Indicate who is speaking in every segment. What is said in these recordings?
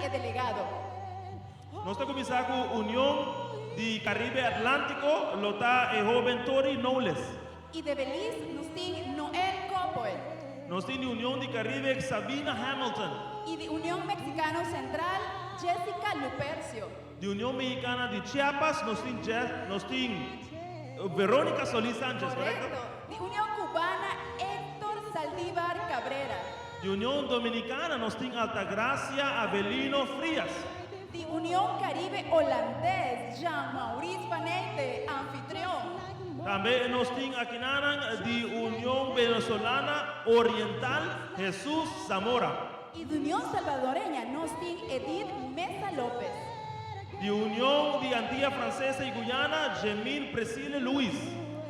Speaker 1: delegado.
Speaker 2: Nós estamos começando com a União de Caribe Atlântico, lota é jovem Tori Knowles.
Speaker 1: Y de Belice nos tiene Noel Coppel.
Speaker 2: Nós temos a União de Caribe Sabina Hamilton.
Speaker 1: Y de Unión Mexicano Central, Jessica Lupercio.
Speaker 2: De União Mexicana de Chiapas, nós temos Verônica Solís Sánchez, correto?
Speaker 1: Correcto. De Unión Cubana, Héctor Saldívar Cabrera.
Speaker 2: De União Dominicana, nós temos Altagracia Avelino Frias.
Speaker 1: De Unión Caribe Holandés, Jean-Maurice Paneite, anfitrión.
Speaker 2: Também nós temos aqui de União Venezolana Oriental, Jesus Zamora.
Speaker 1: Y de Unión Salvadoreña nos tiene Edith Mesa López.
Speaker 2: De União de Antilla Francesa e Guyana, Gemil Presile Luis.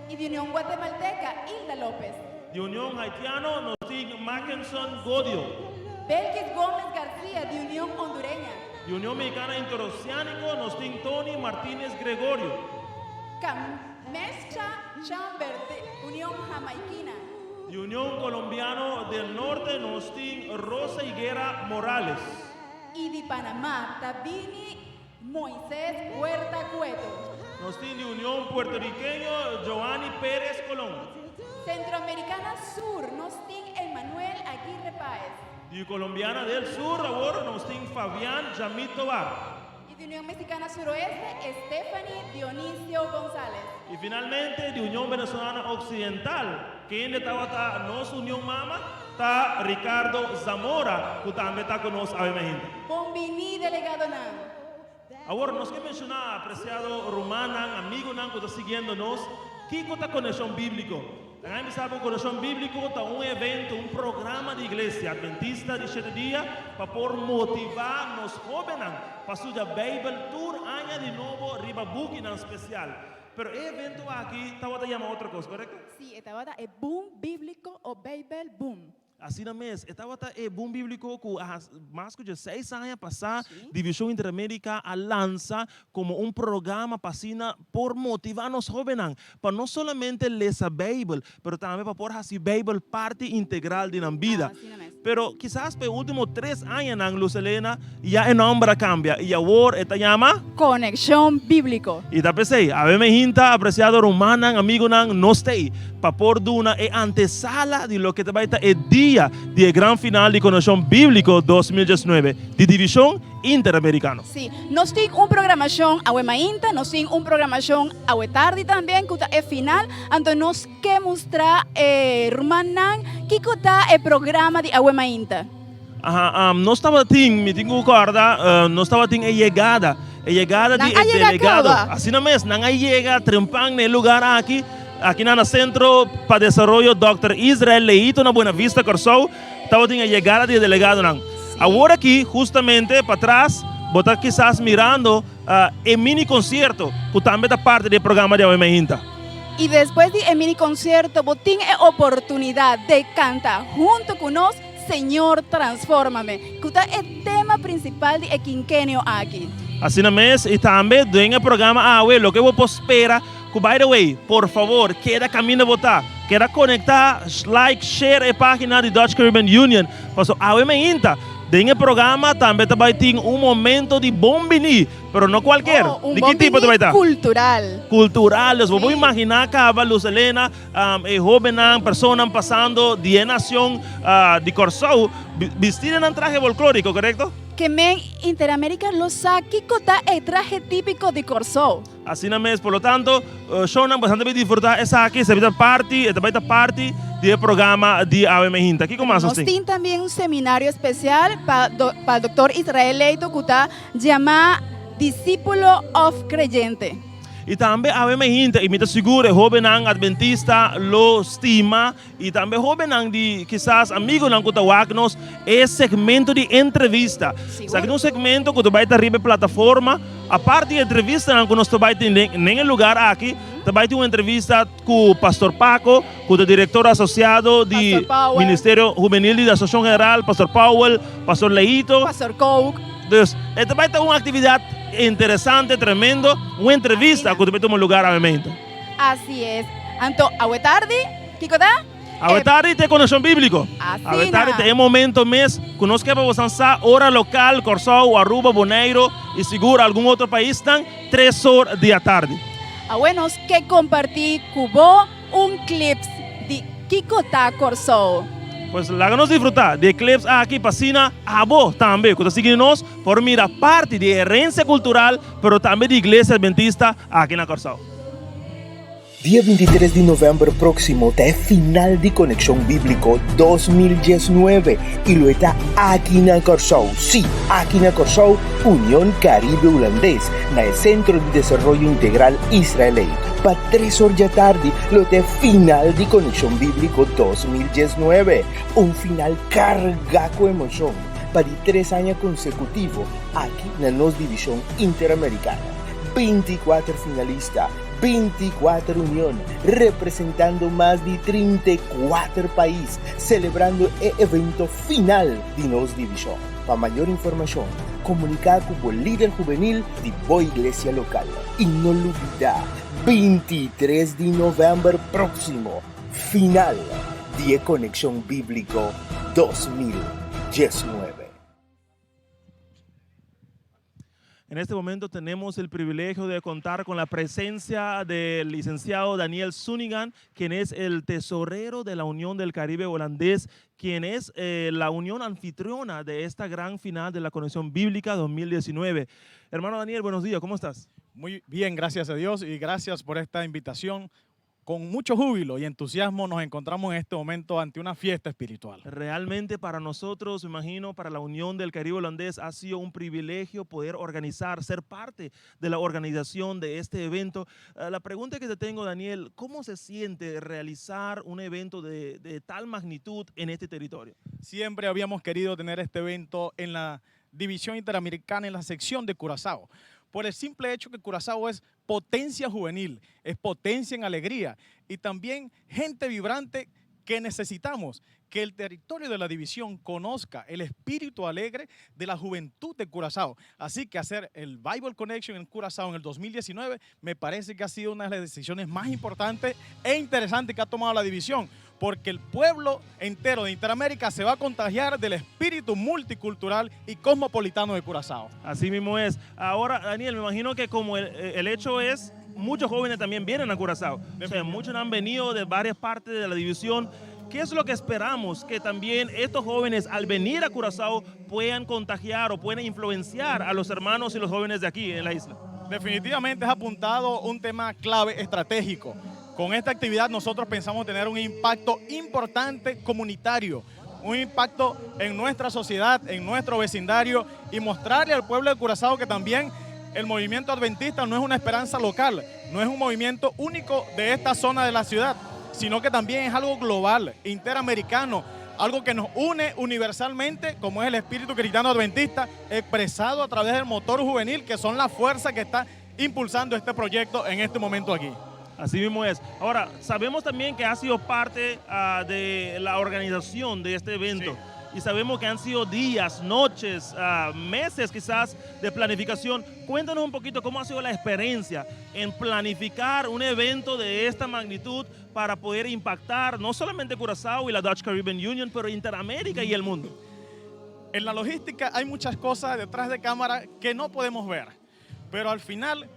Speaker 1: Y de Unión Guatemalteca, Hilda López.
Speaker 2: De União Haitiano, nós temos Mackenson Godio.
Speaker 1: Belkis Gómez García, de Unión Hondureña.
Speaker 2: De União Mexicana Interoceánico, nós temos Tony Martínez Gregorio.
Speaker 1: Camescha Chamber, de Unión Jamaiquina.
Speaker 2: De União Colombiano del Norte, nós temos Rosa Higuera Morales.
Speaker 1: Y de Panamá, Tabini Moisés Huerta Cueto.
Speaker 2: Nós temos de União Puertorriqueño, Joanny Pérez Colón.
Speaker 1: Centroamericana Sur, nos tiene Emanuel Aguirre Páez.
Speaker 2: De Colombiana del Sur, agora nós temos Fabián Jamit Tobar.
Speaker 1: Y de Unión Mexicana Suroeste, Stephanie Dionisio González.
Speaker 2: E finalmente, de União Venezolana Occidental, quem estava a nossa União Mama, está Ricardo Zamora, que também está conosco a gente.
Speaker 1: Bombini Delegado Nan.
Speaker 2: Agora, nós queremos mencionar, apreciado Romana, amigo que está seguindo-nos, que é a conexão bíblica. Também sabe que a conexão bíblica está evento, programa de igreja adventista de 7 dias para por motivar os jovens para sua Bible Tour, año de novo, riba book em especial. Pero el evento aquí estaba llamando otra cosa, ¿correcto?
Speaker 1: Sí, estaba el boom bíblico o Bible boom.
Speaker 2: Assim na mesa, estava o boom bíblico que mais de 6 anos passar, Divisão Interamérica a lança como programa para por motivar os jovens para não somente ler a Bíblia, mas também para por fazer a Bíblia parte integral de nossa vida. Pero quizás por últimos 3 anos, Lucelena, já o nome cambia e agora está chama
Speaker 1: Conexión Bíblico.
Speaker 2: E tá pensei, a ver hinta apreciado romano, amigo não stay para por duna antesala de lo que te vai estar dia de gran final de Conexión Bíblico 2019 de División Interamericano.
Speaker 1: Sí, nos tiene programación a Mainta, nos tiene programación a tarde también, que es final, entonces nos que mostrar Rumanan, que es programa de Mainta.
Speaker 2: No estaba me tengo guarda, no estaba chegada de delegado. Así no es, no llega trempan en el lugar aquí en el Centro para Desarrollo Dr. Israel Leito na Buena Vista Corsou, estava a chegada de delegado. Agora aqui, justamente para trás, botar quizás mirando el mini concierto, que também é parte do programa de Awemahinta.
Speaker 1: Y después de mini concierto, botín es oportunidad de cantar junto con nos, Señor, transfórmame, que es el tema principal de quinquenio aquí.
Speaker 2: Assim na mesa, e também tem o programa lo que vou esperar. By the way, por favor, queda caminho votar, queda conectar, like, share a página de Dutch Caribbean Union. Passo a Awemahinta, tem programa também vai ter momento de bombini, pero não qualquer. De que tipo vai estar?
Speaker 1: Cultural.
Speaker 2: Cultural, vou imaginar que a Lucelena, jovem, pessoas passando de nação de Corsou, vestida em traje folclórico, correto?
Speaker 1: Que men Interamérica lo saque cota el traje típico de Corsou.
Speaker 2: Así no es, por lo tanto, Shonan bastante disfrutar esa aquí, se va a parte del programa de Awemahinta. ¿Qué más
Speaker 1: nos tiene también un seminario especial para el doctor Israel Leito que llama Discípulo of Creyente.
Speaker 2: E também a Awemahinta, e me seguro, jovem adventista lo estima, e também jovem de quizás amigo não que nos é segmento de entrevista. Sabe um segmento que tu vai ter na plataforma, a parte de entrevista que nós vai ter nem lugar aqui, tu vai ter uma entrevista com o pastor Paco, com o diretor associado do Ministério Juvenil da Associação General, pastor Powell, pastor Leito,
Speaker 1: pastor Coke.
Speaker 2: Então, esta vai ter uma atividade interesante, tremendo, una entrevista que tuvimos lugar a Awemahinta.
Speaker 1: Así es. Anto, a tarde, ¿qué cosa?
Speaker 2: Avetari te conexão bíblico. Avetari te momento mês, conosco para você hora local, Corsão, Aruba, Bonaire e seguro algum outro país estão 3 horas da tarde.
Speaker 1: A buenos que compartir cubo clip de Kikota Corsão.
Speaker 2: Pues láganos disfrutar de clips aquí pasina a vos también, que seguimos por mirar parte de herencia cultural, pero también de iglesia adventista aquí en la Corsão.
Speaker 3: Dia 23 de novembro próximo é final de Conexão Bíblico 2019 e lo está aqui na Corsão. Sim, aqui na Corsão, União Caribe Holandês, no Centro de Desenvolvimento Integral Israelí. Para 3 horas da tarde, lo está final de Conexão Bíblico 2019. Final cargado com emoção. Para 3 años consecutivos, aqui na nossa divisão interamericana. 24 finalistas. 24 unión, representando más de 34 países, celebrando el evento final de nuestra división. Para mayor información, comunica con el líder juvenil de Boa Iglesia local. Y no olvida, 23 de noviembre próximo, final de Conexión Bíblico 2019.
Speaker 2: En este momento tenemos el privilegio de contar con la presencia del licenciado Daniel Zunigan, quien es el tesorero de la Unión del Caribe Holandés, quien es la unión anfitriona de esta gran final de la Conexión Bíblica 2019. Hermano Daniel, buenos días, ¿cómo estás?
Speaker 4: Muy bien, gracias a Dios y gracias por esta invitación. Con mucho júbilo y entusiasmo nos encontramos en este momento ante una fiesta espiritual.
Speaker 2: Realmente para nosotros, me imagino, para la Unión del Caribe Holandés ha sido un privilegio poder organizar, ser parte de la organización de este evento. La pregunta que te tengo, Daniel, ¿cómo se siente realizar un evento de tal magnitud en este territorio?
Speaker 4: Siempre habíamos querido tener este evento en la División Interamericana, en la sección de Curazao, por el simple hecho que Curazao es potencia juvenil, es potencia en alegría y también gente vibrante que necesitamos que el territorio de la división conozca el espíritu alegre de la juventud de Curazao. Así que hacer el Bible Connection en Curazao en el 2019 me parece que ha sido una de las decisiones más importantes e interesantes que ha tomado la división, porque el pueblo entero de Interamérica se va a contagiar del espíritu multicultural y cosmopolitano de Curazao.
Speaker 2: Así mismo es. Ahora, Daniel, me imagino que como el hecho es, muchos jóvenes también vienen a Curazao. O sea, muchos han venido de varias partes de la división. ¿Qué es lo que esperamos? Que también estos jóvenes al venir a Curazao puedan contagiar o puedan influenciar a los hermanos y los jóvenes de aquí en la isla.
Speaker 4: Definitivamente es apuntado un tema clave estratégico. Con esta actividad nosotros pensamos tener un impacto importante comunitario, un impacto en nuestra sociedad, en nuestro vecindario y mostrarle al pueblo de Curazao que también el movimiento adventista no es una esperanza local, no es un movimiento único de esta zona de la ciudad, sino que también es algo global, interamericano, algo que nos une universalmente, como es el espíritu cristiano adventista, expresado a través del motor juvenil, que son la fuerza que está impulsando este proyecto en este momento aquí.
Speaker 2: Así mismo es. Ahora, sabemos también que ha sido parte de la organización de este evento. Sí. Y sabemos que han sido días, noches, meses quizás de planificación. Cuéntanos un poquito cómo ha sido la experiencia en planificar un evento de esta magnitud para poder impactar no solamente Curazao y la Dutch Caribbean Union, pero Interamérica y el mundo.
Speaker 4: En la logística hay muchas cosas detrás de cámara que no podemos ver, pero al final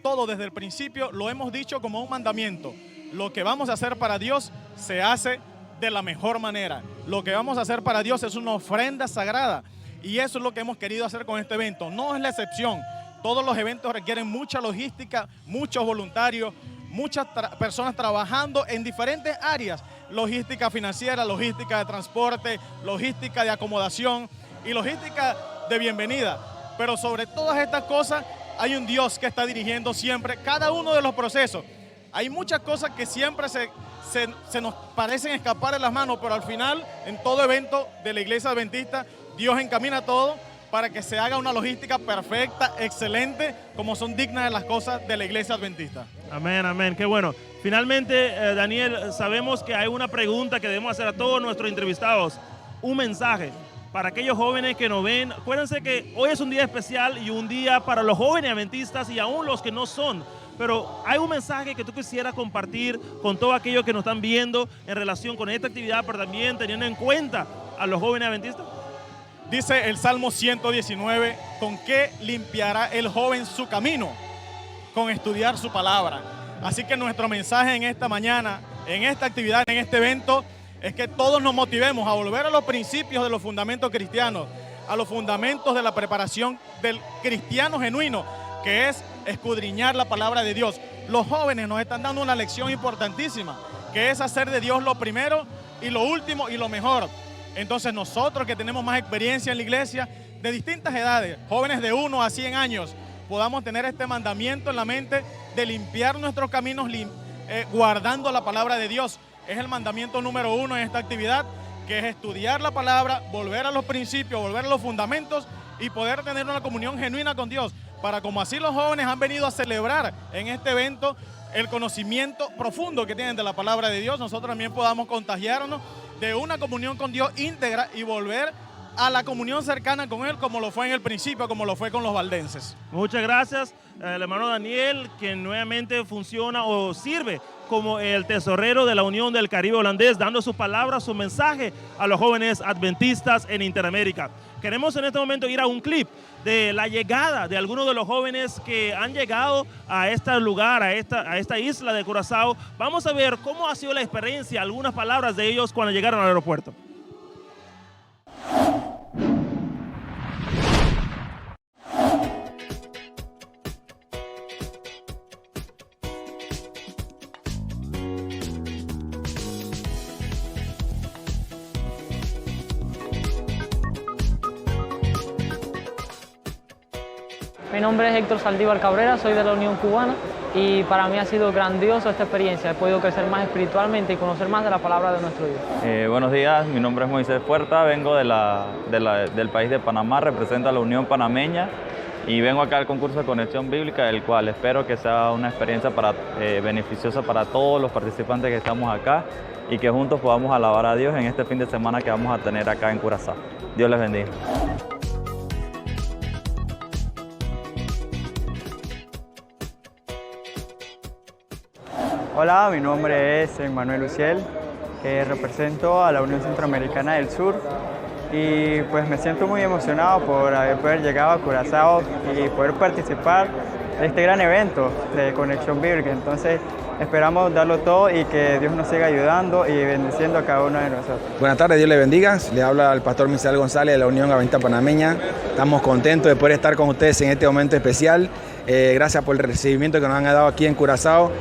Speaker 4: todo desde el principio lo hemos dicho como un mandamiento. Lo que vamos a hacer para Dios se hace de la mejor manera. Lo que vamos a hacer para Dios es una ofrenda sagrada y eso es lo que hemos querido hacer con este evento. No es la excepción. Todos los eventos requieren mucha logística, muchos voluntarios, muchas personas trabajando en diferentes áreas. Logística financiera, logística de transporte, logística de acomodación y logística de bienvenida. Pero sobre todas estas cosas hay un Dios que está dirigiendo siempre cada uno de los procesos. Hay muchas cosas que siempre se nos parecen escapar de las manos, pero al final, en todo evento de la Iglesia Adventista, Dios encamina todo para que se haga una logística perfecta, excelente, como son dignas de las cosas de la Iglesia Adventista.
Speaker 2: Amén, amén, qué bueno. Finalmente, Daniel, sabemos que hay una pregunta que debemos hacer a todos nuestros entrevistados. Un mensaje para aquellos jóvenes que nos ven. Acuérdense que hoy es un día especial y un día para los jóvenes adventistas y aún los que no son. pero hay un mensaje que tú quisieras compartir con todos aquellos que nos están viendo en relación con esta actividad, pero también teniendo en cuenta a los jóvenes adventistas.
Speaker 4: Dice el Salmo 119, ¿con qué limpiará el joven su camino? Con estudiar su palabra. Así que nuestro mensaje en esta mañana, en esta actividad, en este evento, es que todos nos motivemos a volver a los principios de los fundamentos cristianos, a los fundamentos de la preparación del cristiano genuino, que es escudriñar la palabra de Dios. Los jóvenes nos están dando una lección importantísima, que es hacer de Dios lo primero y lo último y lo mejor. Entonces nosotros que tenemos más experiencia en la iglesia, de distintas edades, jóvenes de 1 a 100 años, podamos tener este mandamiento en la mente de limpiar nuestros caminos guardando la palabra de Dios. Es el mandamiento número 1 en esta actividad, que es estudiar la palabra, volver a los principios, volver a los fundamentos y poder tener una comunión genuina con Dios, para como así los jóvenes han venido a celebrar en este evento el conocimiento profundo que tienen de la palabra de Dios, nosotros también podamos contagiarnos de una comunión con Dios íntegra y volver a la comunión cercana con Él, como lo fue en el principio, como lo fue con los valdenses.
Speaker 2: Muchas gracias, el hermano Daniel, que nuevamente funciona o sirve como el tesorero de la Unión del Caribe Holandés, dando sus palabras, su mensaje a los jóvenes adventistas en Interamérica. Queremos en este momento ir a un clip de la llegada de algunos de los jóvenes que han llegado a este lugar, a esta isla de Curazao. Vamos a ver cómo ha sido la experiencia, algunas palabras de ellos cuando llegaron al aeropuerto.
Speaker 5: Mi nombre es Héctor Saldívar Cabrera, soy de la Unión Cubana y para mí ha sido grandioso esta experiencia. He podido crecer más espiritualmente y conocer más de la palabra de nuestro Dios.
Speaker 6: Buenos días, mi nombre es Moisés Puerta, vengo del país de Panamá, represento a la Unión Panameña y vengo acá al concurso de Conexión Bíblica, el cual espero que sea una experiencia beneficiosa para todos los participantes que estamos acá y que juntos podamos alabar a Dios en este fin de semana que vamos a tener acá en Curazao. Dios les bendiga.
Speaker 7: Hola, mi nombre es Emmanuel Luciel, represento a la Unión Centroamericana del Sur y pues me siento muy emocionado por haber llegado a Curazao y poder participar de este gran evento de Conexión Bíblica. Entonces esperamos darlo todo y que Dios nos siga ayudando y bendiciendo a cada uno de nosotros.
Speaker 8: Buenas tardes, Dios le bendiga. Le habla el pastor Misael González de la Unión Adventista Panameña. Estamos contentos de poder estar con ustedes en este momento especial. Gracias por el recibimiento que nos han dado aquí en Curazao.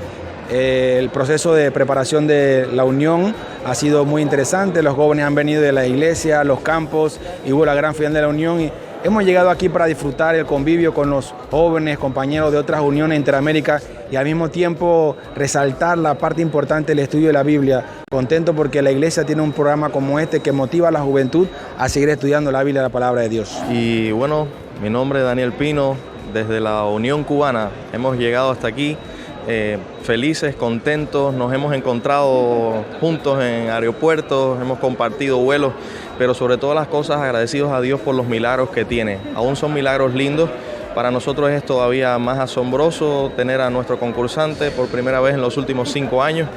Speaker 8: El proceso de preparación de la Unión ha sido muy interesante. Los jóvenes han venido de la iglesia, los campos y hubo la gran final de la Unión. Y hemos llegado aquí para disfrutar el convivio con los jóvenes, compañeros de otras uniones Interamérica y al mismo tiempo resaltar la parte importante del estudio de la Biblia. Contento porque la iglesia tiene un programa como este que motiva a la juventud a seguir estudiando la Biblia y la palabra de Dios.
Speaker 9: Y bueno, mi nombre es Daniel Pino, desde la Unión Cubana hemos llegado hasta aquí. Felices, contentos, nos hemos encontrado juntos en aeropuertos, hemos compartido vuelos, pero sobre todas las cosas agradecidos a Dios por los milagros que tiene. Aún son milagros lindos, para nosotros es todavía más asombroso tener a nuestro concursante por primera vez en los últimos 5 años.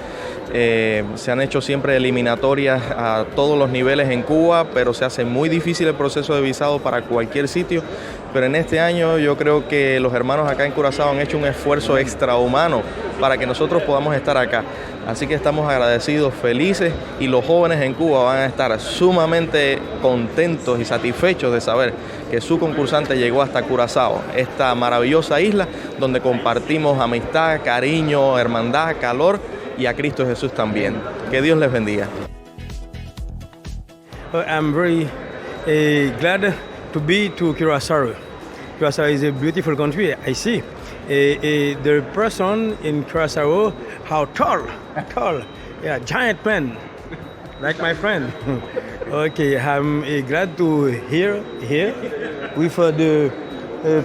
Speaker 9: Se han hecho siempre eliminatorias a todos los niveles en Cuba, pero se hace muy difícil el proceso de visado para cualquier sitio. Pero en este año yo creo que los hermanos acá en Curazao han hecho un esfuerzo extrahumano para que nosotros podamos estar acá. Así que estamos agradecidos, felices, y los jóvenes en Cuba van a estar sumamente contentos y satisfechos de saber que su concursante llegó hasta Curazao, esta maravillosa isla donde compartimos amistad, cariño, hermandad, calor y a Cristo Jesús también. Que Dios les bendiga.
Speaker 10: I'm very glad to be to Curazao. Curazao is a beautiful country, I see. The person in Curazao, how tall, yeah, giant man, like my friend. Okay, I'm glad to here with the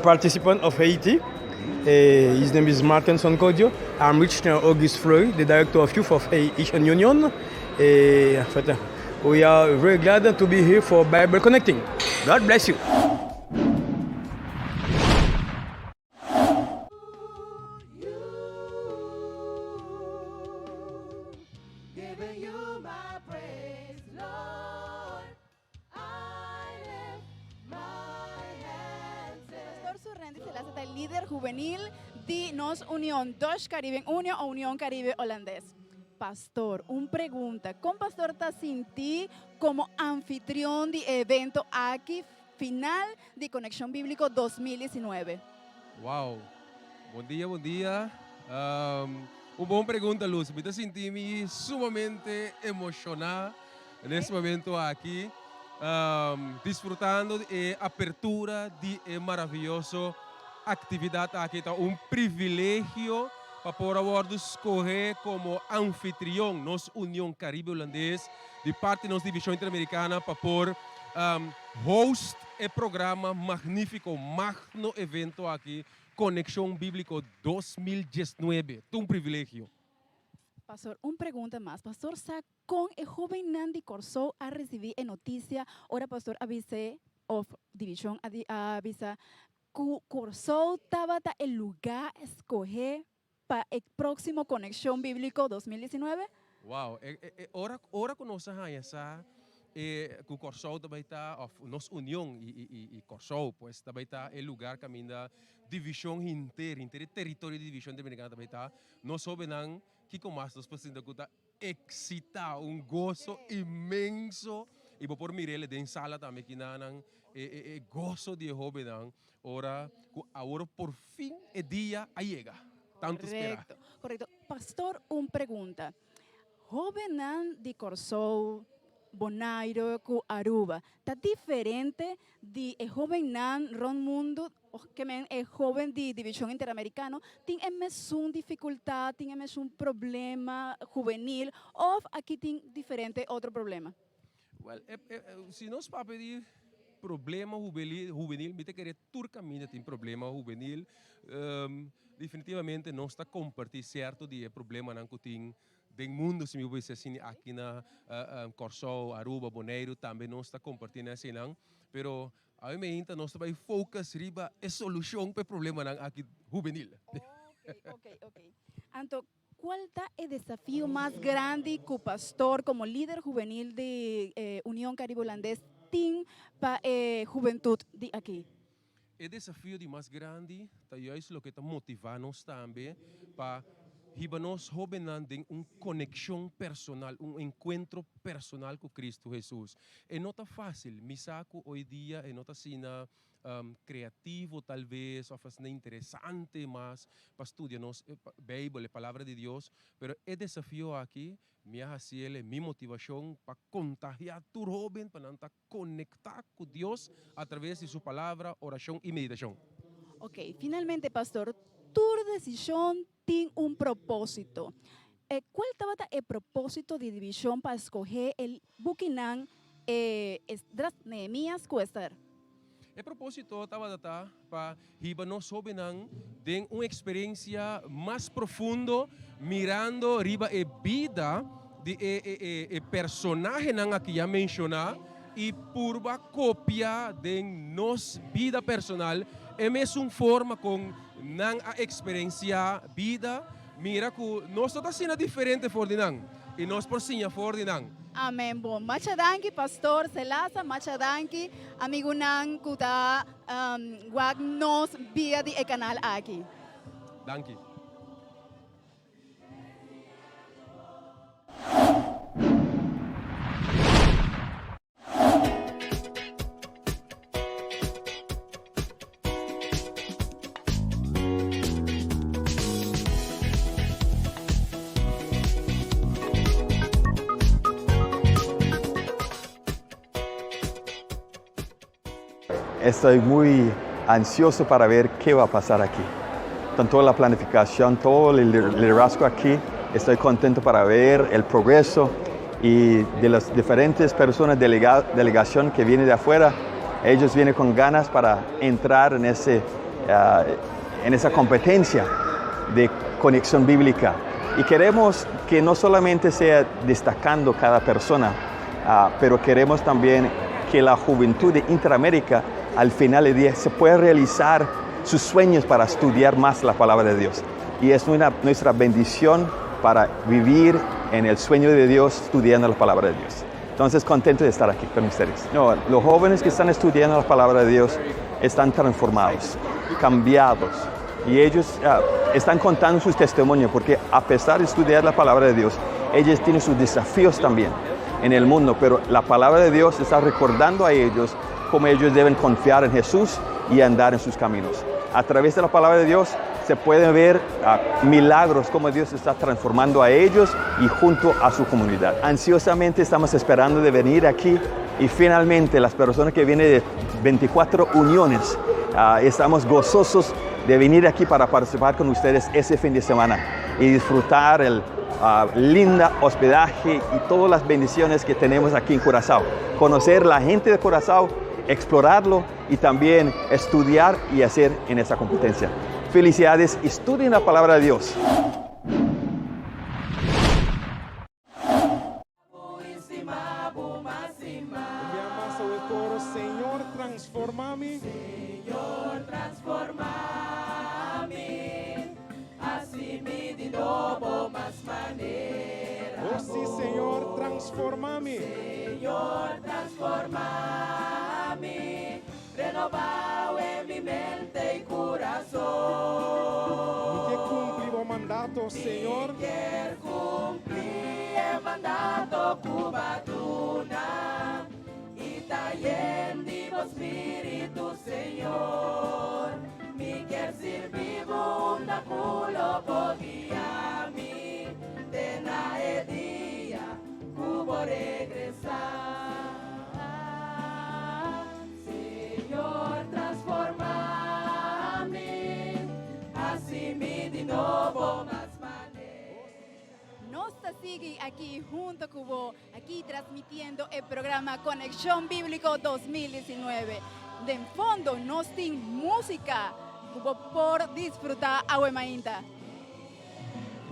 Speaker 10: participant of Haiti. His name is Martin Sonkodio. I'm Richard Auguste Floyd, the director of youth of Haitian Union. We are very glad to be here for Bible Connecting. God bless you.
Speaker 1: Randy Selasa, el líder juvenil de nos Unión Dos Caribe Unión o Unión Caribe Holandés. Pastor, una pregunta. ¿Cómo pastor está sin ti como anfitrión de evento aquí final de Conexión Bíblico 2019?
Speaker 11: Wow, bom dia. Uma boa pergunta, Lúcia. Me senti sumamente emocionado nesse momento aqui, desfrutando de apertura de maravilhosa atividade aqui. Então, privilégio para poder escolher como anfitrião nossa União Caribe Holandês, de parte da nossa divisão interamericana, para poder host o programa magnífico, magno evento aqui, Conexión Bíblico 2019. Un privilegio.
Speaker 1: Pastor, una pregunta más. Pastor, con el joven Nandi Corso a recibir noticia, ahora pastor avise of división avisa que Corso estaba el lugar escoger para el próximo Conexión Bíblico 2019?
Speaker 11: Wow, ahora conocemos essa que o Corsol também está, nossa união e Corsol, pues também está o lugar que ainda divisão inteira território de divisão dominicana também está. Nós sabemos que com mais nós precisamos que está excitado, gozo imenso e por mirele de sala também que não gozo de jovem agora por fim o dia chega. Tanto esperar.
Speaker 1: Correcto. Pastor, una pregunta. Joven de Corsol, Bonaire, cu Aruba, está diferente de joven nan Ron Mundo, que es joven de división interamericana, tiene una dificultad, tiene un problema juvenil, o aquí tiene diferente otro problema?
Speaker 11: Well, se nós para pedir problema juvenil, me querer turcamina tem problema juvenil, definitivamente não está compartilhando certo de problema não que tem do mundo, se me vai dizer assim, aqui na Corsol, Aruba, Bonaire, também não está compartilhando assim, não. Pero, a mim, nós também focus riba a solução para o problema não aqui juvenil.
Speaker 1: Ok. Então, qual é o desafio mais grande que o pastor, como líder juvenil de União Caribe Holandês, tem para a juventude de aqui?
Speaker 11: O desafio de mais grande, é isso que está motivando-nos também para nos jóvenes tem conexão personal, encontro personal com Cristo Jesus. Não está fácil, me saco hoje dia, não está assim criativo talvez, ou fazendo interessante mais para estudar a Bíblia, a palavra de Deus, mas o desafio aqui, minha motivação para contagiar tu jovem, para não estar conectar com Deus através de sua palavra, oração e meditação.
Speaker 1: Ok, finalmente, pastor, tu decisión tiene un propósito. ¿Cuál estaba el propósito de división para escoger el Bukinan Nehemías Cuestar?
Speaker 11: El propósito estaba para que nos jóvenes tengan una experiencia más profunda mirando arriba a vida de personaje que ya mencioné y purba copia de nuestra vida personal. Es una forma con a experiência vida, mira que nós estamos sendo diferente for de nan e nós por sim for de nan.
Speaker 1: Amém. Bom, muchas danke pastor Selasa, muchas danke amigo nan kuta wag nos via de canal aqui.
Speaker 11: Danke.
Speaker 12: Estoy muy ansioso para ver qué va a pasar aquí. Tanto la planificación, todo el liderazgo aquí, estoy contento para ver el progreso y de las diferentes personas, delegación que viene de afuera, ellos vienen con ganas para entrar en esa competencia de conexión bíblica. Y queremos que no solamente sea destacando cada persona, pero queremos también que la juventud de Interamérica al final del día se pueda realizar sus sueños para estudiar más la palabra de Dios. Y es nuestra bendición para vivir en el sueño de Dios estudiando la palabra de Dios. Entonces, contento de estar aquí con ustedes. Los jóvenes que están estudiando la palabra de Dios, están transformados, cambiados. Y ellos están contando sus testimonios porque a pesar de estudiar la palabra de Dios, ellos tienen sus desafíos también en el mundo, pero la palabra de Dios está recordando a ellos cómo ellos deben confiar en Jesús y andar en sus caminos. A través de la palabra de Dios se pueden ver milagros, cómo Dios está transformando a ellos y junto a su comunidad. Ansiosamente estamos esperando de venir aquí y finalmente las personas que vienen de 24 uniones, estamos gozosos de venir aquí para participar con ustedes ese fin de semana y disfrutar el linda hospedaje y todas las bendiciones que tenemos aquí en Curazao. Conocer la gente de Curazao, explorarlo y también estudiar y hacer en esa competencia. Felicidades, estudien la palabra de Dios.
Speaker 13: Señor, transformame. Señor, transformame. Así me de nuevo más manera. Oh sí, Señor, transformame. Señor, transformame. Renovado en mi mente y corazón. Y que cumplir el mandato, Señor. Y que cumplir el mandato cubatuna. Y también digo Espíritu, Señor. Mi quer servir una culo podía mí. De na día, cubo regresar. Señor, transformame, así me de nuevo más manera.
Speaker 1: Nos sigue aquí junto con vos, aquí transmitiendo el programa Conexión Bíblico 2019. De fondo nos tiene música por disfrutar a Huemainta.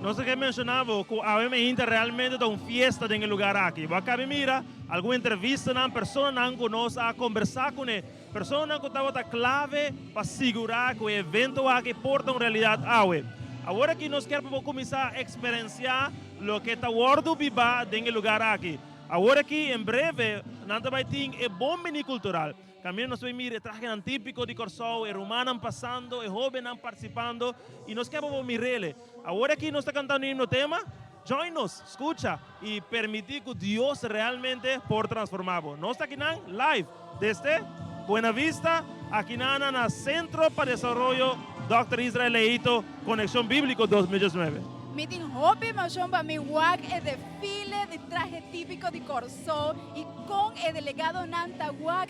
Speaker 2: No sé qué mencionaba, que a Huemainta realmente da una fiesta en el lugar aquí. Acá mira, alguna entrevista, persona que nos a conversar con él, persona que estaba clave para asegurar que el evento aquí porta en realidad agua. Ahora que nos queremos comenzar a experienciar lo que está guardado viva en el lugar aquí. Ahora que en breve, nada vai ter é bom mini cultural. Também nós vamos ver trajes típicos de Curazao, e romanos passando, e jovens participando, e nós queremos mirar. Agora que nós estamos cantando no tema, join nos, escucha, e permitir que Deus realmente por transformar. Nós estamos aqui live, desde Buena Vista, aqui na Centro para Desarrollo Dr. Israel Leito, Conexión Bíblico 2019.
Speaker 1: Meeting Hope Machomba mi wag el desfile de traje típico de Curazao y con el delegado Nanta wag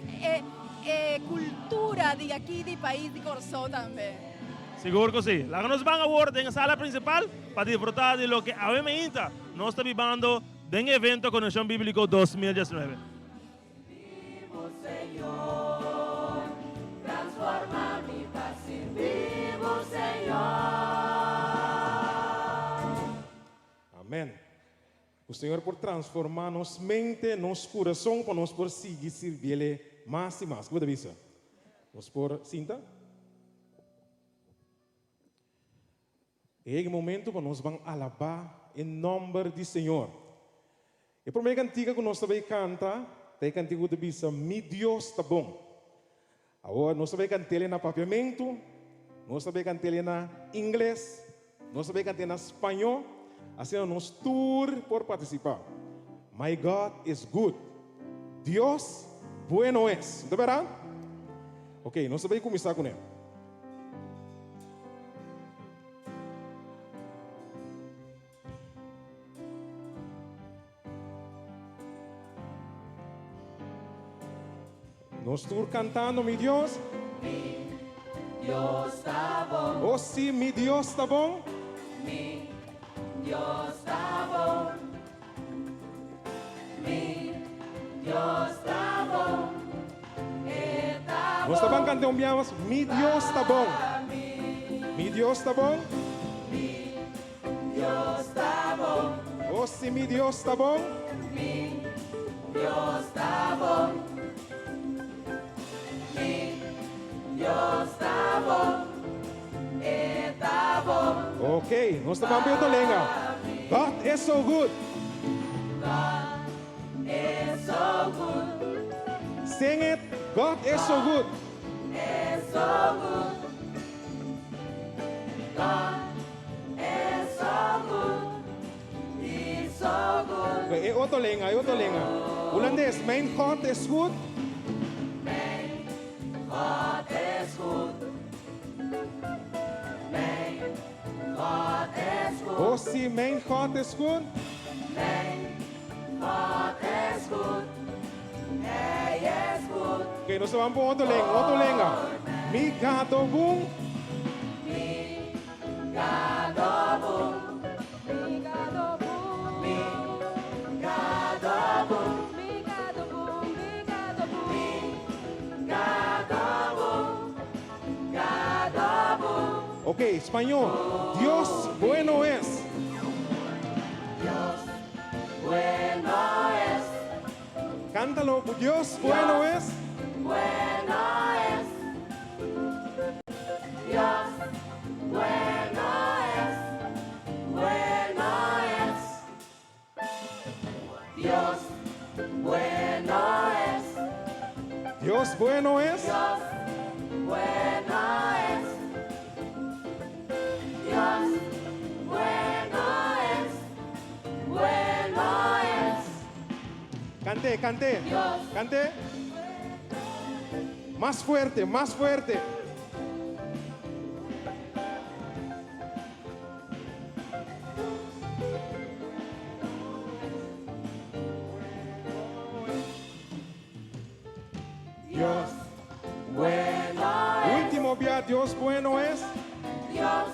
Speaker 1: cultura de aquí del país de Curazao también.
Speaker 2: Seguro que sí. La que nos van a ver en la sala principal para disfrutar de lo que a Huemainta nos está viviendo en el evento Conexión Bíblico 2019.
Speaker 13: Vivo, Señor, transforma mi paz en vivo, Señor. Amém. O Senhor por transformar nossa mente, nosso coração, para nós por seguir servir mais e mais. Como avisa? Nós por cinta. É o momento para nós vamos alabar em nome do Senhor. E por meio cantiga que nós também canta, tem cantiga que avisa, mi Deus está bom. Agora nós também cantamos na papiamento, nós também cantamos na inglês, nós também cantamos na espanhol. Haciendo nos tour por participar. My God is good. Dios bueno es. ¿De verdad? Ok, nós vamos começar com ele. Nós tour cantando, mi Dios. Mi Dios está bom. Oh, sí, mi Dios está bom. Mi Dios está bom, mi Dios está bom, está bom. Nós também cantamos, mi Dios está bom, mi Dios está bom, mi Dios está bom. Oh, sim, mi Dios está bom, mi Dios está bom, mi Dios está bom. Okay, nós estamos vendo a língua. God is so good. God is so good. Sing it. God is so good. Okay, otro lenga. Holandés, mijn God is goed.
Speaker 14: God is goed. Mijn God is goed.
Speaker 13: Oh, zie, mijn God is goed.
Speaker 14: Mijn God is goed. Hij is goed.
Speaker 13: Okay, nós vamos para outro lenga. Mi gado boom.
Speaker 14: Mi gado boom. Mi gado boom. Mi gado boom. Mi gado boom. Mi gado boom. Mi gado boom. Gado boom.
Speaker 13: Ok, español. Dios bueno es.
Speaker 14: Dios bueno es.
Speaker 13: Cántalo. Dios bueno es.
Speaker 14: Bueno es. Dios bueno es. Bueno es. Dios bueno es.
Speaker 13: Dios bueno es.
Speaker 14: Dios bueno es. Dios bueno es. Bueno es.
Speaker 13: Cante.
Speaker 14: Dios.
Speaker 13: Cante. Más fuerte, más fuerte.
Speaker 14: Dios bueno es.
Speaker 13: Último día, Dios bueno es.
Speaker 14: Dios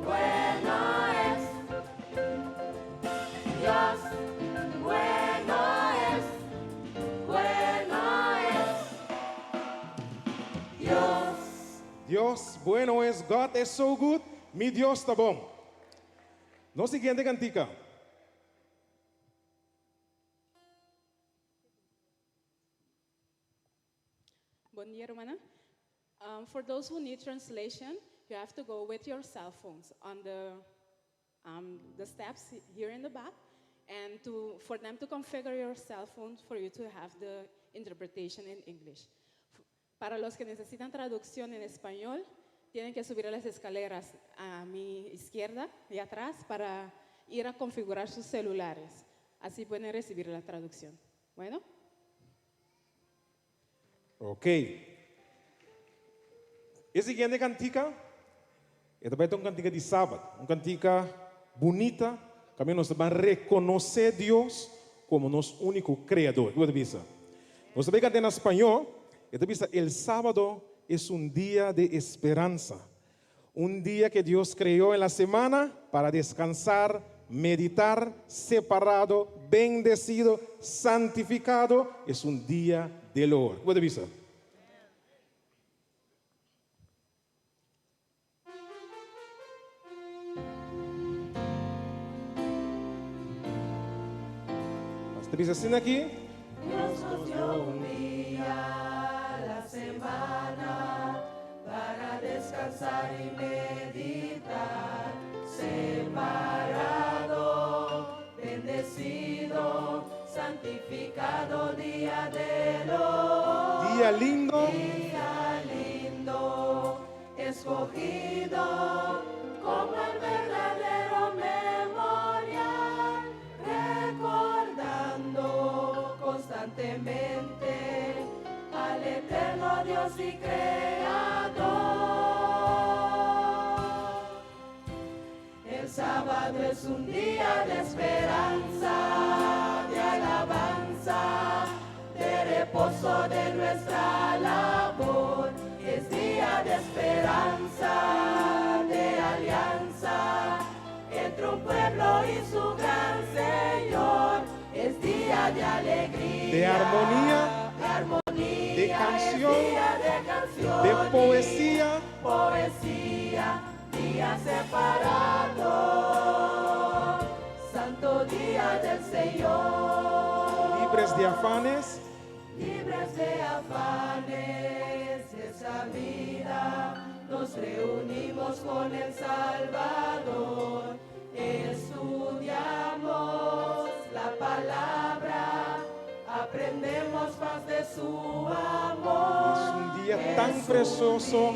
Speaker 14: bueno es. Dios bueno es. Bueno es.
Speaker 13: Dios bueno es. God is so good. Mi Dios está bom. No siguiente cantica.
Speaker 15: Buen día, hermana. For those who need translation, you have to go with your cell phones on the steps here in the back, and for them to configure your cell phones for you to have the interpretation in English. Para los que necesitan traducción en español, tienen que subir a las escaleras a mi izquierda y atrás para ir a configurar sus celulares. Así pueden recibir la traducción. Bueno.
Speaker 13: Ok. E siguiente cantica, é também uma cantica de sábado, uma cantica bonita, que nós vamos reconhecer Deus como nosso único Criador. Você visa? Nós também cantamos em espanhol, e também el sábado es un día de esperanza, un día que Dios creó en la semana para descansar, meditar, separado, bendecido, santificado, es un día del Lord. ¿Puede visa? Hasta visa así aquí.
Speaker 14: Dios nos dio un día, la semana, para descansar y meditar, separado, bendecido, santificado, día de hoy.
Speaker 13: Día lindo.
Speaker 14: Día lindo, escogido como el verdadero memorial, recordando constantemente al eterno Dios y Creador. El sábado es un día de esperanza, de alabanza, de reposo de nuestra labor. Es día de esperanza, de alianza entre un pueblo y su gran Señor. Es día de alegría,
Speaker 13: de armonía, de canción, de poesía,
Speaker 14: día separado, santo día del Señor.
Speaker 13: libres de afanes,
Speaker 14: esa vida nos reunimos con el Salvador, estudiamos la palabra, aprendemos más de su amor.
Speaker 13: Es un día tan precioso.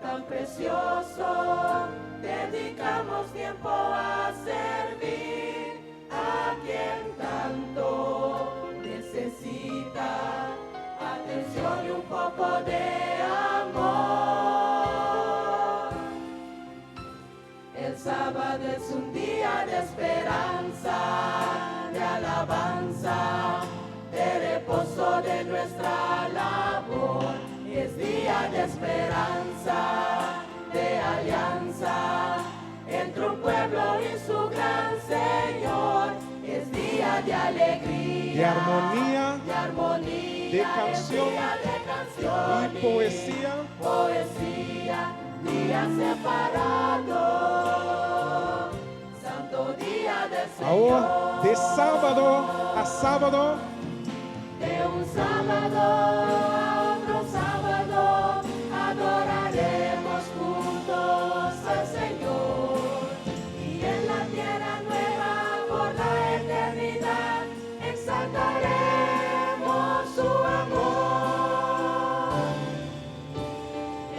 Speaker 14: Tan precioso, dedicamos tiempo a servir a quien tanto necesita atención y un poco de amor. El sábado es un día de esperanza, de alabanza, de reposo de nuestra labor. Es día de esperanza, de alianza, entre un pueblo y su gran Señor. Es día de alegría,
Speaker 13: De armonía,
Speaker 14: de armonía,
Speaker 13: de canción,
Speaker 14: es día de canción
Speaker 13: y poesía.
Speaker 14: Poesía, día separado, santo día del Señor.
Speaker 13: Ahora, de sábado a sábado,
Speaker 14: De un sábado a otro sábado adoraremos juntos al Señor. Y en la tierra nueva por la eternidad exaltaremos su amor.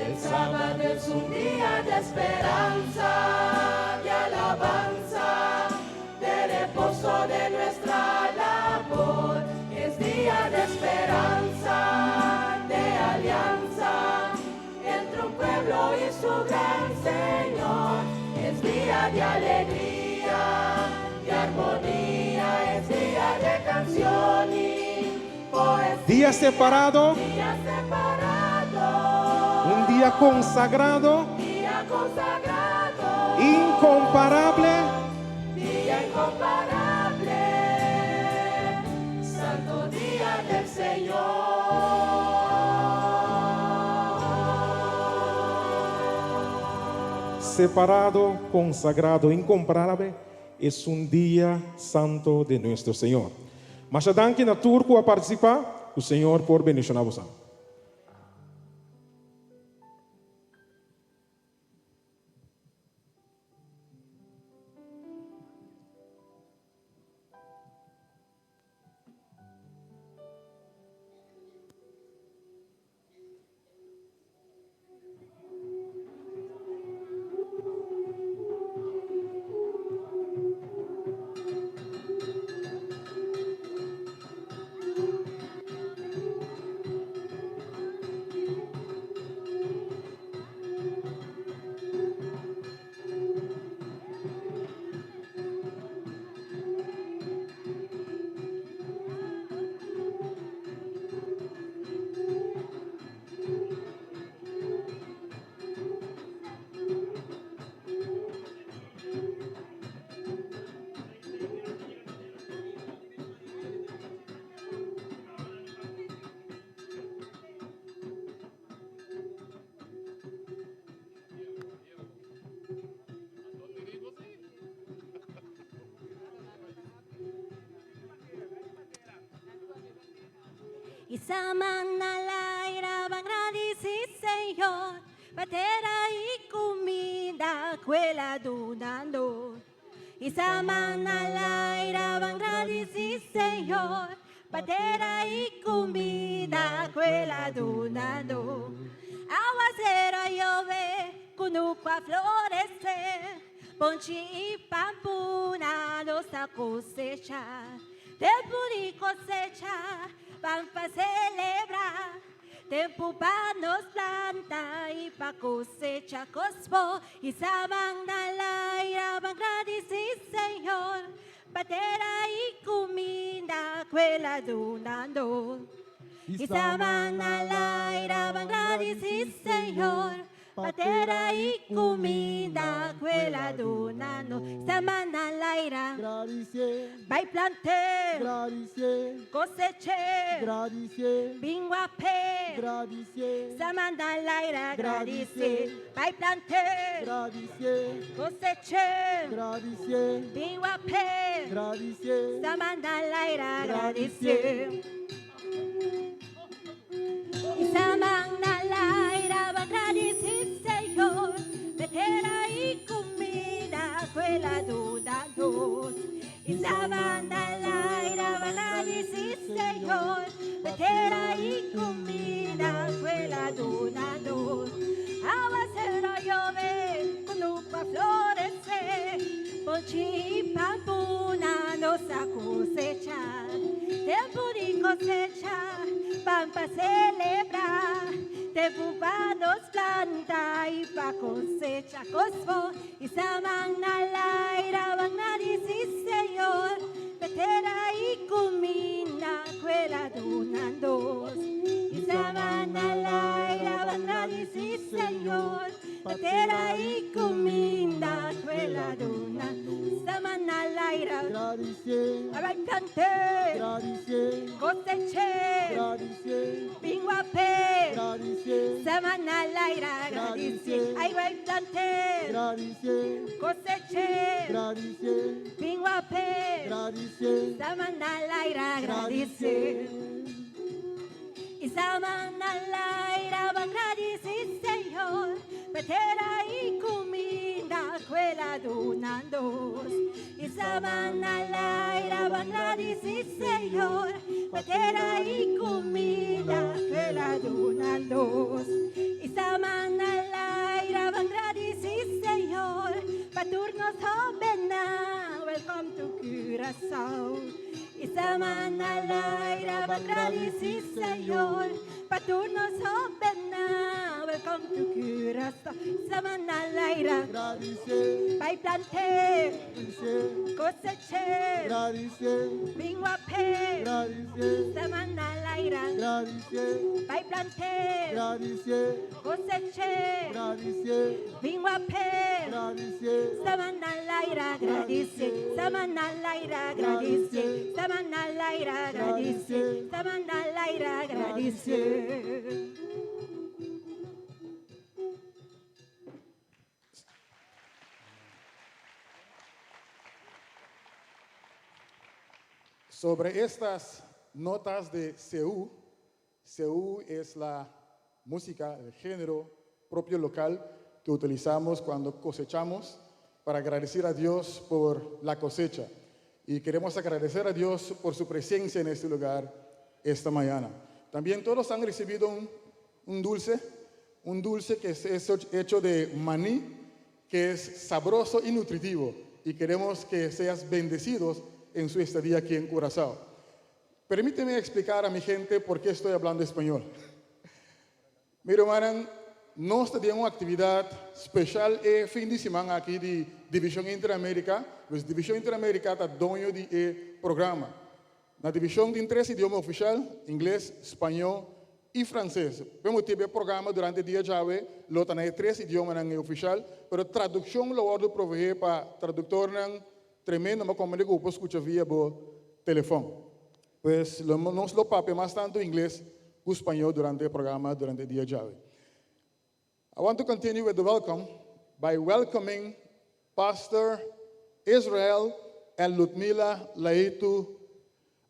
Speaker 14: El sábado es un día de esperanza, de alabanza, de reposo de nuestra labor. Es día de esperanza, de alianza, entre un pueblo y su gran Señor. Es día de alegría, de armonía, es día de canción y poesía.
Speaker 13: día separado,
Speaker 14: Día separado,
Speaker 13: un día consagrado,
Speaker 14: día consagrado,
Speaker 13: incomparable.
Speaker 14: día incomparable, santo día del Señor.
Speaker 13: Separado, consagrado, incomparable, es un día santo de nuestro Señor. Mas danke na turco a participar, o Senhor por bendicionar você.
Speaker 16: Isamang nalaira bang radisi Señor, patera y comida cuela dudando. Isamang nalaira bang radisi Señor, patera y comida cuela dudando. Aguacero llove, cunucua florece, ponchi y pampunados a cosecha, tempo de cosecha. Van para celebrar, tiempo para nos planta y pa cosecha cospo y saban la ira van agradecer Señor, patera y comida cuela donando. Y saban la ira van agradecer Señor, patera y comida cuela donando. Saban la ira, vai plante, coseche, binguape, samanda laira, agradecer, vai plante, coseche, binguape, samanda laira, agradecer. Samanda laira, agradecer Señor, betera y comida, cuela duda dos. Y samanda laira, agradecer para celebrar, tempo para nos plantar y para cosecha cosfo. Y saman na laira van a decir Señor, vetera y comina cuela donandos. Y saman na laira van a decir Señor, vetera y comina cuela donandos. Saman na laira, abacante, coseche, pinguape, saman na laira, gradicie, ay bailante, coseche, pinguape, saman na laira, gradicie. Y saman na laira van gradicie, Señor, vetera y comida cuela donandos. Y saman na laira van gradicie, Señor, vetera y comida cuela donandos. Y saman na laira van gradicie, Señor, paturnos hobena, welcome to Curaçao. Y saman na laira van gradicie, Señor, paturnos hobena, welcome to Curaçao. Saman na laira, vai planter, coseche, pinguape, saman na laira, vai planter, coseche, pinguape, saman na laira, gradicie, saman na laira, gradicie, saman na laira, gradicie, saman na laira, gradicie.
Speaker 13: Sobre estas notas de Seú, Seú es la música, el género propio local que utilizamos cuando cosechamos para agradecer a Dios por la cosecha. Y queremos agradecer a Dios por su presencia en este lugar esta mañana. También todos han recibido un dulce que es hecho de maní, que es sabroso y nutritivo. Y queremos que seas bendecidos en su estadía aquí en Curazao. Permíteme explicar a mi gente por qué estoy hablando español. Mira, hermano, nós temos uma atividade especial e fim de semana aqui de Divisão Interamérica. A Divisão Interamérica está dono do programa. Na divisão tem 3 idiomas oficiais, inglês, espanhol e francês. Vamos ter programa durante o dia de hoje, lo tem 3 idiomas oficiais, mas a tradução lo ordo proveer para tradutor tremendo, mas como digo, posso escutar via o telefone. Pues nós lo pape mais tanto inglês que espanhol durante o programa, durante o dia de hoje. I want to continue with the welcome by welcoming Pastor Israel and Ludmila Laitu.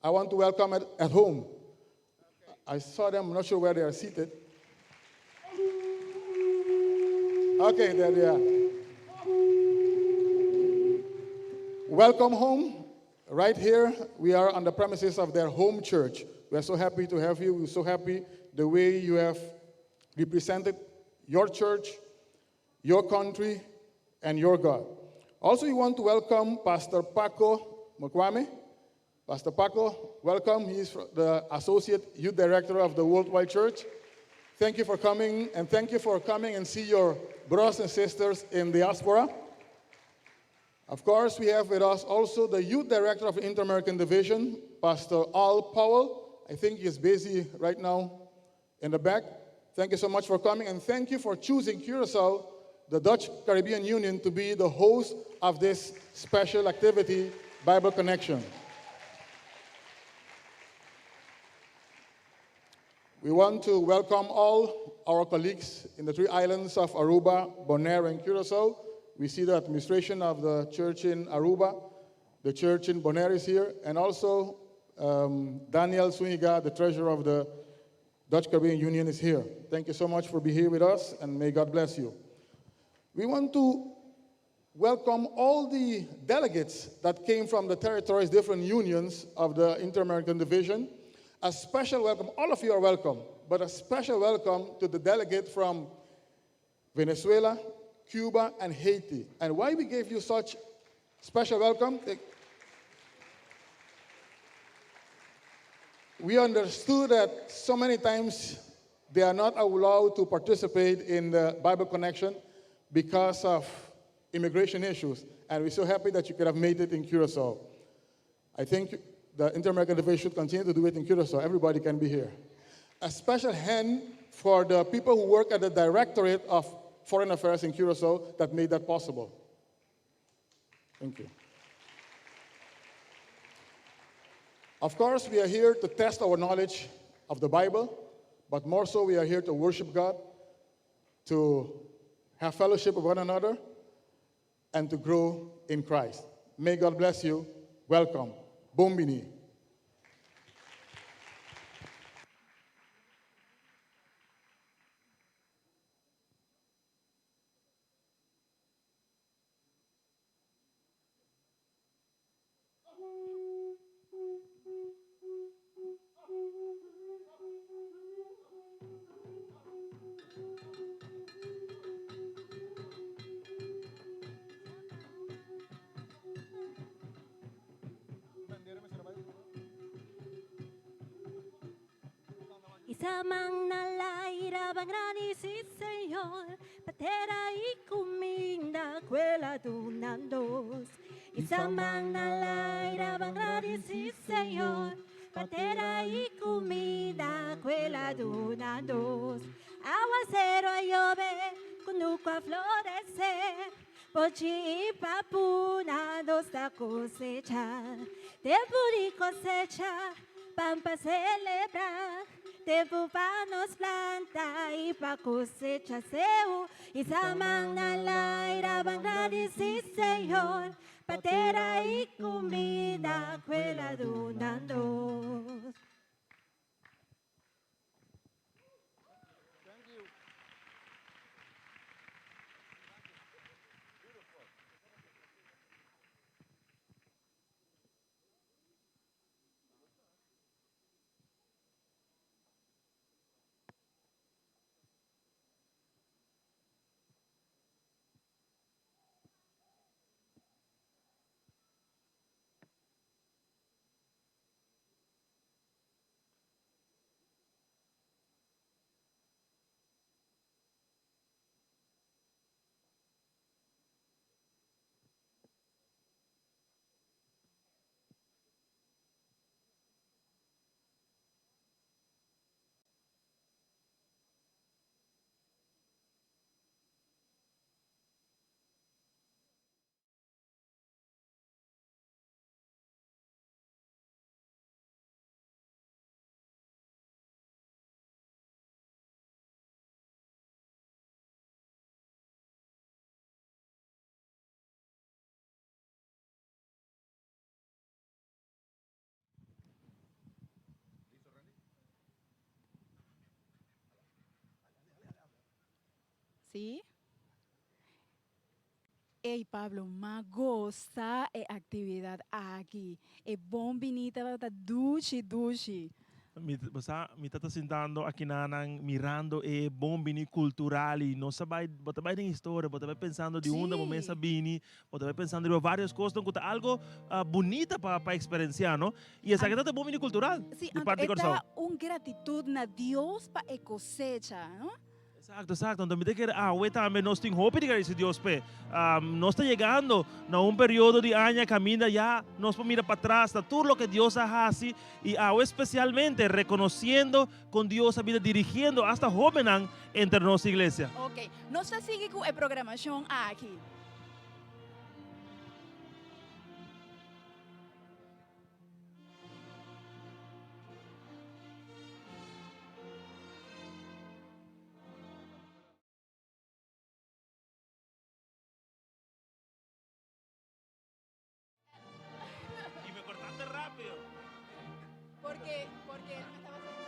Speaker 13: I want to welcome at home. I saw them, I'm not sure where they are seated. Okay, there they are. Welcome home. Right here, we are on the premises of their home church. We are so happy to have you. We're so happy the way you have represented your church, your country, and your God. Also, we want to welcome Pastor Paco Mokwame. Pastor Paco, welcome. He is the Associate Youth Director of the Worldwide Church. Thank you for coming, and thank you for coming and see your brothers and sisters in diaspora. Of course, we have with us also the Youth Director of the Inter-American Division, Pastor Al Powell. I think he's busy right now in the back. Thank you so much for coming, and thank you for choosing Curaçao, the Dutch Caribbean Union, to be the host of this special activity, Bible Connection. We want to welcome all our colleagues in the 3 islands of Aruba, Bonaire, and Curaçao. We see the administration of the church in Aruba, the church in Bonaire is here, and also Daniel Suniga, the treasurer of the Dutch Caribbean Union, is here. Thank you so much for being here with us, and may God bless you. We want to welcome all the delegates that came from the territories, different unions of the Inter-American Division. A special welcome, all of you are welcome, but a special welcome to the delegate from Venezuela, Cuba, and Haiti. And why we gave you such special welcome?
Speaker 17: we understood that so many times they are not allowed to participate in the Bible Connection because of immigration issues. And we're so happy that you could have made it in Curacao. I think the Inter-American Division should continue to do it in Curacao. Everybody can be here. A special hand for the people who work at the Directorate of Foreign Affairs in Curacao that made that possible. Thank you. Of course, we are here to test our knowledge of the Bible, but more so we are here to worship God, to have fellowship with one another, and to grow in Christ. May God bless you. Welcome. Bombini.
Speaker 16: Isamang nalaira bangrani si Señor, patera y cominda cuela donandos. Isamang nalaira bangrani si Señor, patera y comida cuela donandos. Aguacero a llover, cunuco a florecer, pochi y papuna dos da cosecha, tiempo de cosecha, pampa celebrar. Tempo pa nos planta y pa cosecha seu. Y samang nalaira bangrani si Señor, patera y comida cuela donando.
Speaker 1: ¿Sí? Ei, Pablo, mas gosta é atividade aqui. É bom bonita, duche.
Speaker 2: Mi está sentando aqui mirando e bombini culturali, não sabe, você vai em história, você vai pensando de onde começa bini, você vai pensando de várias coisas, então algo bonita para experienciar, não? E essa aqui é bombini cultural.
Speaker 1: Sim, está gratitude na Deus para a cosecha, não?
Speaker 2: Exacto. Então, me que também nós temos hope de que Deus pe, nós está chegando a período de año, camina já, nós podemos mirar para trás, tudo o que Deus hace e especialmente reconhecendo com Deus a vida dirigindo hasta jóvenes entre nossa igreja.
Speaker 1: Ok, nós seguimos com a programação aqui. Porque él me estaba haciendo...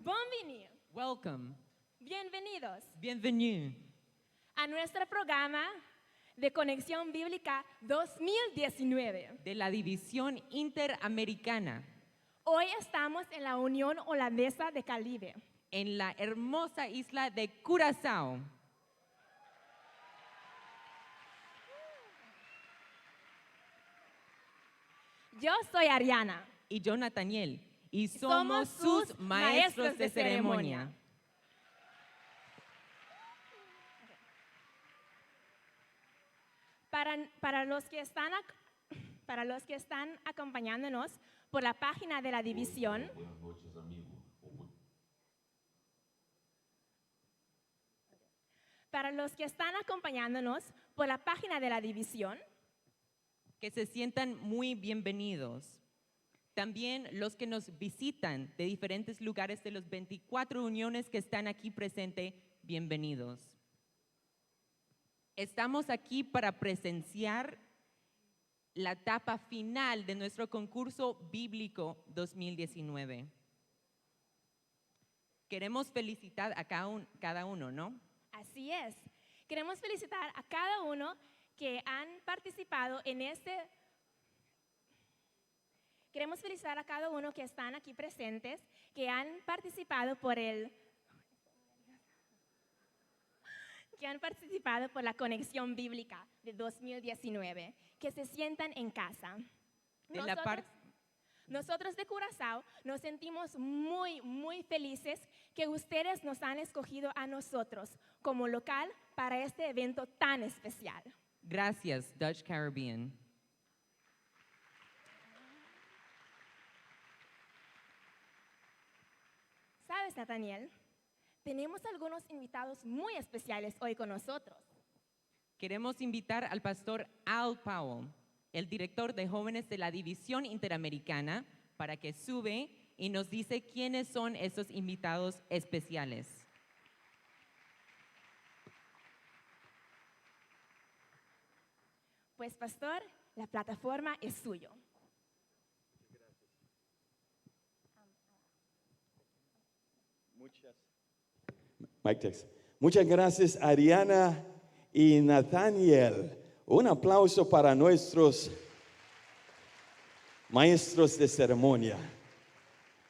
Speaker 18: Bienvenido.
Speaker 19: Welcome.
Speaker 18: Bienvenidos
Speaker 19: Bienvenue.
Speaker 18: a nuestro programa de Conexión Bíblica 2019.
Speaker 19: De la División Interamericana.
Speaker 18: Hoy estamos en la Unión Holandesa de Caribe.
Speaker 19: En la hermosa isla de Curazao.
Speaker 18: Yo soy Ariana.
Speaker 19: Y yo, Nathaniel. Y somos sus maestros de ceremonia.
Speaker 18: Para los que están acompañándonos por la página de la división,
Speaker 19: que se sientan muy bienvenidos. También los que nos visitan de diferentes lugares de los 24 uniones que están aquí presentes, bienvenidos. Estamos aquí para presenciar la etapa final de nuestro concurso bíblico 2019. Queremos felicitar a cada uno, ¿no?
Speaker 18: así es. Queremos felicitar a cada uno que han participado en Queremos felicitar a cada uno que están aquí presentes, que han participado por la Conexión Bíblica de 2019, que se sientan en casa. Nosotros de Curazao nos sentimos muy, muy felices que ustedes nos han escogido a nosotros como local para este evento tan especial.
Speaker 19: Gracias, Dutch Caribbean.
Speaker 18: ¿Sabes, Nathaniel? Tenemos algunos invitados muy especiales hoy con nosotros.
Speaker 19: Queremos invitar al pastor Al Powell, el director de jóvenes de la División Interamericana, para que sube y nos dice quiénes son esos invitados especiales.
Speaker 18: Pues, pastor, la plataforma es suyo.
Speaker 20: Muchas gracias, Ariana y Nathaniel. Un aplauso para nuestros maestros de ceremonia.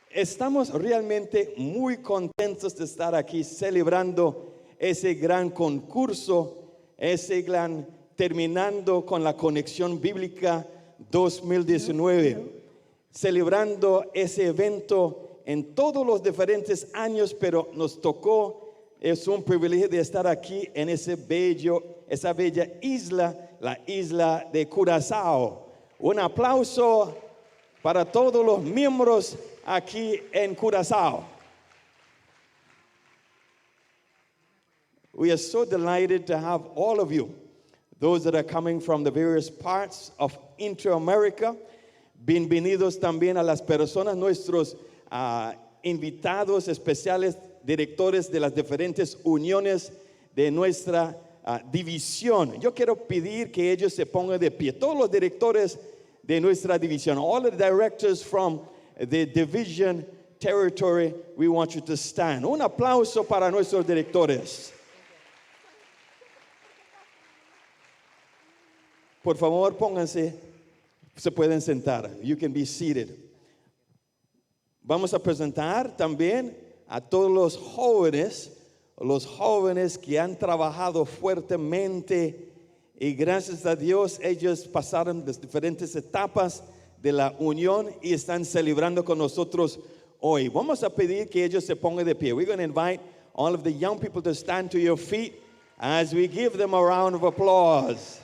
Speaker 20: Estamos realmente muy contentos de estar aquí celebrando ese gran concurso, terminando con la Conexión Bíblica 2019, celebrando ese evento en todos los diferentes años, pero nos tocó. Es un privilegio de estar aquí en esa bella isla, la isla de Curazao. Un aplauso para todos los miembros aquí en Curazao. We are so delighted to have all of you, those that are coming from the various parts of Inter-America. Bienvenidos también a las personas, nuestros invitados especiales, directores de las diferentes uniones de nuestra división. Yo quiero pedir que ellos se pongan de pie. Todos los directores de nuestra división, all the directors from the division territory, we want you to stand. Un aplauso para nuestros directores. Por favor, pónganse, se pueden sentar. You can be seated. Vamos a presentar también a todos los jóvenes que han trabajado fuertemente y gracias a Dios ellos pasaron las diferentes etapas de la unión y están celebrando con nosotros hoy. Vamos a pedir que ellos se pongan de pie. We're going to invite all of the young people to stand to your feet as we give them a round of applause.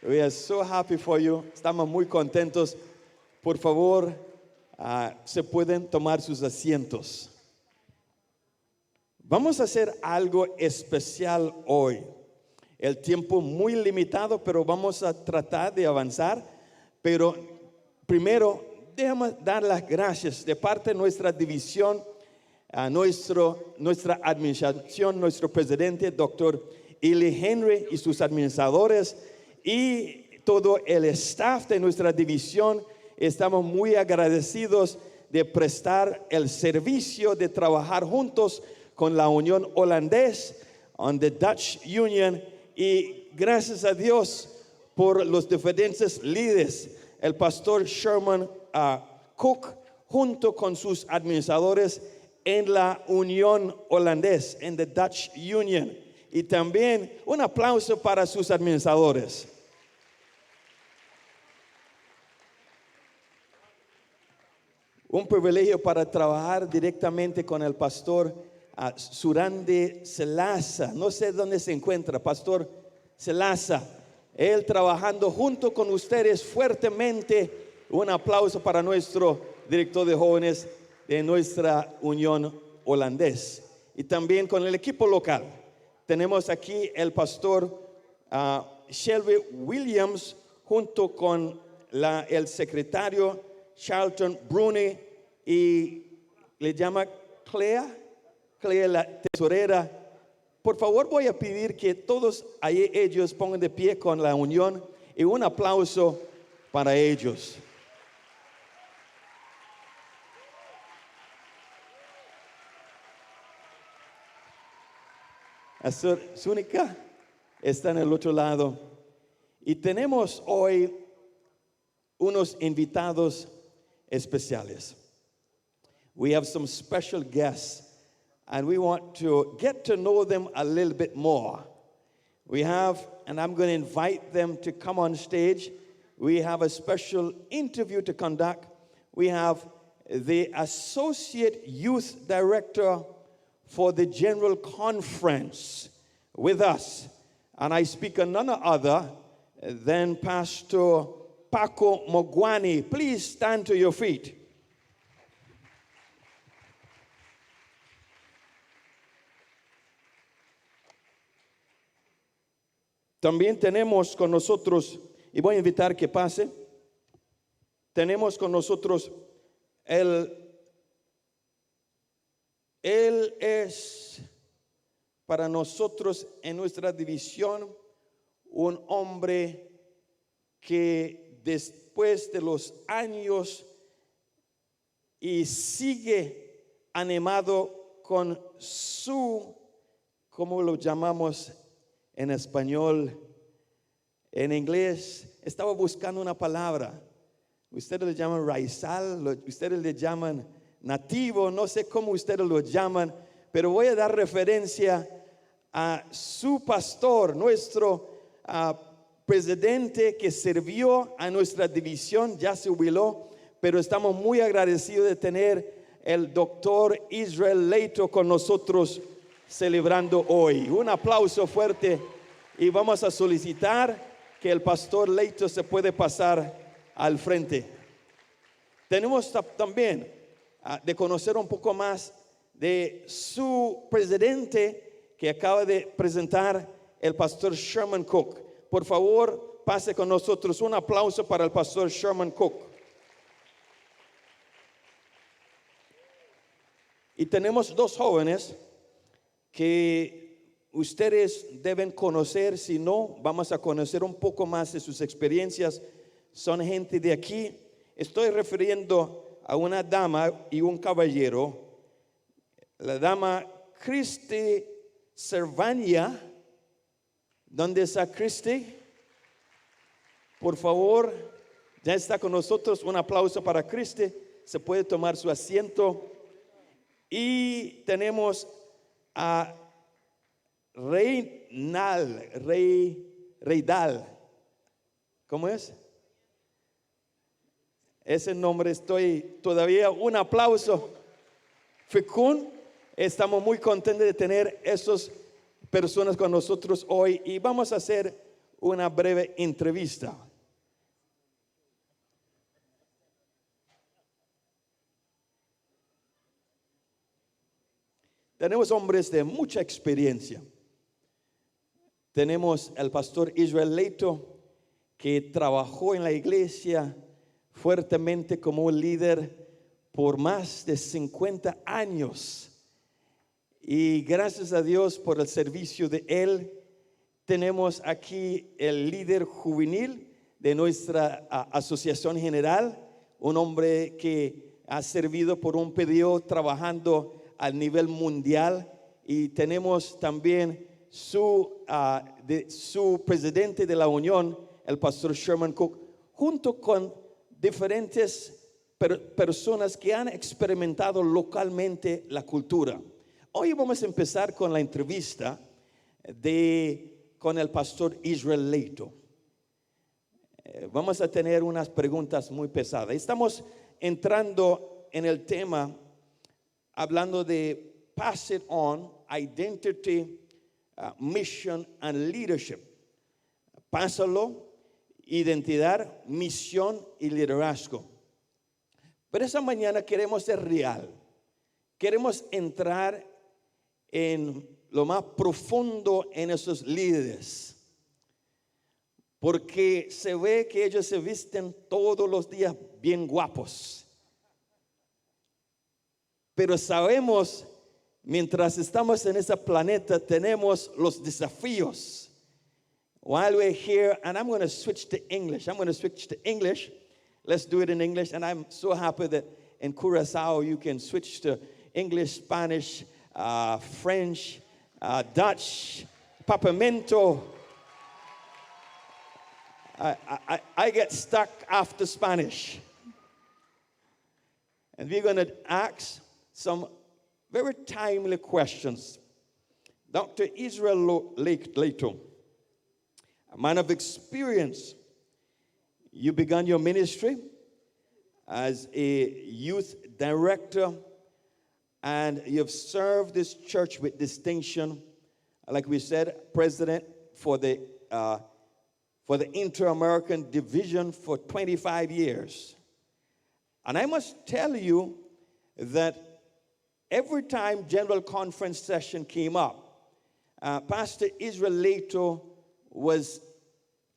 Speaker 20: We are so happy for you. Estamos muy contentos. Por favor, se pueden tomar sus asientos. Vamos a hacer algo especial hoy. El tiempo muy limitado, pero vamos a tratar de avanzar. Pero primero, déjame dar las gracias de parte de nuestra división, a nuestra administración, nuestro presidente, Dr. Eli Henry y sus administradores. y todo el staff de nuestra división. Estamos muy agradecidos de prestar el servicio, de trabajar juntos con la Unión Holandés, on the Dutch Union, y gracias a Dios por los diferentes líderes, el pastor Sherman Cook, junto con sus administradores en la Unión Holandés, en the Dutch Union, y también un aplauso para sus administradores. Un privilegio para trabajar directamente con el pastor Surande Selaza. No sé dónde se encuentra, pastor Selaza. Él trabajando junto con ustedes fuertemente. Un aplauso para nuestro director de jóvenes de nuestra Unión Holandés. Y también con el equipo local. Tenemos aquí el pastor Shelby Williams junto con el secretario Charlton Bruni, y le llama Clea la tesorera. Por favor, voy a pedir que todos ahí ellos pongan de pie con la unión y un aplauso para ellos. Pastor Zúñiga está en el otro lado. Y tenemos hoy unos invitados especiales. We have some special guests, and we want to get to know them a little bit more. We have, and I'm going to invite them to come on stage. We have a special interview to conduct. We have the Associate Youth Director for the General Conference with us. And I speak of none other than Pastor Paco Mogwani. Please stand to your feet. También tenemos con nosotros, y voy a invitar que pase, tenemos con nosotros él es para nosotros en nuestra división un hombre que después de los años y sigue animado con su, ¿cómo lo llamamos en español? En inglés, estaba buscando una palabra. Ustedes le llaman raizal, ustedes le llaman nativo, no sé cómo ustedes lo llaman, pero voy a dar referencia a su pastor, nuestro presidente que sirvió a nuestra división, ya se jubiló, pero estamos muy agradecidos de tener el doctor Israel Leito con nosotros celebrando hoy. Un aplauso fuerte, y vamos a solicitar que el pastor Leito se puede pasar al frente. Tenemos también de conocer un poco más de su presidente que acaba de presentar, el pastor Sherman Cook. Por favor, pase con nosotros. Un aplauso para el pastor Sherman Cook. Y tenemos dos jóvenes que ustedes deben conocer. Si no, vamos a conocer un poco más de sus experiencias. Son gente de aquí. Estoy refiriendo a una dama y un caballero. La dama Cristi Servania. ¿Dónde está Cristi? Por favor, ya está con nosotros. Un aplauso para Cristi. Se puede tomar su asiento. Y tenemos a Reidal. ¿Cómo es? Ese nombre estoy todavía. Un aplauso. Fecún. Estamos muy contentos de tener esas personas con nosotros hoy y vamos a hacer una breve entrevista. Tenemos hombres de mucha experiencia. Tenemos al pastor Israel Leito, que trabajó en la iglesia fuertemente como un líder por más de 50 años. Y gracias a Dios por el servicio de él, tenemos aquí el líder juvenil de nuestra asociación general, un hombre que ha servido por un periodo trabajando a nivel mundial, y tenemos también su presidente de la unión, el pastor Sherman Cook, junto con diferentes personas que han experimentado localmente la cultura. Hoy vamos a empezar con la entrevista con el pastor Israel Leito. Vamos a tener unas preguntas muy pesadas. Estamos entrando en el tema hablando de Pass It On, Identity, Mission and Leadership. Pásalo, identidad, misión y liderazgo. Pero esa mañana queremos ser real. Queremos entrar en lo más profundo en esos líderes. Porque se ve que ellos se visten todos los días bien guapos. Pero sabemos, mientras estamos en ese planeta, tenemos los desafíos. While we're here, and I'm going to switch to English. Let's do it in English. And I'm so happy that in Curacao you can switch to English, Spanish, French, Dutch, Papamento. I get stuck after Spanish. And we're going to ask some very timely questions. Dr. Israel Leito, a man of experience, you began your ministry as a youth director, and you've served this church with distinction. Like we said, president for the Inter-American Division for 25 years. And I must tell you that every time General Conference session came up, Pastor Israel Leito was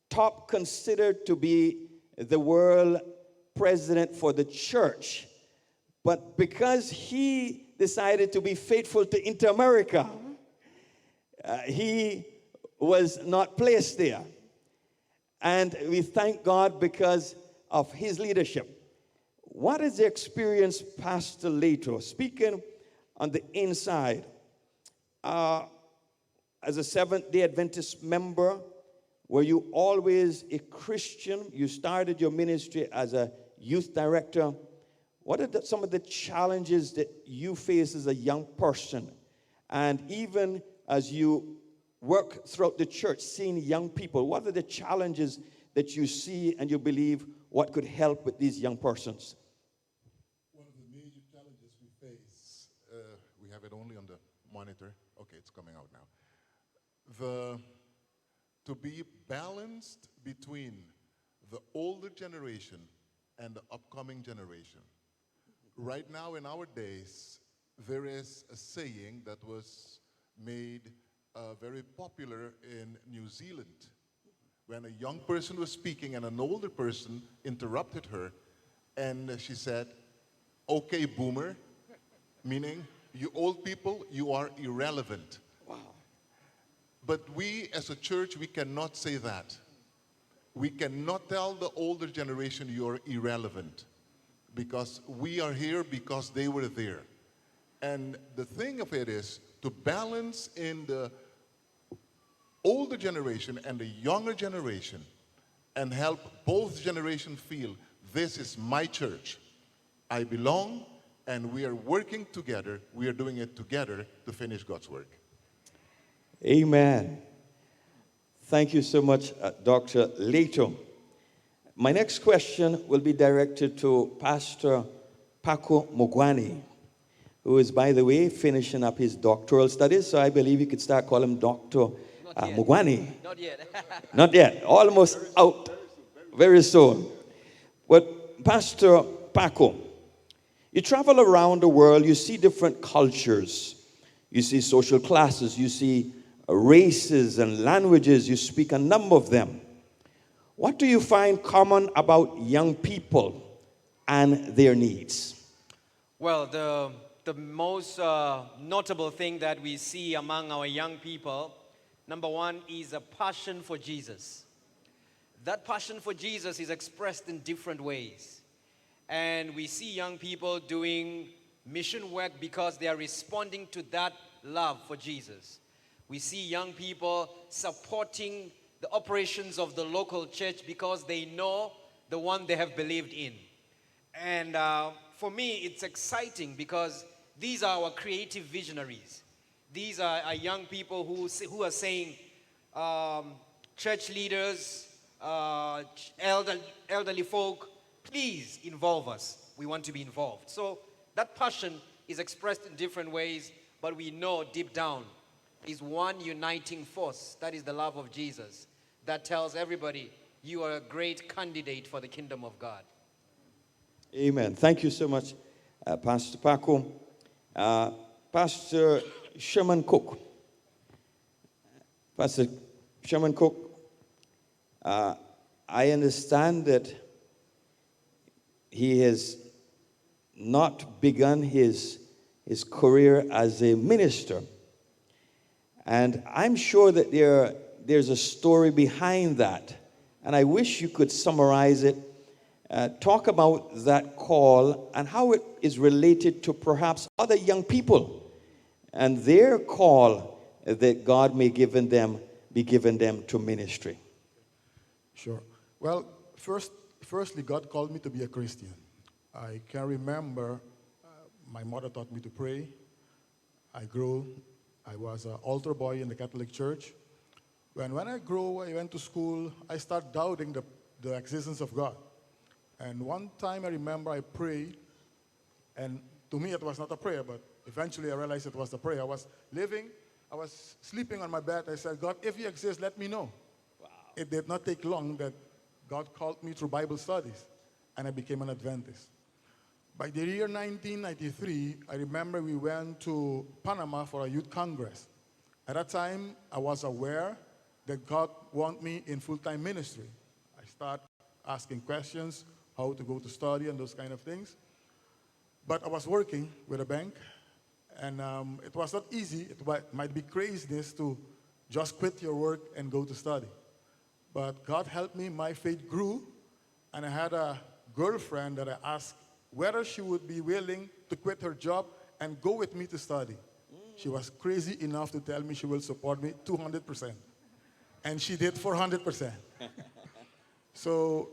Speaker 20: top considered to be the world president for the church. But because he decided to be faithful to Inter-America, he was not placed there. And we thank God because of his leadership. What is the experience, Pastor Leito, speaking on the inside? As a Seventh-day Adventist member, were you always a Christian? You started your ministry as a youth director. What are some of the challenges that you face as a young person? And even as you work throughout the church, seeing young people, what are the challenges that you see and you believe what could help with these young persons?
Speaker 21: One of the major challenges we face, we have it only on the monitor. Okay, it's coming out now. To be balanced between the older generation and the upcoming generation. Right now in our days, there is a saying that was made very popular in New Zealand. When a young person was speaking and an older person interrupted her, and she said, "Okay, boomer," meaning, you old people, you are irrelevant.
Speaker 20: Wow.
Speaker 21: But we as a church, we cannot say that. We cannot tell the older generation you're irrelevant, because we are here because they were there. And the thing of it is to balance in the older generation and the younger generation and help both generations feel this is my church. I belong, and we are working together. We are doing it together to finish God's work.
Speaker 20: Amen. Thank you so much, Dr. Leito. My next question will be directed to Pastor Paco Mugwani, who is, by the way, finishing up his doctoral studies. So I believe you could start calling him Dr. Mugwani.
Speaker 22: Not yet.
Speaker 20: Not yet. Almost out. Very soon. But Pastor Paco, you travel around the world, you see different cultures. You see social classes, you see races and languages, you speak a number of them. What do you find common about young people and their needs?
Speaker 22: Well, the most notable thing that we see among our young people,
Speaker 3: Number one is a passion for Jesus. That passion for Jesus is expressed in different ways. And we see young people doing mission work because they are responding to that love for Jesus. We see young people supporting the operations of the local church because they know the one they have believed in. And for me, it's exciting because these are our creative visionaries. These are young people who are saying, church leaders, elderly folk, please involve us. We want to be involved. So that passion is expressed in different ways, but we know deep down is one uniting force. That is the love of Jesus that tells everybody you are a great candidate for the kingdom of God.
Speaker 20: Amen. Thank you so much, Pastor Paco. Pastor Sherman Cook. Pastor Sherman Cook, I understand that he has not begun his career as a minister. And I'm sure that there's a story behind that. And I wish you could summarize it. Talk about that call and how it is related to perhaps other young people and their call that God may be given them to ministry.
Speaker 17: Sure. Well, firstly, God called me to be a Christian. I can remember my mother taught me to pray. I grew. I was an altar boy in the Catholic Church. When I grew, I went to school, I started doubting the existence of God. And one time I remember I prayed, and to me it was not a prayer, but eventually I realized it was a prayer. I was sleeping on my bed. I said, God, if you exist, let me know. Wow. It did not take long that God called me through Bible studies, and I became an Adventist. By the year 1993, I remember we went to Panama for a youth congress. At that time, I was aware that God wanted me in full-time ministry. I started asking questions, how to go to study and those kind of things. But I was working with a bank, and it was not easy. It might be craziness to just quit your work and go to study. But God helped me, my faith grew, and I had a girlfriend that I asked whether she would be willing to quit her job and go with me to study. She was crazy enough to tell me she will support me 200%. And she did 400%. So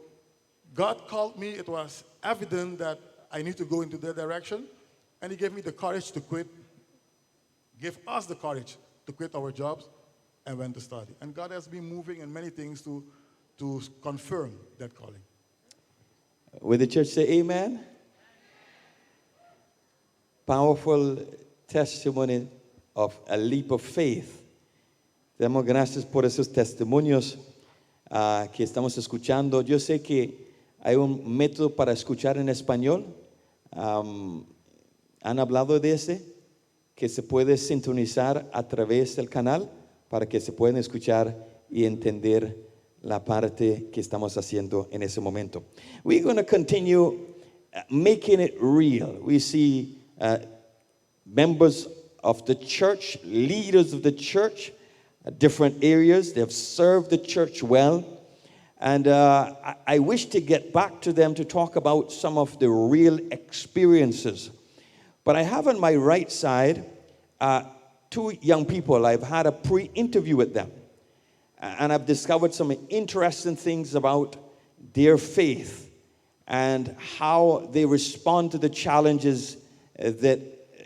Speaker 17: God called me. It was evident that I need to go into that direction. And he gave me the courage to quit, gave us the courage to quit our jobs and went to study. And God has been moving in many things to confirm that calling.
Speaker 20: Will the church say amen? Powerful testimony of a leap of faith. Damos gracias por esos testimonios que estamos escuchando. Yo sé que hay un método para escuchar en español. Han hablado de ese, que se puede sintonizar a través del canal para que se puedan escuchar y entender la parte que estamos haciendo en ese momento. We're going to continue making it real. We see members of the church, leaders of the church, different areas. They have served the church well. And I wish to get back to them to talk about some of the real experiences. But I have on my right side two young people. I've had a pre-interview with them. And I've discovered some interesting things about their faith and how they respond to the challenges that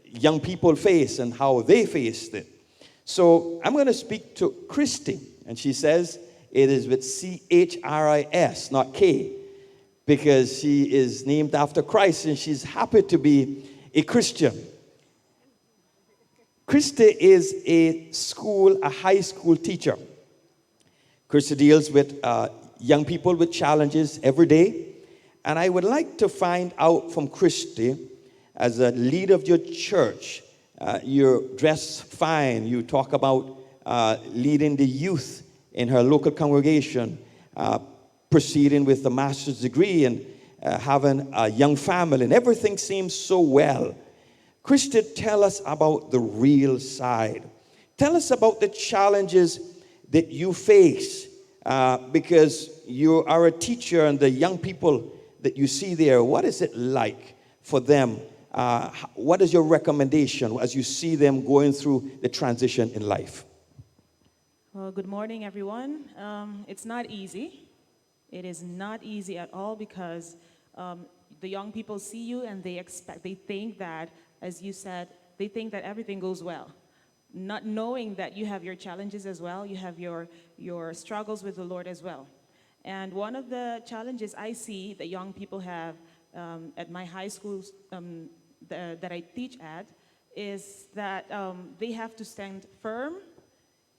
Speaker 20: young people face and how they faced it. So I'm going to speak to Christy, and she says it is with C-H-R-I-S, not K, because she is named after Christ and she's happy to be a Christian. Christy is a high school teacher. Christy deals with young people with challenges every day. And I would like to find out from Christy, as a leader of your church, you're dressed fine. You talk about leading the youth in her local congregation, proceeding with a master's degree and having a young family, and everything seems so well. Christy, tell us about the real side. Tell us about the challenges that you face because you are a teacher and the young people that you see there, what is it like for them? What is your recommendation as you see them going through the transition in life?
Speaker 4: Well, good morning, everyone. It's not easy. It is not easy at all because the young people see you and they think that, as you said, they think that everything goes well. Not knowing that you have your challenges as well, you have your struggles with the Lord as well. And one of the challenges I see that young people have at my high schools that I teach at is that they have to stand firm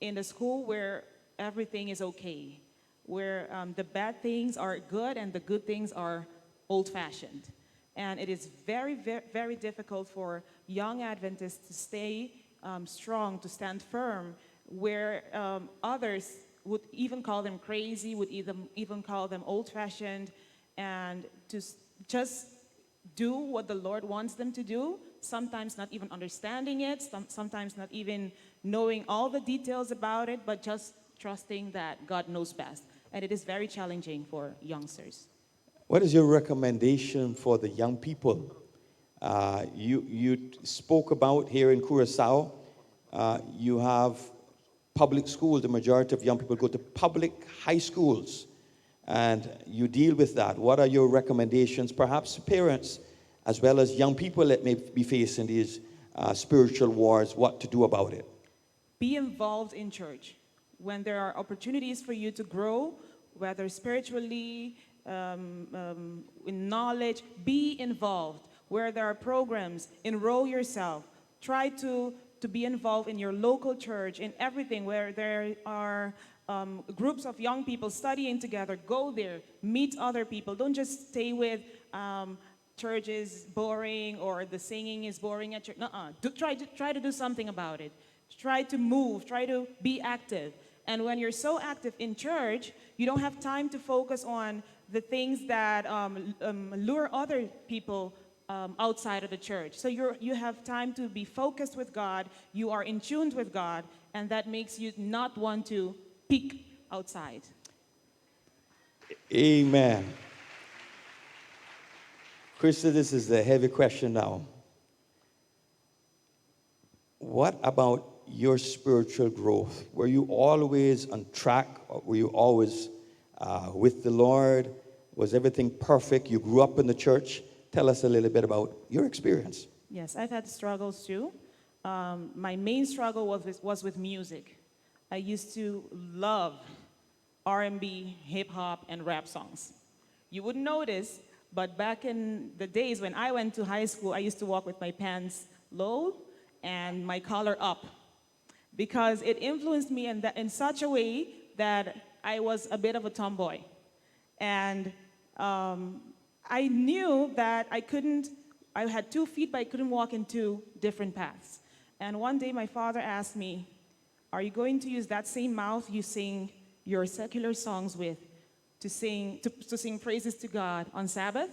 Speaker 4: in a school where everything is okay, where the bad things are good and the good things are old-fashioned. And it is very, very, very difficult for young Adventists to stay strong, to stand firm, where others would even call them crazy, would even call them old-fashioned, and to just do what the Lord wants them to do, sometimes not even understanding it, sometimes not even knowing all the details about it, but just trusting that God knows best. And it is very challenging for youngsters.
Speaker 20: What is your recommendation for the young people? You spoke about here in Curacao, you have public schools. The majority of young people go to public high schools, and you deal with that. What are your recommendations, perhaps parents, as well as young people that may be facing these spiritual wars, what to do about it?
Speaker 4: Be involved in church. When there are opportunities for you to grow, whether spiritually, in knowledge, be involved. Where there are programs, enroll yourself. Try to be involved in your local church, in everything where there are groups of young people studying together. Go there, meet other people. Don't just stay with church is boring or the singing is boring at church. Try to do something about it. Try to move, try to be active. And when you're so active in church, you don't have time to focus on the things that lure other people outside of the church. So you have time to be focused with God, you are in tune with God, and that makes you not want to peek outside.
Speaker 20: Amen. Krista, this is a heavy question now. What about your spiritual growth? Were you always on track? Or were you always with the Lord? Was everything perfect? You grew up in the church. Tell us a little bit about your experience.
Speaker 4: Yes, I've had struggles too. My main struggle was with music. I used to love R&B, hip-hop, and rap songs. You wouldn't notice, but back in the days when I went to high school, I used to walk with my pants low and my collar up because it influenced me in such a way that I was a bit of a tomboy. And I knew that I had 2 feet, but I couldn't walk in 2 different paths. And one day my father asked me, are you going to use that same mouth you sing your secular songs with to sing praises to God on Sabbath?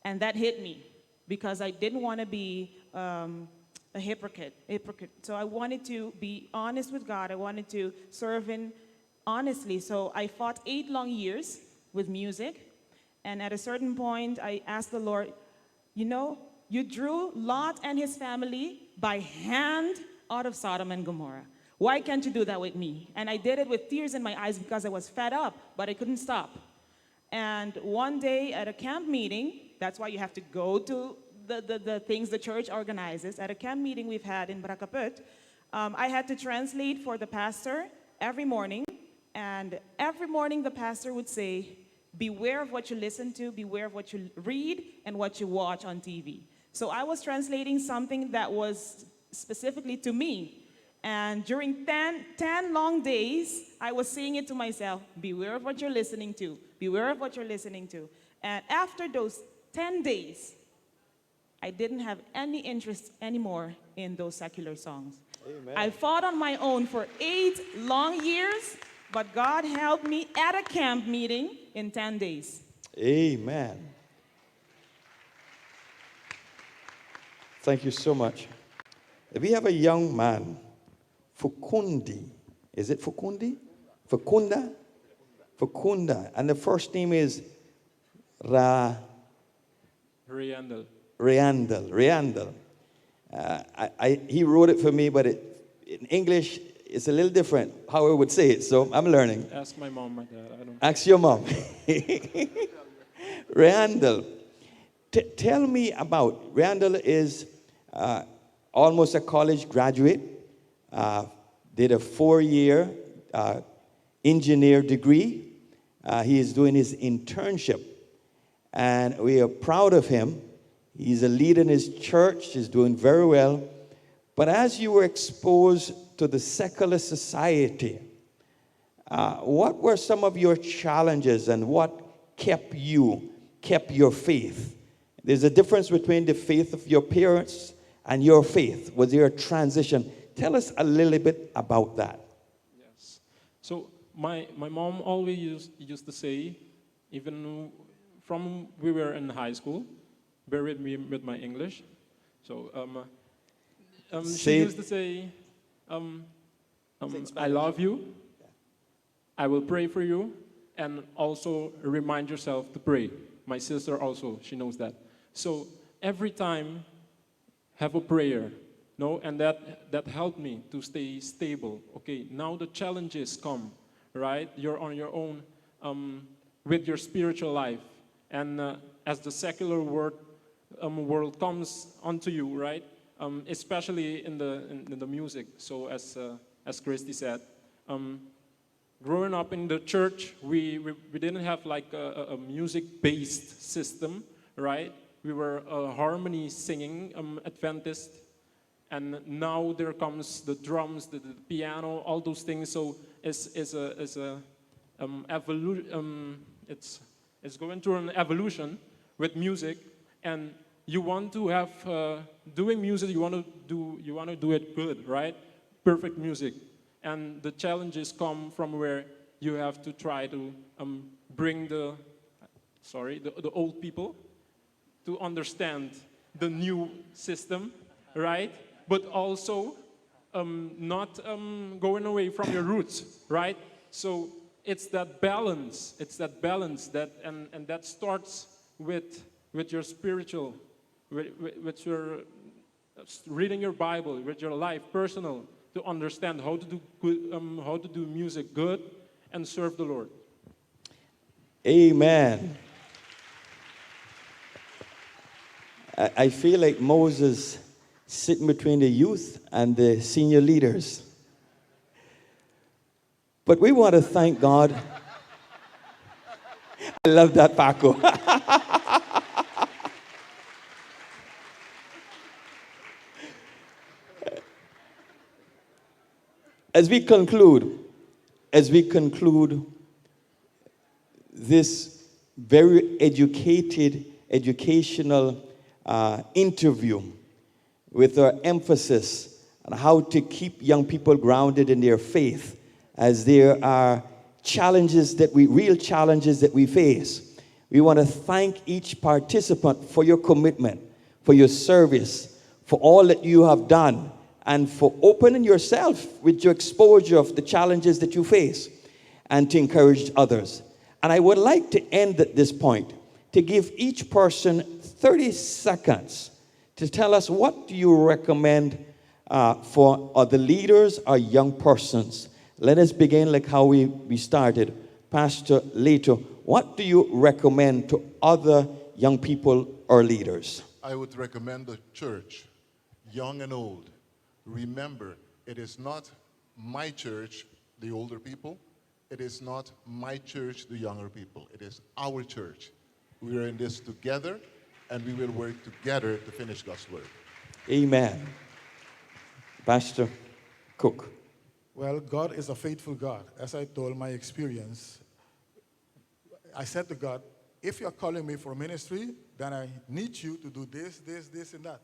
Speaker 4: And that hit me because I didn't want to be a hypocrite. So I wanted to be honest with God. I wanted to serve Him honestly. So I fought 8 long years with music. And at a certain point, I asked the Lord, you know, you drew Lot and his family by hand out of Sodom and Gomorrah. Why can't you do that with me? And I did it with tears in my eyes because I was fed up, but I couldn't stop. And one day at a camp meeting, that's why you have to go to the things the church organizes. At a camp meeting we've had in Brakaput, I had to translate for the pastor every morning. And every morning the pastor would say, beware of what you listen to, beware of what you read, and what you watch on TV. So I was translating something that was specifically to me. And during 10 long days, I was saying it to myself, beware of what you're listening to, beware of what you're listening to. And after those 10 days, I didn't have any interest anymore in those secular songs. Amen. I fought on my own for 8 long years, but God helped me at a camp meeting in 10 days.
Speaker 20: Amen. Thank you so much. We have a young man, Fukundi. Is it Fukundi? Facunda? Facunda. And the first name is
Speaker 5: Rayandel.
Speaker 20: Rayandel. He wrote it for me, but in English, it's a little different how I would say it, so I'm learning.
Speaker 5: Ask my mom, my dad. I don't.
Speaker 20: Ask your mom. Rayandel. Tell me about, Rayandel is almost a college graduate, did a 4-year engineer degree. He is doing his internship, and we are proud of him. He's a leader in his church. He's doing very well. But as you were exposed to the secular society, what were some of your challenges and what kept your faith? There's a difference between the faith of your parents and your faith. Was there a transition? Tell us a little bit about that.
Speaker 5: Yes. So my mom always used to say, even from we were in high school, bear with me with my English. So she used to say, I love you, I will pray for you, and also remind yourself to pray. My sister also, she knows that. So every time, have a prayer, no, and that helped me to stay stable. Okay, now the challenges come, right? You're on your own with your spiritual life, and as the secular world comes onto you, right? Especially in the music. So as Christy said, growing up in the church, we didn't have like a music-based system, right? We were a harmony singing Adventist, and now there comes the drums, the piano, all those things. So it's going through an evolution with music, and you want to have doing music. You want to do it good, right? Perfect music, and the challenges come from where you have to try to bring the old people to understand the new system, right? But also not going away from your roots, right? So it's that balance. It's that balance and that starts with your spiritual, with your reading your Bible, with your life, personal, to understand how to do good, how to do music good and serve the Lord.
Speaker 20: Amen. I feel like Moses sitting between the youth and the senior leaders. But we want to thank God. I love that, Paco. As we conclude this very educational interview with our emphasis on how to keep young people grounded in their faith, as there are real challenges that we face. We want to thank each participant for your commitment, for your service, for all that you have done, and for opening yourself with your exposure of the challenges that you face, and to encourage others. And I would like to end at this point to give each person 30 seconds to tell us, what do you recommend for other leaders or young persons? Let us begin like how we started. Pastor Leto, what do you recommend to other young people or leaders?
Speaker 21: I would recommend the church, young and old. Remember, it is not my church, the older people. It is not my church, the younger people. It is our church. We are in this together, and we will work together to finish God's work.
Speaker 20: Amen. Pastor Cook.
Speaker 17: Well, God is a faithful God. As I told my experience, I said to God, if you're calling me for ministry, then I need you to do this, this, this, and that.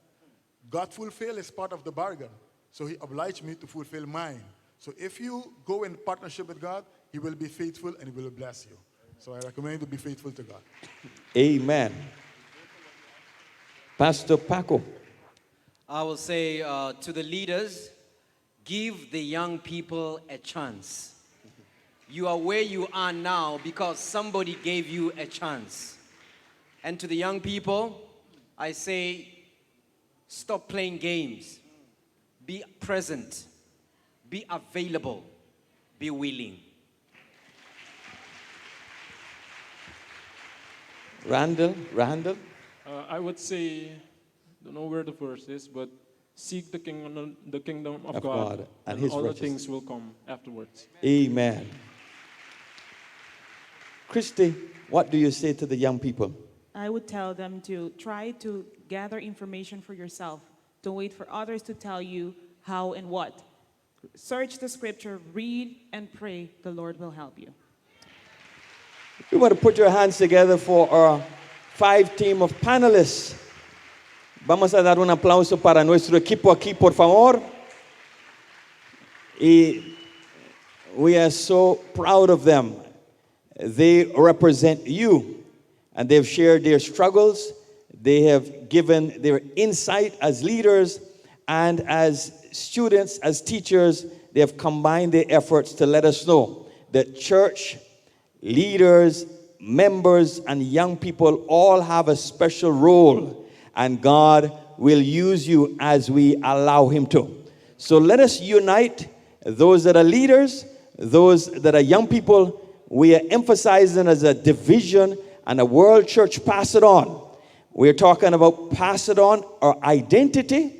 Speaker 17: God fulfill is part of the bargain. So he obliged me to fulfill mine. So if you go in partnership with God, he will be faithful and he will bless you. So I recommend you to be faithful to God.
Speaker 20: Amen. Pastor Paco.
Speaker 3: I will say to the leaders, give the young people a chance. You are where you are now because somebody gave you a chance. And to the young people, I say, stop playing games. Be present. Be available. Be willing.
Speaker 20: Randall?
Speaker 5: I would say, don't know where the verse is, but seek the kingdom of God,
Speaker 20: and his
Speaker 5: all the
Speaker 20: righteousness.
Speaker 5: things will come afterwards.
Speaker 20: Amen. Christy, what do you say to the young people?
Speaker 4: I would tell them to try to gather information for yourself. Don't wait for others to tell you how and what. Search the scripture, read and pray. The Lord will help you.
Speaker 20: We want to put your hands together for our 5 team of panelists. Vamos a dar un aplauso para nuestro equipo aquí, por favor. Y we are so proud of them. They represent you, and they've shared their struggles. They have given their insight as leaders and as students, as teachers. They have combined their efforts to let us know that church leaders, members, and young people all have a special role, and God will use you as we allow Him to. So let us unite, those that are leaders, those that are young people. We are emphasizing as a division, and a world church, pass it on. We're talking about pass it on our identity,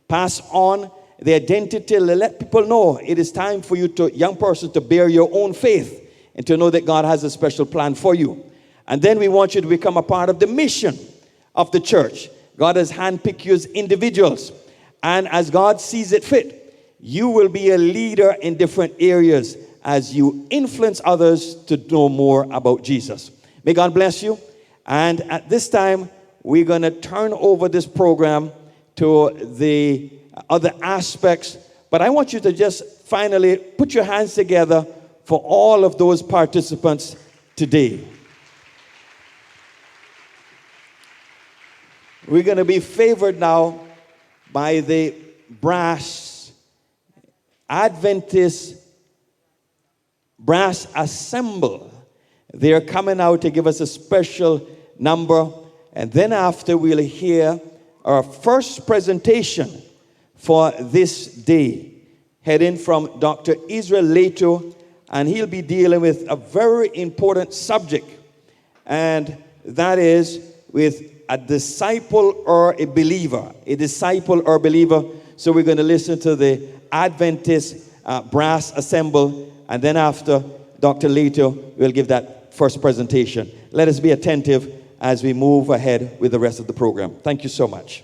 Speaker 20: pass on the identity, let people know it is time for you to, young person, to bear your own faith and to know that God has a special plan for you. And then we want you to become a part of the mission of the church. God has handpicked you as individuals. And as God sees it fit, you will be a leader in different areas as you influence others to know more about Jesus. May God bless you. And at this time, we're going to turn over this program to the other aspects. But I want you to just finally put your hands together for all of those participants today. We're going to be favored now by the brass Adventist brass ensemble. They're coming out to give us a special number, and then after we'll hear our first presentation for this day, heading from Dr. Israel Leto, and he'll be dealing with a very important subject, and that is with a disciple or a believer. A disciple or believer. So we're going to listen to the Adventist brass ensemble, and then after Dr. Leto will give that first presentation. Let us be attentive as we move ahead with the rest of the program. Thank you so much.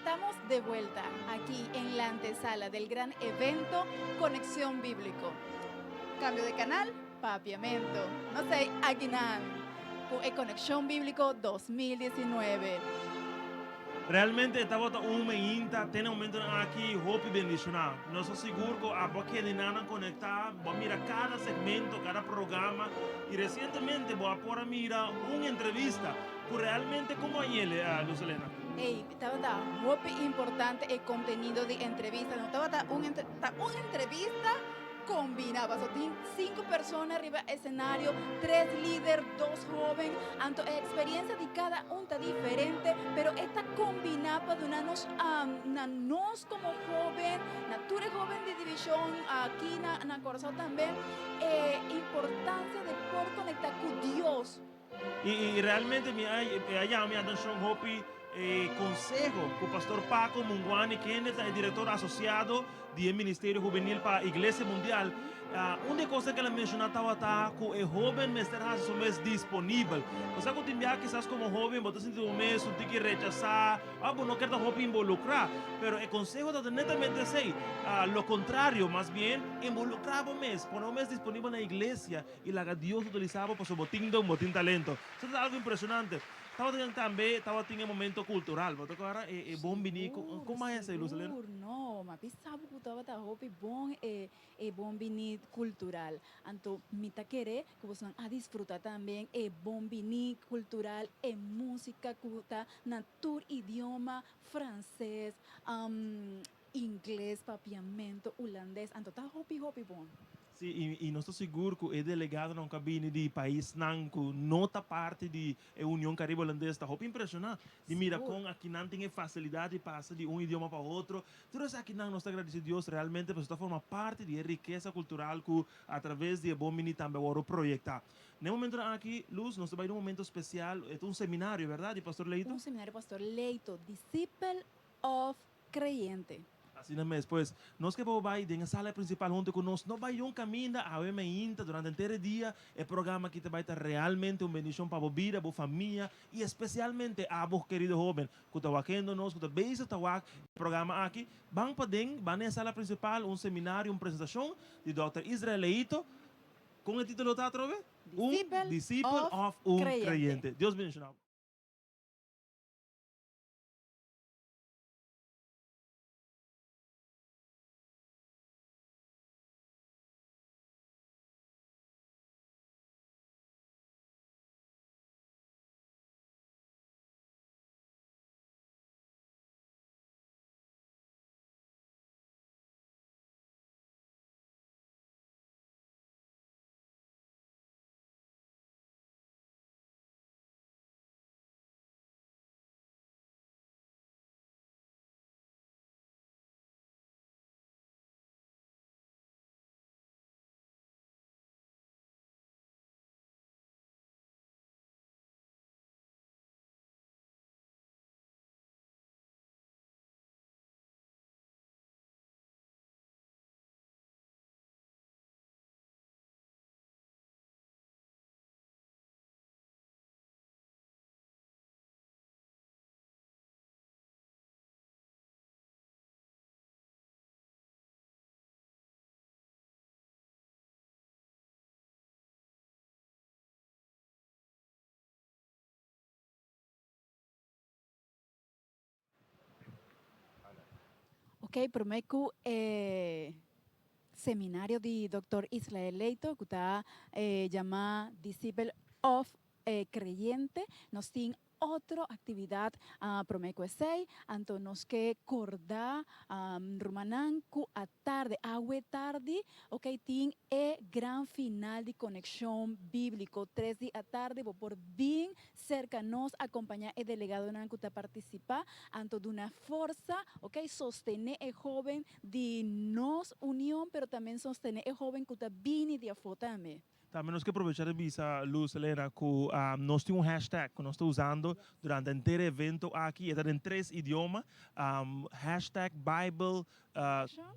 Speaker 1: estamos de vuelta aquí en la antesala del gran evento Conexión Bíblico. Cambio de canal, papiamento. No sé, aquí nada. Conexión Bíblico 2019.
Speaker 2: Realmente estava inta, tem um momento aqui, hope bendicional. Nós seguro que a boca de nana conectar, vou mirar cada segmento, cada programa e recentemente vou apora mira uma entrevista que realmente como ele, Luz Helena.
Speaker 1: Estaba muy importante el contenido de entrevista. No estaba una entrevista combinada. So, 5 personas arriba del escenario, 3 líderes, 2 jóvenes. Experiencia de cada uno está diferente, pero está combinada de nos como joven, nature joven de división, aquí en Corazón también, importancia de poder conectar con Dios.
Speaker 2: E realmente me llama a atenção hope consejo que o pastor Paco Munguani, que é diretor associado do Ministério Juvenil para a Igreja Mundial, uma coisa que ela mencionava estava que o jovem mestre raça mais disponível. Você que tem quizás como jovem, você sente um mês, você tem que rechazar, não quer jovem involucrar, mas o consejo está netamente assim, lo contrario, mais bem, involucrar o mês, poner o mês disponível na igreja e lá Deus utilizava para seu botim talento. Isso é algo impressionante. Estava tendo um momento cultural, mas agora é bom vinir. Como é essa, Luz Helena?
Speaker 1: Não, mas sabe que estava bom bom vinir cultural. Então, me tá querer que vocês a desfrutar também bom vinir cultural, música que está na tur idioma francês, inglês, papiamento, holandês. Então, tá hopi bom.
Speaker 2: Sim, e nós estamos seguros que o delegado na cabine de país nanco nota parte da União Caribe Holandesa está impressionante. De mira com aqui não tem facilidade de passar de um idioma para outro. Tudo isso aqui não nós agradecemos a Deus realmente porque está forma parte da riqueza cultural que através de bom mini também o projetar. No momento aqui, Luz, nós vamos a um momento especial, é um seminário, verdade, Pastor Leito?
Speaker 1: Um seminário, Pastor Leito, Disciple of Creyente.
Speaker 2: Assim mesmo, pois nós que vamos na sala principal junto conosco, nós vamos caminhar a Inta durante o inteiro dia, é programa que vai estar realmente uma bendição para a vida, para a família e especialmente a vos querido jovem que está aquendo nós, que está bem o programa aqui, vão para na sala principal um seminário, uma apresentação de Dr. Israel Leito, com o título da trove? Disciple of Creyente. Deus bendiga.
Speaker 1: Ok, prometo seminário de Dr. Israel Leito, que está llamado Disciple of Creyente. Nos tiene otra actividad, prometo sei, então nos que acordar rumanan a tarde, ok, tem gran final de conexión bíblico, 3 de la tarde, por bien cerca nos acompañar el delegado que está participar, anto de una fuerza, ok, sostener el joven de nos unión, pero también sostener el joven que está bien de afuera también.
Speaker 2: Também nós que aproveitar essa Luz Helena que nós temos hashtag que nós estamos usando durante o inteiro evento aqui, está em 3 idiomas, hashtag Bible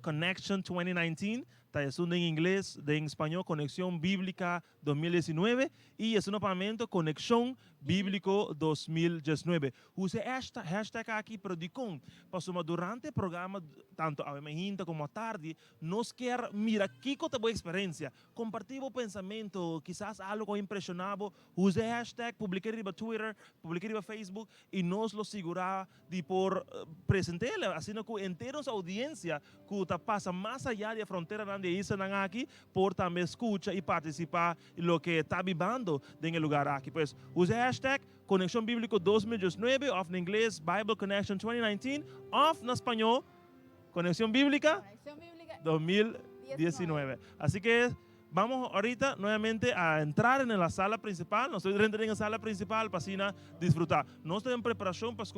Speaker 2: Connection 2019, es un en inglés, en español, Conexión Bíblica 2019 y es un apamento Conexión Bíblico 2019. Use hashtag aqui para dicom, para durante o programa, tanto a manhã como à tarde, nos quer mira que coisa boa experiência, compartilhe o pensamento, quizás algo impressionava, use hashtag, publique no Twitter, publique no Facebook e nos lo segurar de por presentar, assim que enteros audiência que passa mais allá da fronteira onde isso aqui, por também escutar e participar do que está vivendo no lugar aqui. Pues use hashtag Conexión Bíblico 2019, ou em inglês Bible Connection 2019, ou em espanhol Conexión Bíblica 2019. Así que vamos ahorita nuevamente a entrar en la sala principal. Nos estoy entrando en la sala principal para así disfrutar. No estoy en preparación para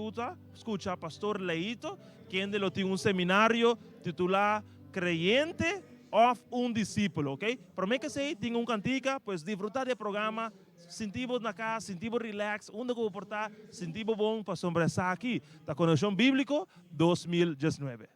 Speaker 2: escuchar Pastor Leito, quien de lo tiene un seminario titulado Creyente of un discípulo, ¿ok? Pero me que se tiene un cantica, pues disfrutar del programa, sentimos na casa, sentimos relax, onde comportar, sentimos bom para sobressar aqui da Conexión Bíblico 2019.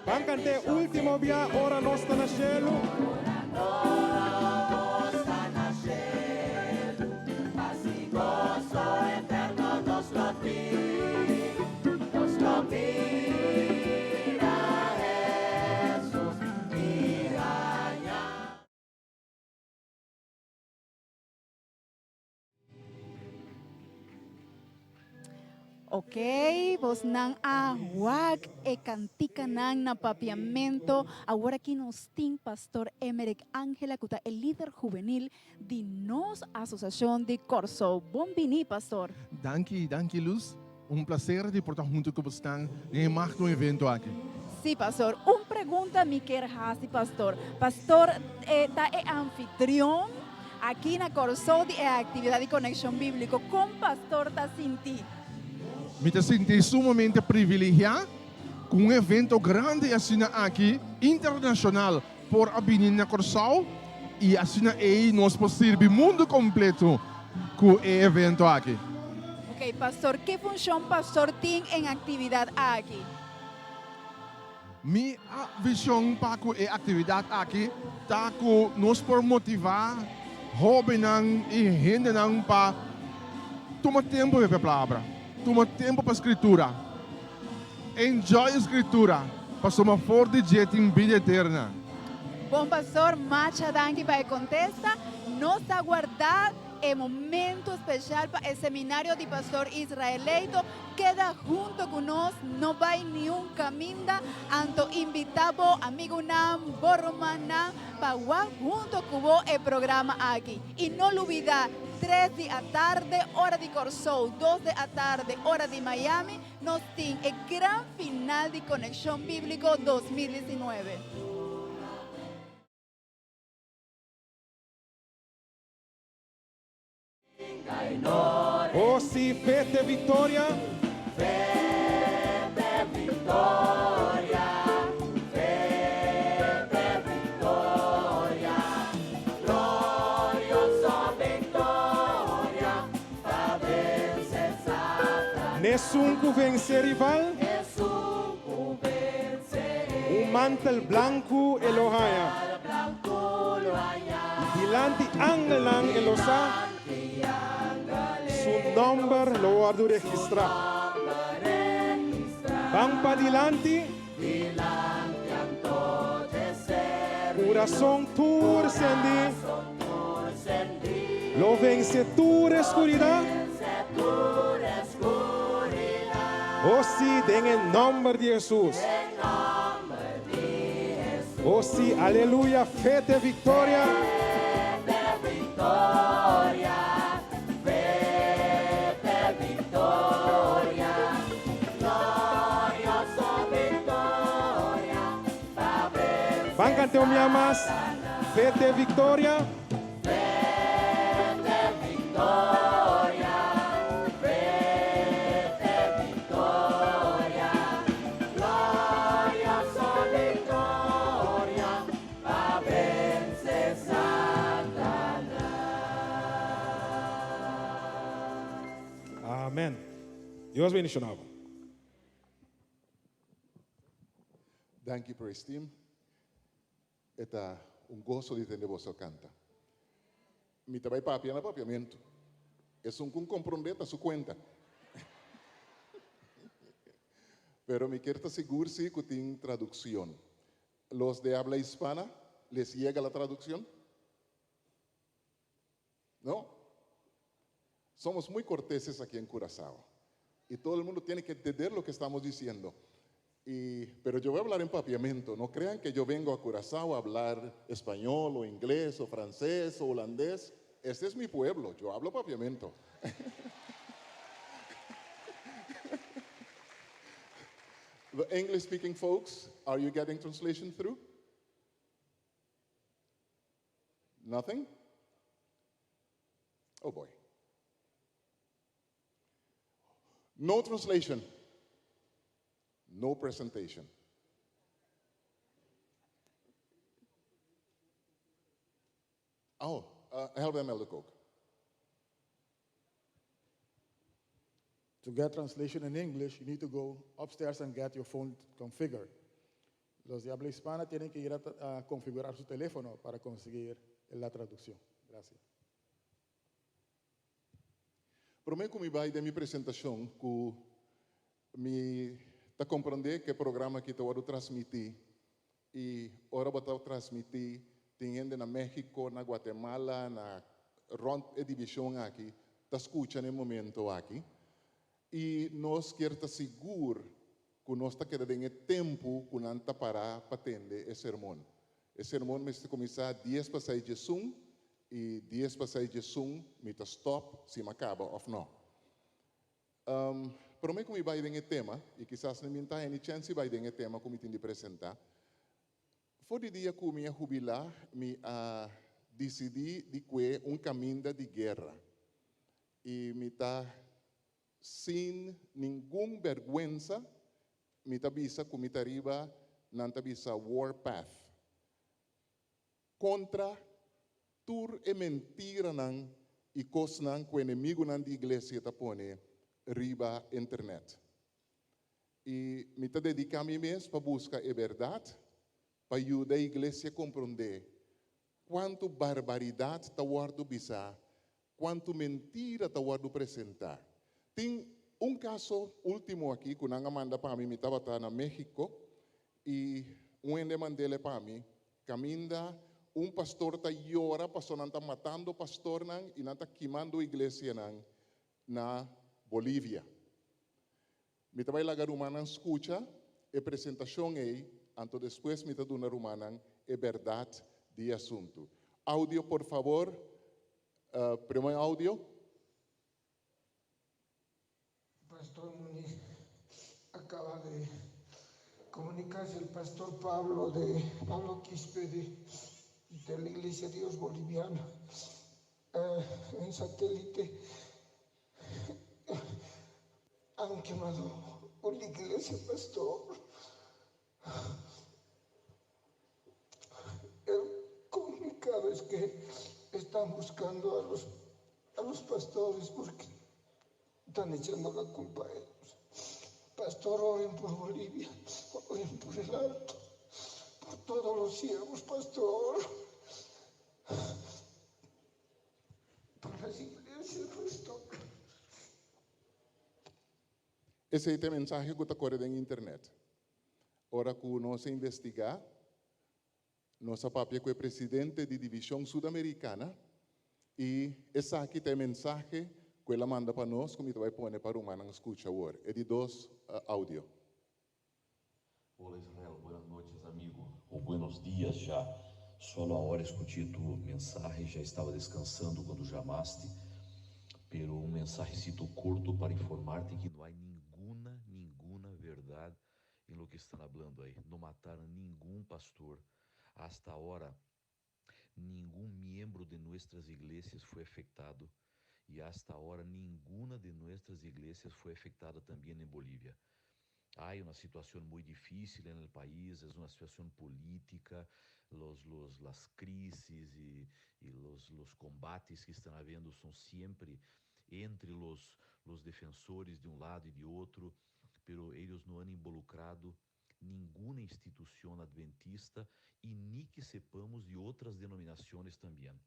Speaker 13: Van cante ultimo via, ora nostra na cielo.
Speaker 1: Ok, vos nan awak e cantica nan na papiamento. Ahora aquí nos tin Pastor Emerick Ángela, que el líder juvenil de nos Asociación de Corso. Bombini, Pastor.
Speaker 6: Danke, Luz. Um prazer de portar junto com você em mais um evento aqui.
Speaker 1: Sí, Pastor. Una pregunta me quer hacer, Pastor. Pastor, ta anfitrión aqui na Corsol de atividade de conexão bíblico com o pastor Tacinti.
Speaker 6: Me senti sumamente privilegiado com um evento grande assim aqui, internacional, por a menina Corsol, e assim aí nós podemos servir o mundo completo com o evento aqui.
Speaker 1: Ok, pastor, que função pastor tem em atividade aqui?
Speaker 6: Minha visão para a atividade aqui está com nós por motivar jovens e gente para tomar tempo para a palavra, tomar tempo para a escritura, enjoy a escritura, para somar forte de em vida eterna.
Speaker 1: Bom, pastor, muchas gracias para contesta. Nos aguardar el momento especial para el seminario de pastor israelito. Queda junto con nosotros, no va ni un camino. Anto invitamos amigo Nam, Borromana, para junto con el programa aquí. Y no olvida, 3 de la tarde, hora de Corsol, 2 de la tarde, hora de Miami, nos tiene el gran final de Conexión Bíblico 2019.
Speaker 13: Oh sì, fete vittoria.
Speaker 14: Fede vittoria, fede vittoria, gloriosa vittoria, fa vence Satana.
Speaker 13: Nessun cu vence rival.
Speaker 14: Nessun cu vence.
Speaker 13: Un mantel blanco e lo haya.
Speaker 14: Blanco lo haya.
Speaker 13: Dilanti angel lang e lo sa. Su number lo guardo registrato. Bang pa dilanti.
Speaker 14: Dilanti anto de ser.
Speaker 13: Corazón tur sendi. Lo vence tu escuridad. Oh sí, en el nombre de Jesús. Oh sí, aleluya, fe de victoria. Van canteo mi amas, fe de victoria. Amén. Dios bendicionado.
Speaker 21: Thank you, praise team. Eta gozo de entender você canta. Mi trabalho papi é papiamento. É comprometer sua conta. Pero me quero seguro si que tem tradução. Los de habla hispana, ¿les llega la traducción? ¿No? Somos muy corteses aquí en Curazao. Y todo el mundo tiene que entender lo que estamos diciendo. Pero yo voy a hablar en papiamento. No crean que yo vengo a Curazao a hablar español o inglés o francés o holandés. Este es mi pueblo. Yo hablo papiamento. The English-speaking folks, are you getting translation through? Nothing? Oh boy. No translation. No presentation. Oh, help them, Elder Coke.
Speaker 17: To get translation in English, you need to go upstairs and get your phone configured. Los de habla hispana tienen que ir a configurar su teléfono para conseguir la traducción. Gracias.
Speaker 21: Prometo que vai da minha apresentação que me tá compreender que programa que eu vou transmitir e ora vou transmitir tem na México, na Guatemala, na rond divisão aqui, tá escutando no momento aqui. E nós queremos seguro que nós está querendo tempo que não está para atender esse sermão. Esse sermão vai começar 10 para 6 de Zoom e 10 para 6 de Zoom me está stop se me acaba ou não. Prometo que me vai dar tema e quizás não me tem chance vai dar tema que me tem de apresentar. Foi o dia que me jubilar, me decidí de que un camino de guerra. Y me está sin ninguna vergüenza, me está visa como me está arriba, nanta visa warpath. Contra tur e mentira nan e cos nan que o inimigo nan de igreja está pone riba internet. E me está dedicando a mim mesmo para buscar a verdade, para ajudar a igreja a compreender quanto barbaridade está guardo bisa, quanto mentira está guardo apresentar. Tem caso último aqui que não manda para mim, me estava na México e ende mandele para mim, caminda pastor está llora, pastor não está matando pastor nan e não está queimando a igreja nan na Bolívia. Me estava lá rumana escuta a apresentação aí, então depois me está dando rumana a verdade do assunto. Áudio, por favor. Primeiro áudio.
Speaker 7: Pastor Muniz acaba de comunicarse el pastor Pablo Quispe de la Iglesia Dios Boliviana en satélite. Han quemado una iglesia, pastor. El comunicado es que están buscando a los pastores porque están echando la culpa a ellos. Pastor, oren por Bolivia, oren por el Alto, por todos los siervos, pastor, por las iglesias, pastor.
Speaker 21: Esse é o mensagem que está correndo na internet. Ora que nós investigar, nossa papia que é presidente da divisão sul-americana, e essa aqui tem mensagem que ela manda para nós, como vai pôr para o humano escuta agora. É de dois áudio.
Speaker 22: Olá Israel, boas noites amigo, ou buenos dias já. Solo ahora escuché tu mensaje, já estava descansando quando chamaste, pero um mensajecito curto para informar-te que não há ninguna verdade em lo que estão falando aí. Não mataram nenhum pastor. Hasta ahora, nenhum membro de nossas igrejas foi afetado. E hasta ahora, nenhuma de nossas igrejas foi afetada também em Bolívia. Há uma situação muito difícil no país, é uma situação política, as crises e os combates que estão havendo são sempre entre os defensores de um lado e de outro, pero eles não han involucrado nenhuma instituição adventista e nem que sepamos de outras denominações também.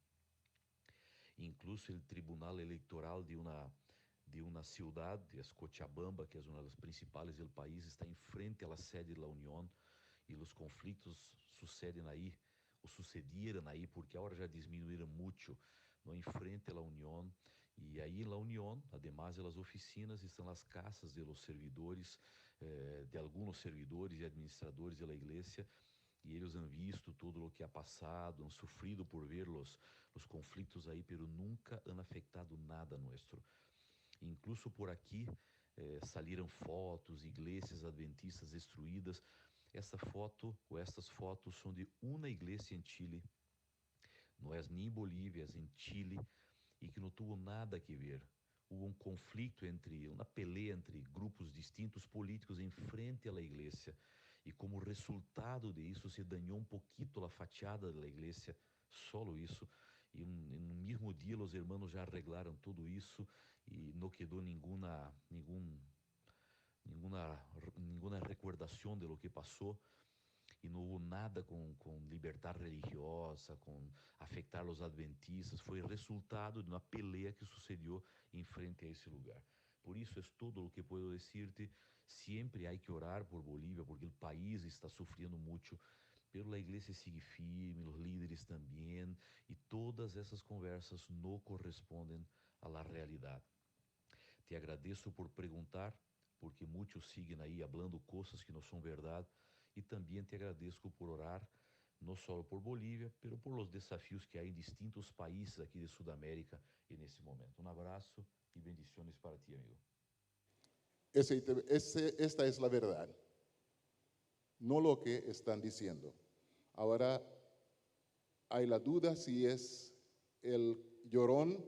Speaker 22: Incluso o Tribunal Eleitoral de uma cidade, Cochabamba, que é uma das principais do país, está em frente à sede da União e os conflitos sucedem aí, ou sucederam aí, porque agora já diminuíram muito, no em frente à União. E aí na União, además das oficinas, estão as casas de los servidores, de alguns servidores e administradores da igreja, e eles han visto tudo o que ha passado, han sofrido por ver os conflitos aí, pero nunca han afetado nada nuestro. Incluso por aqui saíram fotos, igrejas adventistas destruídas. Essa foto, ou estas fotos, são de uma igreja em Chile, não é nem em Bolívia, é em Chile, e que não teve nada a ver. Houve conflito uma pelea entre grupos distintos políticos em frente à igreja, e como resultado disso se dañou pouquinho a fachada da igreja, só isso. E no mesmo dia os irmãos já arreglaram tudo isso e não quedou nenhuma recordação de lo que passou. E não houve nada com liberdade religiosa, com afetar os adventistas. Foi resultado de uma pelea que sucedeu em frente a esse lugar. Por isso é tudo o que posso dizer-te. Sempre há que orar por Bolívia, porque o país está sofrendo muito. Pero a igreja sigue firme, os líderes também, e todas essas conversas não correspondem à realidade. Te agradeço por perguntar, porque muitos seguem aí falando coisas que não são verdade, e também te agradeço por orar, não só por Bolívia, mas por os desafios que há em distintos países aqui de Sudamérica e nesse momento. Um abraço e bendições para ti, amigo.
Speaker 21: Esta es la verdad, no lo que están diciendo. Ahora,
Speaker 17: hay la duda si es el llorón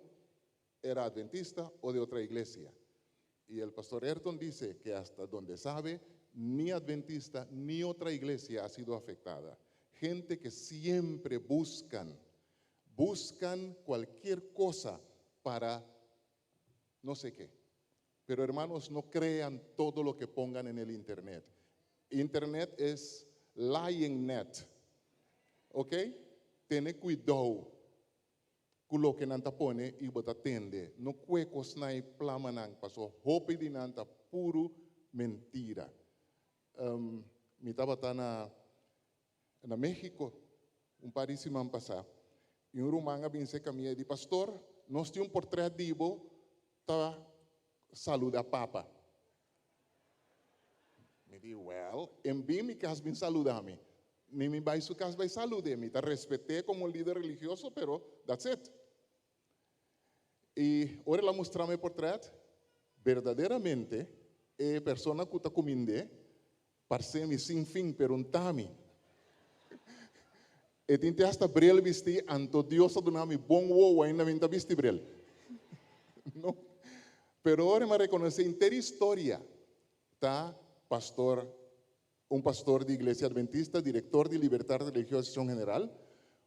Speaker 17: era adventista o de otra iglesia. Y el pastor Ayrton dice que hasta donde sabe, ni adventista ni otra iglesia ha sido afectada. Gente que siempre buscan cualquier cosa para no sé qué. Pero hermanos, no crean todo lo que pongan en el internet. Internet es lying net. ¿Ok? Tiene cuidado con lo que nanta pone y bota tende. No cuecos nai plamanang paso hopi di nanta puro mentira. Mi estaba na México un par de semanas pasada e um rumanga vinse caminha de pastor, nós tínhamos um portrait dibo tá saluda papa. Me di well, em bem me cas bin saludar-me. Nem me vai su cas vai saludar-me, tá respeitei como líder religioso, pero that's it. E ora ela mostrou meu portrait, verdadeiramente é persona que tá comendo, parece-me sem fim perguntar-me. E tinte hasta brel visti anto Dios adunami bom wo ainda me tá visti brel. No. Pero ora me reconhece inteira história, tá pastor, um pastor de igreja adventista, diretor de Libertad Religiosa General,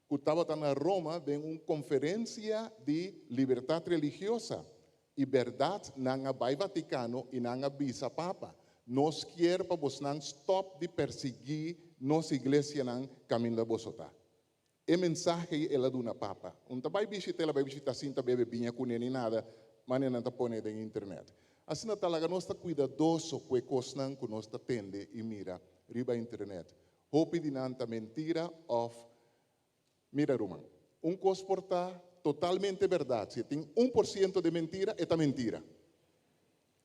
Speaker 17: que estava na Roma em uma conferência de liberdade religiosa e verdade na Bai Vaticano e na Bisa Papa. Nós quer para vos não stop de perseguir nossa igreja na caminho da bosota. E mensagem ela do na Papa. Um vai visitar cinta bebe binha com nem nada, mas não tá pone na internet. Assim na talaga nós tá cuidadoso com o cosnan que nós tá tende e mira riba internet. Hope de nanta mentira of mira Roman. Cos porta totalmente verdade. Se tem 1% de mentira, é mentira.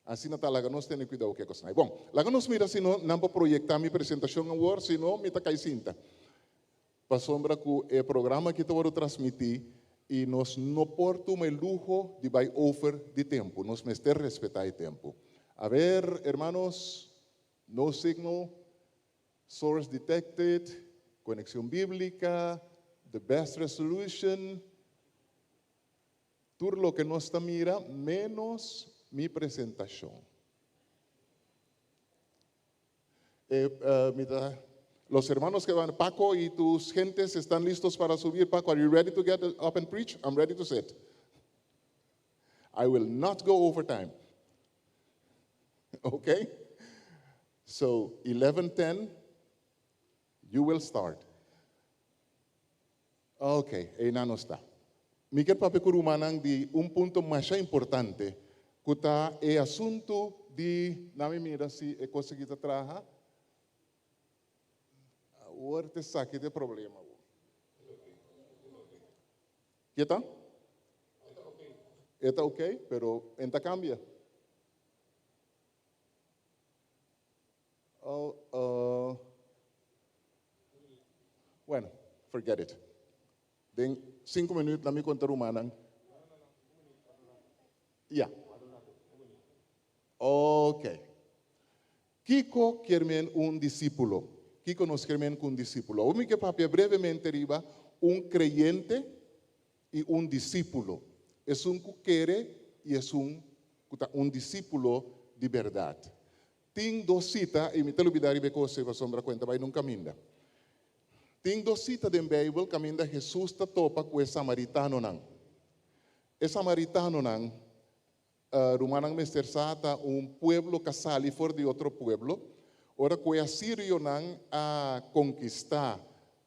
Speaker 17: Assim na talaga nós temos cuidado com o cosnan. Bom, lá nós mira se não para projetar minha apresentação agora, se não me tá cai cinta. Para sombra que o programa que eu vou transmitir e nós não portamos o luxo de vai over de tempo, nós temos respeitar o tempo. A ver, hermanos, no signal, source detected, conexão bíblica, the best resolution, tudo lo que nós está mira, menos mi apresentação. Los hermanos que van, Paco y tus gentes están listos para subir. Paco, are you ready to get up and preach? I'm ready to sit. I will not go over time. Okay? So, 11:10, you will start. Okay, aí não está. Miguel Pape Kurumanang di punto mais importante, que está o assunto de, não me mira se é conseguido trabalhar. Agora te saque de problema. ¿Qué está? Está ok, pero enta cambia. Bueno, forget it. Den 5 minutos na mi conta humana. Ya. Ok. Kiko quer un discípulo. Kiko nos quer com un discípulo. O que papi brevemente riba un creyente y un discípulo. Es un que quiere y es un discípulo de verdad. Tem dos citas, e me te olvidar de coisa, para sombra cuenta, vai nunca minda. Tem dos citas da Bíblia, caminda Jesus ta topa com o samaritano nan. O samaritano nan, rumanang mestersata, pueblo que sali for de outro pueblo. Ora que o sírio nan a conquistar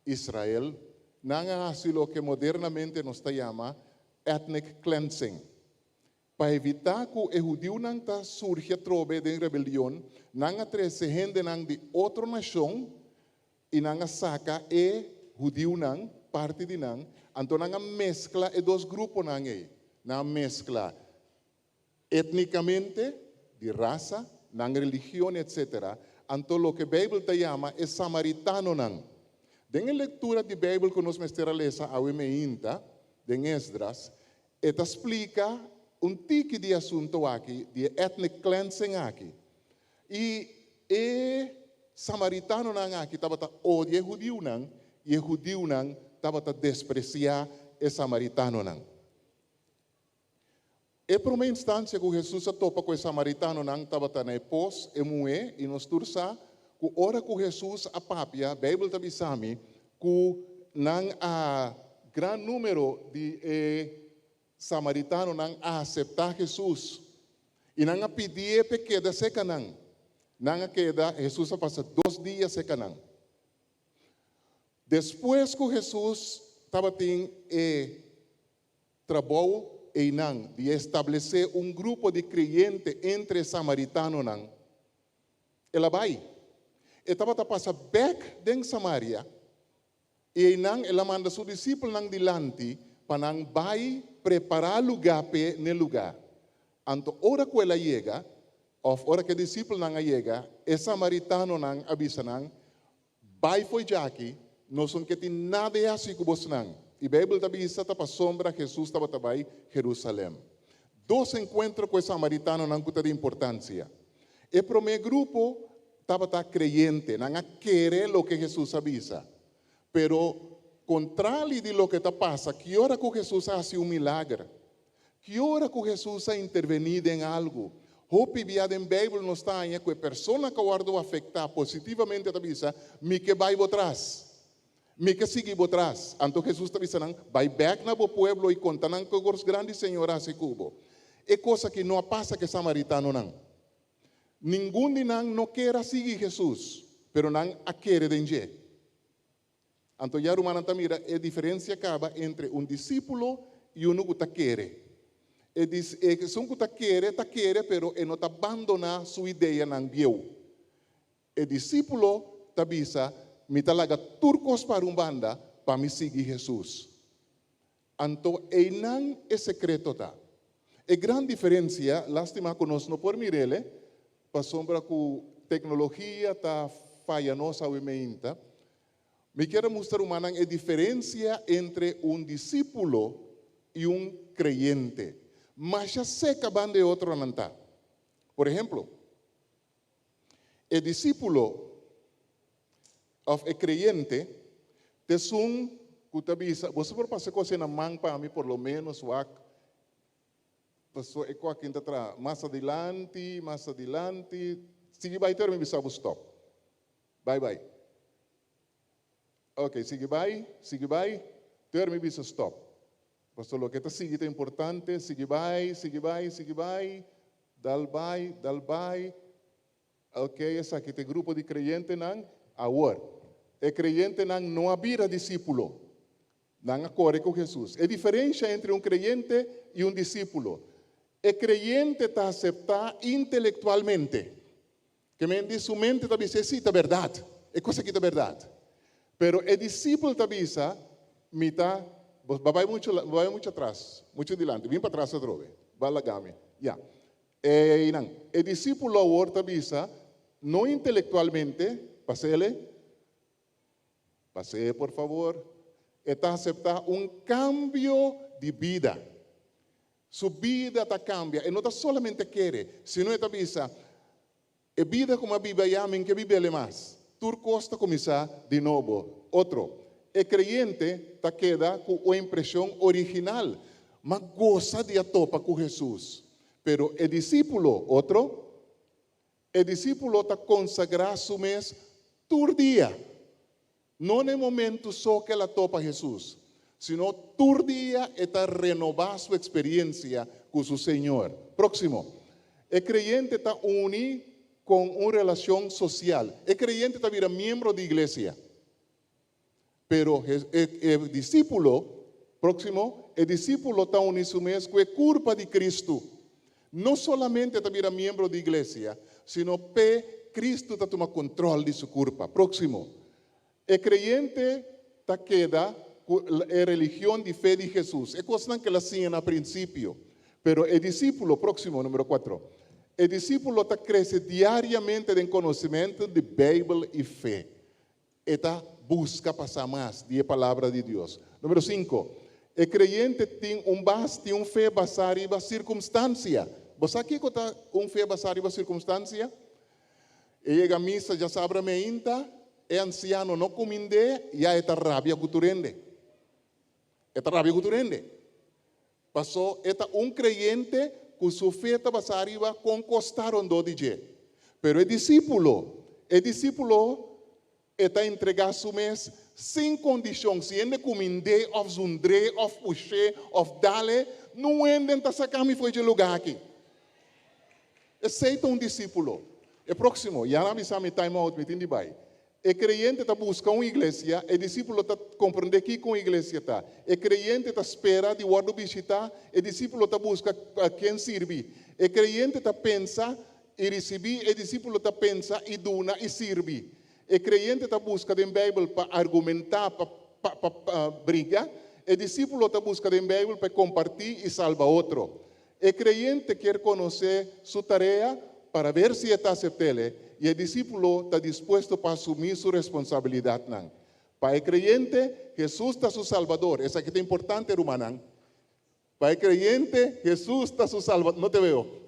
Speaker 17: Israel, nan a lo que modernamente nos chama ethnic cleansing. Para evitar que o judeu nan ta surge trobe de rebelião, nan a trece gente nan de outra nação e nan a saca judeu nan parte de nan, então nan a mescla dois grupos nan nan mescla etnicamente de raça, nan religião, etc. Então, o que a Bíblia te chama é samaritano nan. Den leitura de Bíblia que nós mestera lesa a Wemeinta, den Esdras, eta explica tique de assunto aqui, de ethnic cleansing aqui. E samaritano nan aqui estava odia judeu nan, e judeu nan estava a despreciar o samaritano. E por uma instância que Jesus topa com o samaritano, estava na pós, e moe, e nos tursa, que ora que Jesus a papia, a Bíblia está bisami, que não há grande número de samaritano não aceitar Jesus. E não a pedir pequena seca não. Não a queda, Jesus passa 2 dias seca não. Depois que Jesus estava tendo trabalho e não de estabelecer grupo de crentes entre samaritanos não, ela vai. Estava a passar back em Samaria e não ela manda seus discípulos não dilante para não vai preparar lugar para no lugar. Então, hora que ela chega, ou hora que o discípulo não chega, o samaritano não avisa não, vai foi já aqui, não são que tem nada assim que você não. E a Bíblia também está para sombra, Jesus estava também em Jerusalém. 2 encontros com o samaritano não tem de importância. E para o meu grupo, estava creyente, não querer o que Jesus avisa. Pero, contrário de lo que está passa, que hora que Jesus hace milagre, que hora que Jesus ha intervenido em algo, hope viado em Bíblia nos está aí que a pessoa que guardou afetar positivamente a avisa, me que vai atrás. Me que sigue atrás. Então Jesus está dizendo, vai back na bo pueblo e contanan que os grandes senhoras se cubo. É coisa que não passa que samaritano não. Nenhum de nós não quer seguir Jesus, pero não a quer de Então já Romana mira, a diferença acaba entre discípulo e que quer. São que quer, pero não está abandonar sua ideia não viu. O discípulo está bisa me talaga turcos para banda para me seguir Jesus. Então, não é secreto tá. É grande diferença, lástima que nós não podemos mirele, para sombra que tecnologia está falhanosa ou meinta. Me quero mostrar a diferença entre discípulo e creyente. Mas já sei que van de outro não tá. Por exemplo, o discípulo of a creyente, es que avisa, você por passar coisa na mão para mim, por lo menos, passou aqui atrás, mais adelante, sigue vai ter me avisar stop. Bye. Ok, sigue vai, ter me avisar stop. Pastor, lo que está sigue é importante, sigue vai, dal vai. Ok, essa aqui tem grupo de creyente não, agora. O creyente não vira discípulo, não acorre com Jesus. A diferença entre creyente e discípulo. O creyente está aceptar intelectualmente. Que me diz, sua mente está dizendo, sim, é verdade. É coisa que é verdade. Pero o discípulo está dizendo, vai muito atrás, muito adiante, vem para trás outra vez. Vai lá, game. Yeah. O discípulo agora está dizendo, não intelectualmente, Pasee, por favor. Está a aceptar cambio de vida. Su vida está cambia. E não está solamente querer, sino está avisa, a vida como a Bíblia llama, que vive mais. Turco está começar de novo. Outro. O creyente está queda com a impressão original, mas goza de atopa com Jesus. Pero o discípulo, outro, o discípulo está consagrar su mês todo dia. Não no momento só que ela topa Jesus, sino todo dia está renovar sua experiência com o Senhor. Próximo. O creyente está unido com uma relação social. O creyente está vira membro da igreja. Pero o discípulo, próximo, o discípulo está unido mesmo com a culpa de Cristo. Não solamente está vira membro da igreja, sino que Cristo está tomando controle de sua culpa. Próximo. O creyente está queda com a religião de fé de Jesus. É coisa que ela tinha no princípio. Pero o discípulo, próximo, número 4. O discípulo está crescendo diariamente em conhecimento de Bíblia e fé. Está busca passar mais de palavra de Deus. Número 5. O creyente tem base, fé baseada em circunstância. Você aqui está fé baseada em circunstância? E chega a missa, já sabe a meinta. É anciano não cominde, já está rabia culturende. Esta rabia guturende. Pasó, esta un creyente que su fe estaba arriba con costaron do DJ. Pero el discípulo está entregar su mes sin condición. Si ende cominde of zundre, of puxe, of dale, não ende a sacar me foi de lugar aqui. Aceita discípulo. É próximo, já não avisa me time out, me entende bem. O creyente está buscando uma igreja, o discípulo está compreendendo que com a igreja está. O creyente está espera de guarda visitar, o discípulo está buscando a quem servir. O creyente está pensa e receber, o discípulo está pensa e dona e servir. O creyente está buscando em Bíblia para argumentar, para brigar. O discípulo está buscando em Bíblia para compartilhar e salvar outro. O creyente quer conhecer sua tarefa para ver se está aceptable. E o discípulo está disposto para assumir sua responsabilidade. Para o creyente, Jesus está seu Salvador. Essa aqui é importante, hermano. Para o creyente, Jesus está seu Salvador. Não te veo.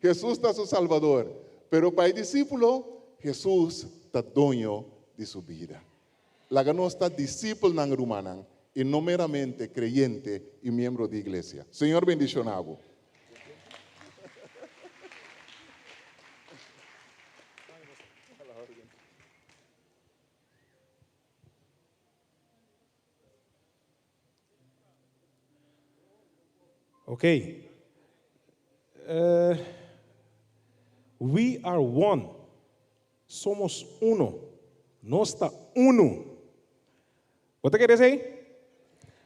Speaker 17: Jesus está seu Salvador. Pero para o discípulo, Jesus está dono de sua vida. La ganó está discípulo nan rumana y no meramente creyente y miembro de iglesia. Señor, bendicionado.
Speaker 13: Okay. We are one. Somos uno. No está uno. What do you say?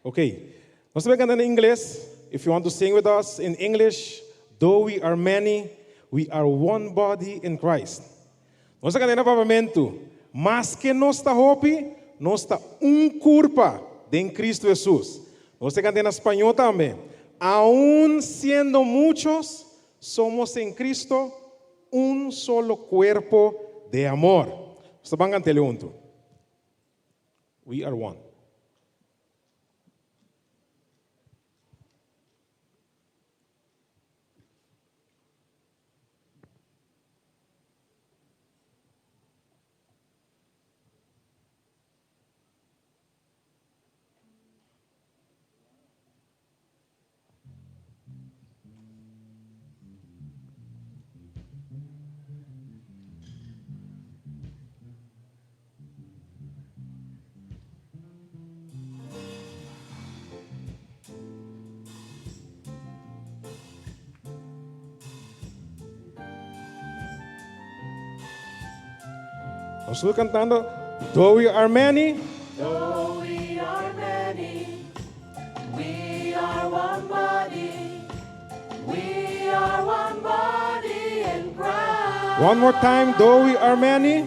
Speaker 13: Okay. Nós vamos cantar em inglês. If you want to sing with us in English, though we are many, we are one body in Christ. Nós vamos cantar novamente. Mas que nós está hope, nós está corpo de Cristo Jesus. Nós vamos cantar em espanhol também. Aún siendo muchos, somos en Cristo un solo cuerpo de amor. Nós vamos cantar junto. We are one. Nós estamos cantando, though we are many,
Speaker 14: Though we are many, we are one body. We are one body in Christ.
Speaker 13: one more time, though we are many,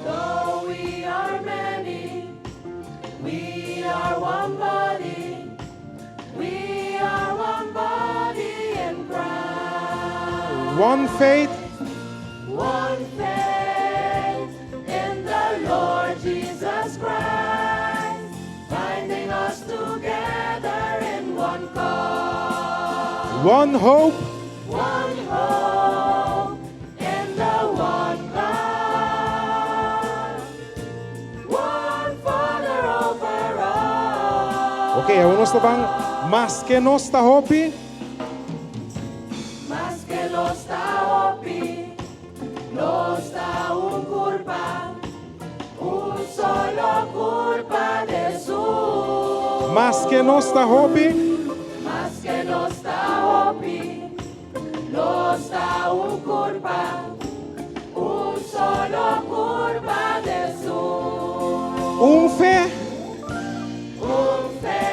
Speaker 14: Though we are many, we are one body. We are one body in Christ.
Speaker 13: one faith,
Speaker 14: One faith in the Lord Jesus Christ, binding us together in one cause.
Speaker 13: one hope,
Speaker 14: One hope in the one God. One Father over all.
Speaker 13: okay, agora nós estamos, mas que nós está hope,
Speaker 14: Más que los taopi, los da un solo culpa de Jesús.
Speaker 13: mas que nós está hope,
Speaker 14: Más que los taopi, los da un solo culpa de Jesús.
Speaker 13: fe,
Speaker 14: Un fe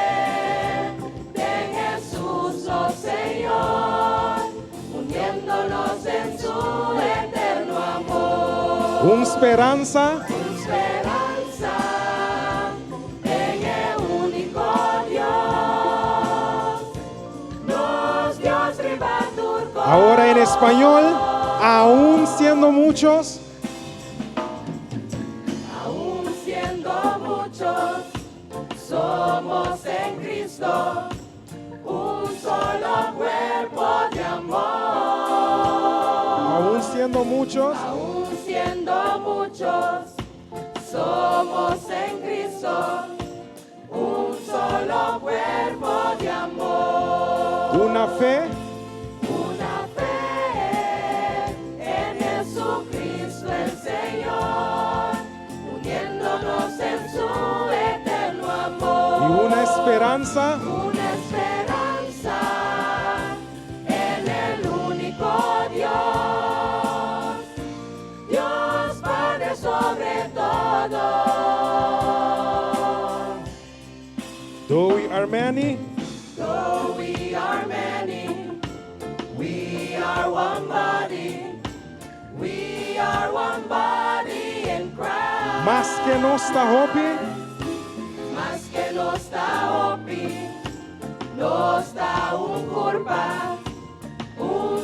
Speaker 14: en Jesús, oh Señor, uniéndonos en su eterno amor.
Speaker 13: esperanza,
Speaker 14: Esperanza en el único Dios, nos dio tribaturco.
Speaker 13: ahora en español, aún siendo muchos,
Speaker 14: Aún siendo muchos, somos en Cristo un solo cuerpo de amor.
Speaker 13: aún siendo muchos,
Speaker 14: Aún siendo muchos, somos en Cristo un solo cuerpo de amor.
Speaker 13: Una fe
Speaker 14: Una fe en Jesucristo el Señor, uniéndonos en su eterno
Speaker 13: y
Speaker 14: amor.
Speaker 13: una esperanza
Speaker 14: Una esperanza en el único Dios, Dios Padre sobre todo.
Speaker 13: Though we are many,
Speaker 14: Though we are many, we are one body. We are one body in Christ.
Speaker 13: más que nossa hope,
Speaker 14: Más que nos da hopi, nos da un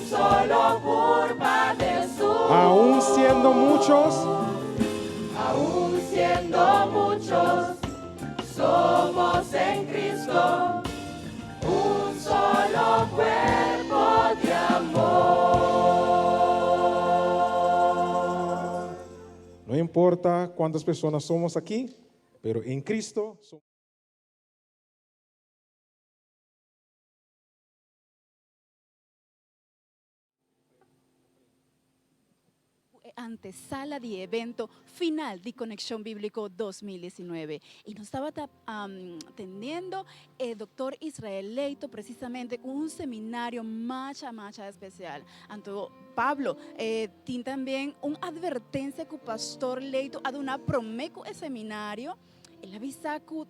Speaker 14: solo curva de su.
Speaker 13: aún siendo muchos,
Speaker 14: Aún siendo muchos, somos en Cristo un solo cuerpo de amor.
Speaker 13: no importa cuántas personas somos aquí, pero en Cristo somos.
Speaker 1: Antesala di evento final di Conexión Bíblico 2019 y nos estaba atendiendo el doctor Israel Leito precisamente con un seminario macha especial. Anto Pablo, tiene también una advertencia que el pastor Leito ha dado una promeco el seminario, el avisa que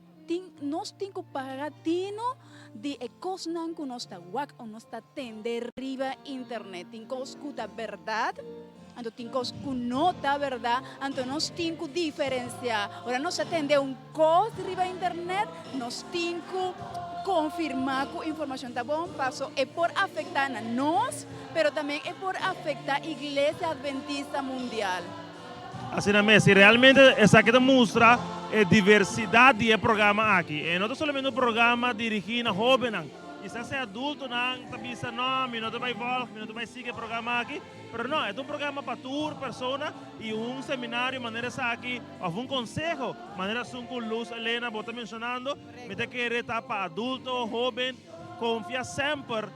Speaker 1: nos tinco pagatino de ecosnan que nos está wak o nos está tender riba internet, tinco escuta verdad. Anto tincos nota, ¿verdad? Anto nos tinco diferenciar. Ahora nos atende un cos riba internet, nos tinco confirmar que información está bom paso es por afectar a nos, pero también es por afectar a Iglesia Adventista Mundial.
Speaker 2: Assim mesmo, realmente essa aqui mostra a diversidade de programa aqui. E não é somente um programa dirigido a jovens. Quizás sea adulto, não bisa no, mi no te vai voltar, mi no te vai seguir o programa aqui, pero não, é um programa para toda pessoa e um seminário, maneira aqui, ou um consejo, maneira com Luz Helena, você mencionando, me te querer estar para adulto, jovem, confia sempre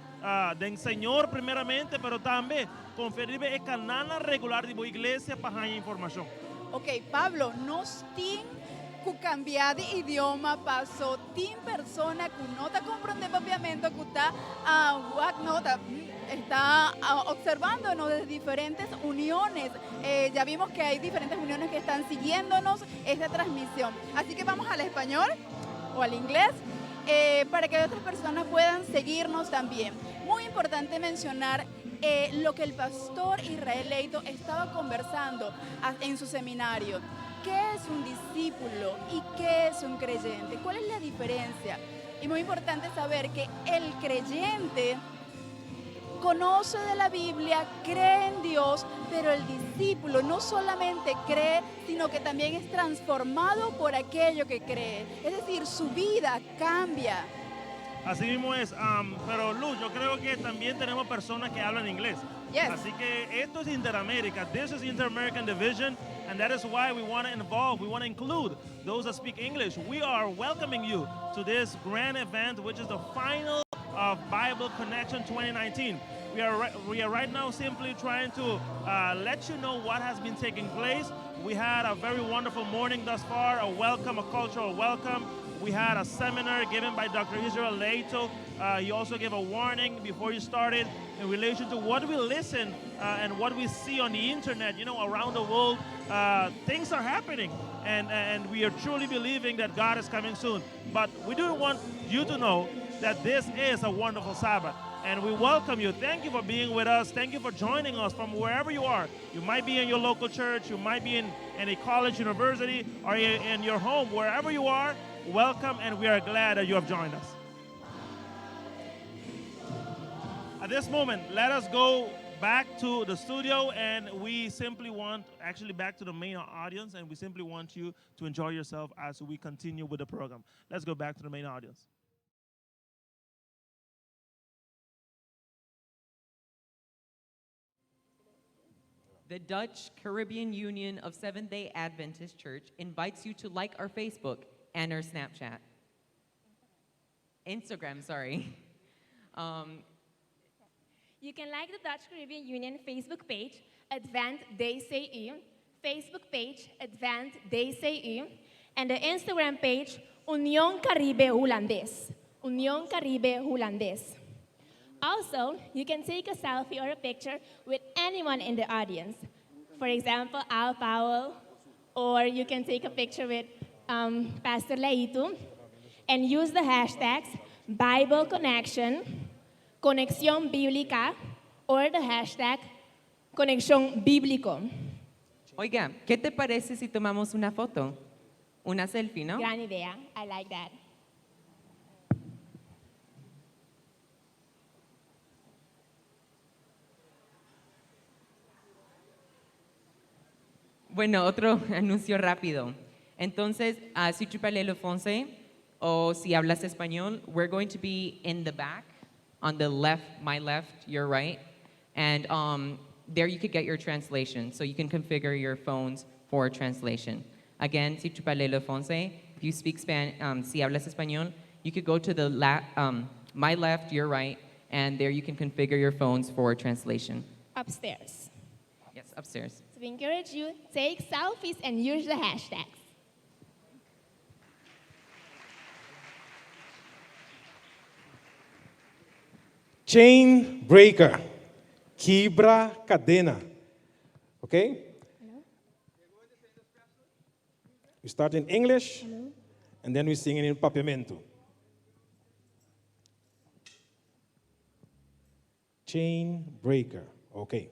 Speaker 2: no Senhor primeiramente, pero também confia no canal regular de boa igreja para a informação.
Speaker 1: Ok, Pablo, nos tin que cambiar de idioma pasó tin persona que no te comprende propiamente que está observándonos desde diferentes uniones. Ya vimos que hay diferentes uniones que están siguiéndonos esta transmisión. Así que vamos al español o al inglés para que otras personas puedan seguirnos también. Muy importante mencionar lo que el pastor Israel Leito estaba conversando en su seminario. ¿Qué es un discípulo y qué es un creyente? ¿Cuál es la diferencia? Y muy importante saber que el creyente conoce de la Biblia, cree en Dios, pero el discípulo no solamente cree, sino que también es transformado por aquello que cree. Es decir, su vida cambia.
Speaker 2: Así mismo es, pero Luz, yo creo que también tenemos personas que hablan inglés.
Speaker 1: Yes.
Speaker 2: Así que esto es Interamérica. This is Inter-American Division, and that is why we want to involve, we want to include those that speak English. We are welcoming you to this grand event, which is the final of Bible Connection 2019. We are right now simply trying to let you know what has been taking place. We had a very wonderful morning thus far, a cultural welcome. We had a seminar given by Dr. Israel Leito. He also gave a warning before he started in relation to what we listen and what we see on the internet, around the world. Things are happening, and we are truly believing that God is coming soon. But we do want you to know that this is a wonderful Sabbath. And we welcome you. Thank you for being with us. Thank you for joining us from wherever you are. You might be in your local church. You might be in a college, university, or in your home. Wherever you are, welcome, and we are glad that you have joined us. At this moment, let us go back to the studio, and we simply want, actually back to the main audience, and we simply want you to enjoy yourself as we continue with the program. Let's go back to the main audience.
Speaker 19: The Dutch Caribbean Union of Seventh-day Adventist Church invites you to like our Facebook and our Snapchat. Instagram, sorry.
Speaker 18: You can like the Dutch Caribbean Union Facebook page, Advent DCU, Facebook page, Advent DCU, and the Instagram page, Union Caribe Holandés, Union Caribe Holandés. Also, you can take a selfie or a picture with anyone in the audience. For example, Al Powell, or you can take a picture with Pastor Laito, and use the hashtags Bible Connection, Conexión Bíblica, or the hashtag Conexión Bíblico.
Speaker 19: Oiga, ¿qué te parece si tomamos una foto? Una selfie, ¿no?
Speaker 18: Gran idea. I like that.
Speaker 19: Bueno, otro anuncio rápido. Entonces, si tu parles le français o si hablas español, we're going to be in the back, on the left, my left, your right, and there you could get your translation. So you can configure your phones for translation. Again, si tu parles le français, if you speak Spanish, si hablas español, you could go to the my left, your right, and there you can configure your phones for translation.
Speaker 18: Upstairs.
Speaker 19: Yes, upstairs.
Speaker 18: So we encourage you, take selfies and use the hashtags.
Speaker 13: Chain breaker. Quebra cadena. Okay? We start in English, and then we sing it in papiamento. Chain breaker. Okay.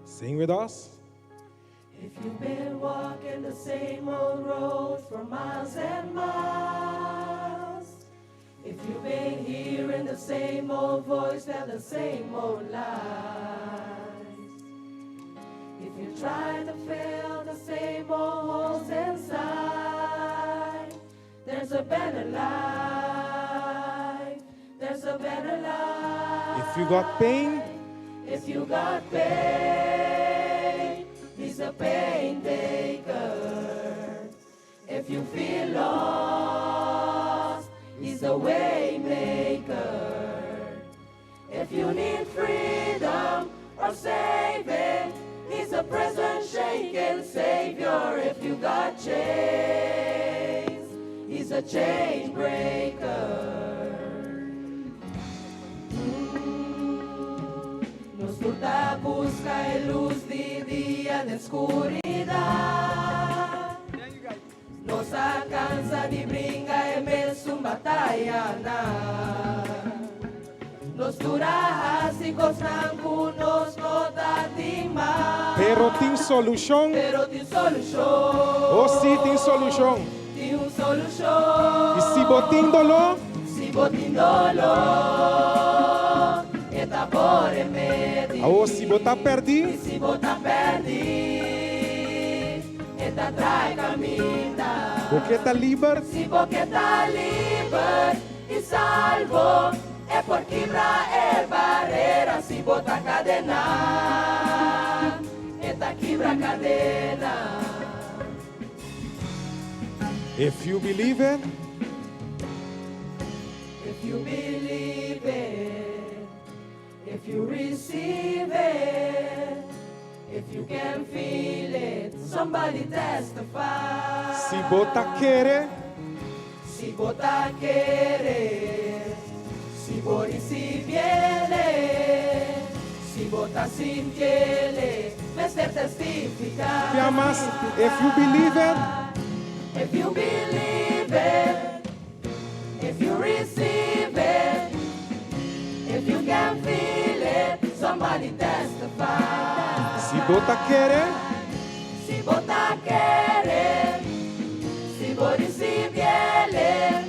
Speaker 13: Sing with us.
Speaker 14: If you've been walking the same old road for miles and miles, if you've been hearing the same old voice tell the same old lies, if you try to fill the same old holes inside, there's a better life, there's a better life.
Speaker 13: If you got pain,
Speaker 14: If you got pain, he's a pain taker. If you feel lost, he's a way maker. If you need freedom or saving, he's a prison shaking savior. If you got chains, he's a chain breaker. Nos turta busca en luz de día de oscuridad. Nos alcanza de brinca en mesum batalha. Nos dura así costan nos nota de más.
Speaker 13: pero tem solução.
Speaker 14: Pero tem solução.
Speaker 13: Oh, sim, tem solução.
Speaker 14: Tem solução.
Speaker 13: E se botíndolo,
Speaker 14: Si botíndolo. Eta por remédio.
Speaker 13: oh, se botar perdi,
Speaker 14: Si botar perdi. Eta trai caminha.
Speaker 13: porque tá livre.
Speaker 14: Si porque tá livre e salvo, é por quebrar é barreira. Se botar cadena, eta quebra cadena.
Speaker 13: If you believe it,
Speaker 14: If you believe it, if you receive it, if you can feel it, somebody testify.
Speaker 13: se botar querer,
Speaker 14: Si botar querer, si vos recibiere, si botar sintiere, me ser testificar.
Speaker 13: te amas. If you believe it,
Speaker 14: If you believe it, if you receive it, if you can feel it, somebody testify.
Speaker 13: se botar querer,
Speaker 14: Si botar querer, si vos recibiere,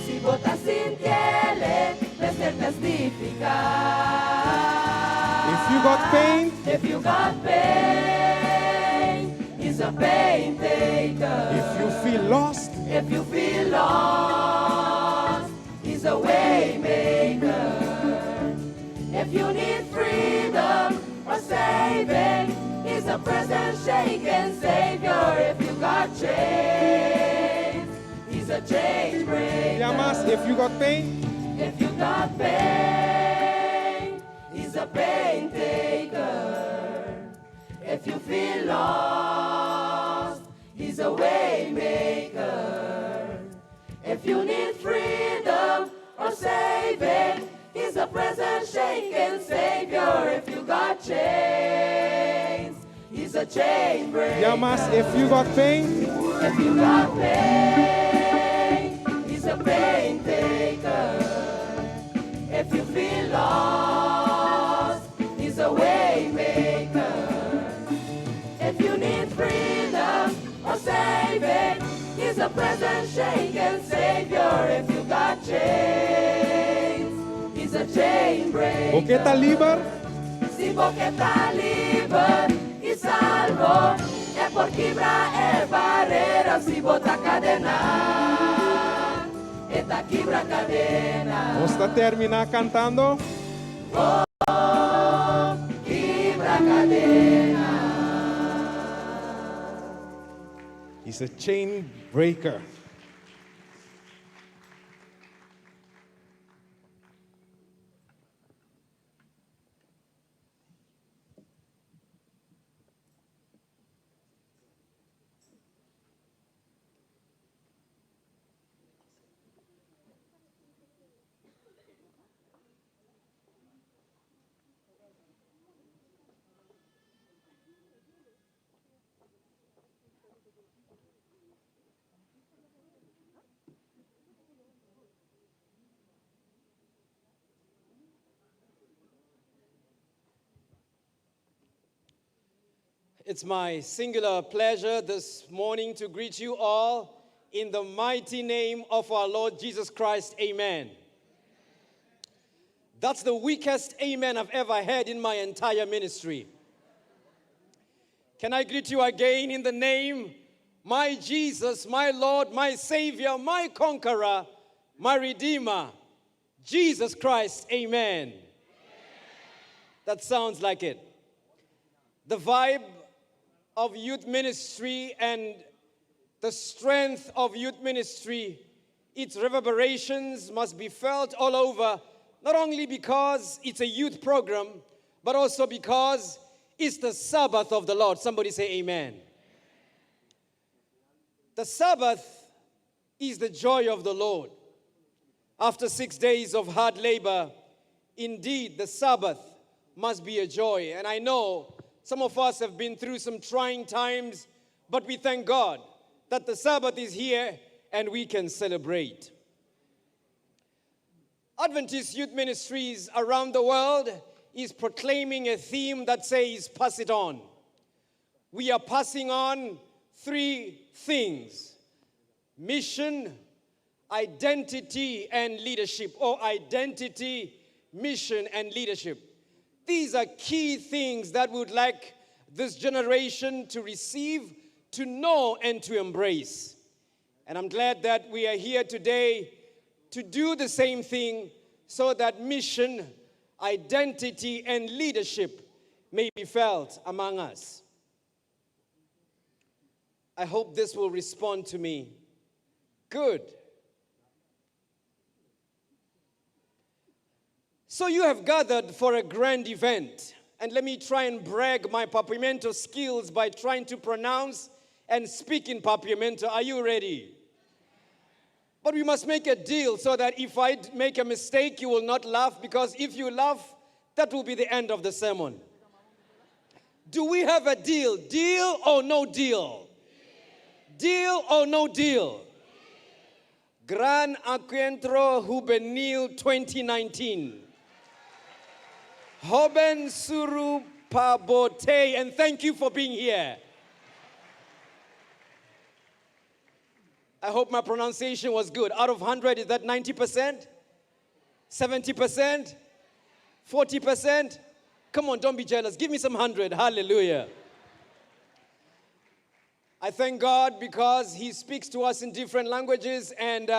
Speaker 14: si botar sintiere, me ser testificar.
Speaker 13: if you got pain,
Speaker 14: If you got pain, he's a pain taker.
Speaker 13: if you feel lost,
Speaker 14: If you feel lost, He's a way maker. If you need freedom or saving, He's a present shaking Savior. If you got chains, He's a chain breaker.
Speaker 13: Llamas if you got pain.
Speaker 14: If you got pain, He's a pain taker. If you feel lost, He's a way maker. If you need freedom or saving, He's a present shaking Savior. If you got chains, He's a chain breaker.
Speaker 13: Llamas if you got pain.
Speaker 14: If you got pain, He's a pain taker. If you feel lost, He's a way maker. If you need freedom or saving, He's a present shaking Savior. If you got chains, He's a chain breaker.
Speaker 13: Boqueta liber.
Speaker 14: Si boqueta liber y salvo, es por quebrar el barrera. Si bota cadena, esta quebra cadena.
Speaker 13: Vamos a terminar cantando.
Speaker 14: Oh, quebra cadena.
Speaker 13: He's a chain breaker.
Speaker 3: It's my singular pleasure this morning to greet you all in the mighty name of our Lord Jesus Christ. Amen. That's the weakest amen I've ever heard in my entire ministry. Can I greet you again in the name, my Jesus, my Lord, my Savior, my Conqueror, my Redeemer, Jesus Christ. Amen. That sounds like it. The vibe of youth ministry and the strength of youth ministry, its reverberations must be felt all over, not only because it's a youth program, but also because it's the Sabbath of the Lord. Somebody say amen. The Sabbath is the joy of the Lord. After 6 days of hard labor, indeed the Sabbath must be a joy. And I know some of us have been through some trying times, but we thank God that the Sabbath is here and we can celebrate. Adventist Youth Ministries around the world is proclaiming a theme that says, pass it on. We are passing on 3 things: mission, identity, and leadership, or identity, mission, and leadership. These are key things that we would like this generation to receive, to know, and to embrace. And I'm glad that we are here today to do the same thing so that mission, identity, and leadership may be felt among us. I hope this will respond to me. Good. So you have gathered for a grand event, and let me try and brag my Papiamento skills by trying to pronounce and speak in Papiamento. Are you ready? But we must make a deal so that if I make a mistake, you will not laugh, because if you laugh, that will be the end of the sermon. Do we have a deal? Deal or no deal? Deal or no deal? Gran Encuentro Juvenil 2019. Hoben Suru Pabote, and thank you for being here. I hope my pronunciation was good. Out of 100, is that 90%? 70%? 40%? Come on, don't be jealous. Give me some 100. Hallelujah. I thank God because He speaks to us in different languages, and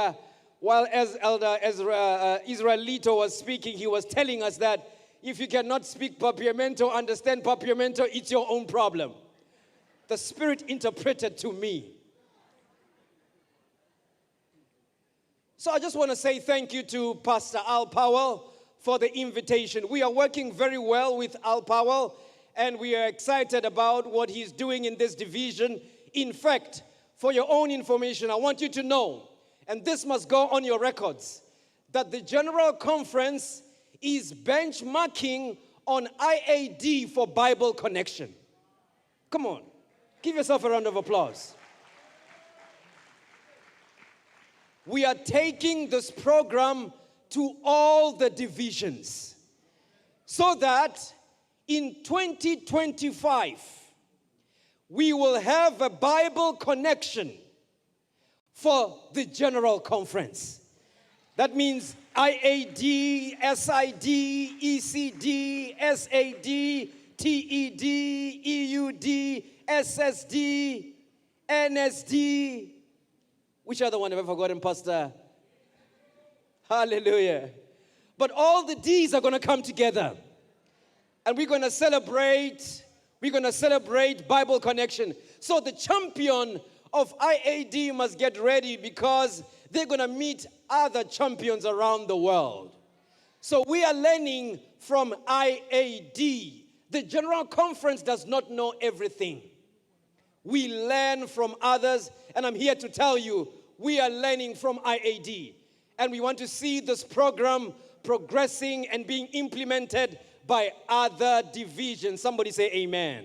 Speaker 3: while as Elder Israelito was speaking, he was telling us that if you cannot speak Papiamento, understand Papiamento, it's your own problem. The Spirit interpreted to me. So I just want to say thank you to Pastor Al Powell for the invitation. We are working very well with Al Powell, and we are excited about what he's doing in this division. In fact, for your own information, I want you to know, and this must go on your records, that the General Conference is benchmarking on IAD for Bible Connection. Come on, give yourself a round of applause. We are taking this program to all the divisions so that in 2025, we will have a Bible connection for the General Conference. That means IAD, SID, ECD, SAD, TED, EUD, SSD, NSD. Which other one have I forgotten, Pastor? Hallelujah. But all the D's are going to come together. And we're going to celebrate Bible Connection. So the champion of IAD must get ready because they're going to meet other champions around the world. So we are learning from IAD. The General Conference does not know everything. We learn from others, and I'm here to tell you, we are learning from IAD. And we want to see this program progressing and being implemented by other divisions. Somebody say amen.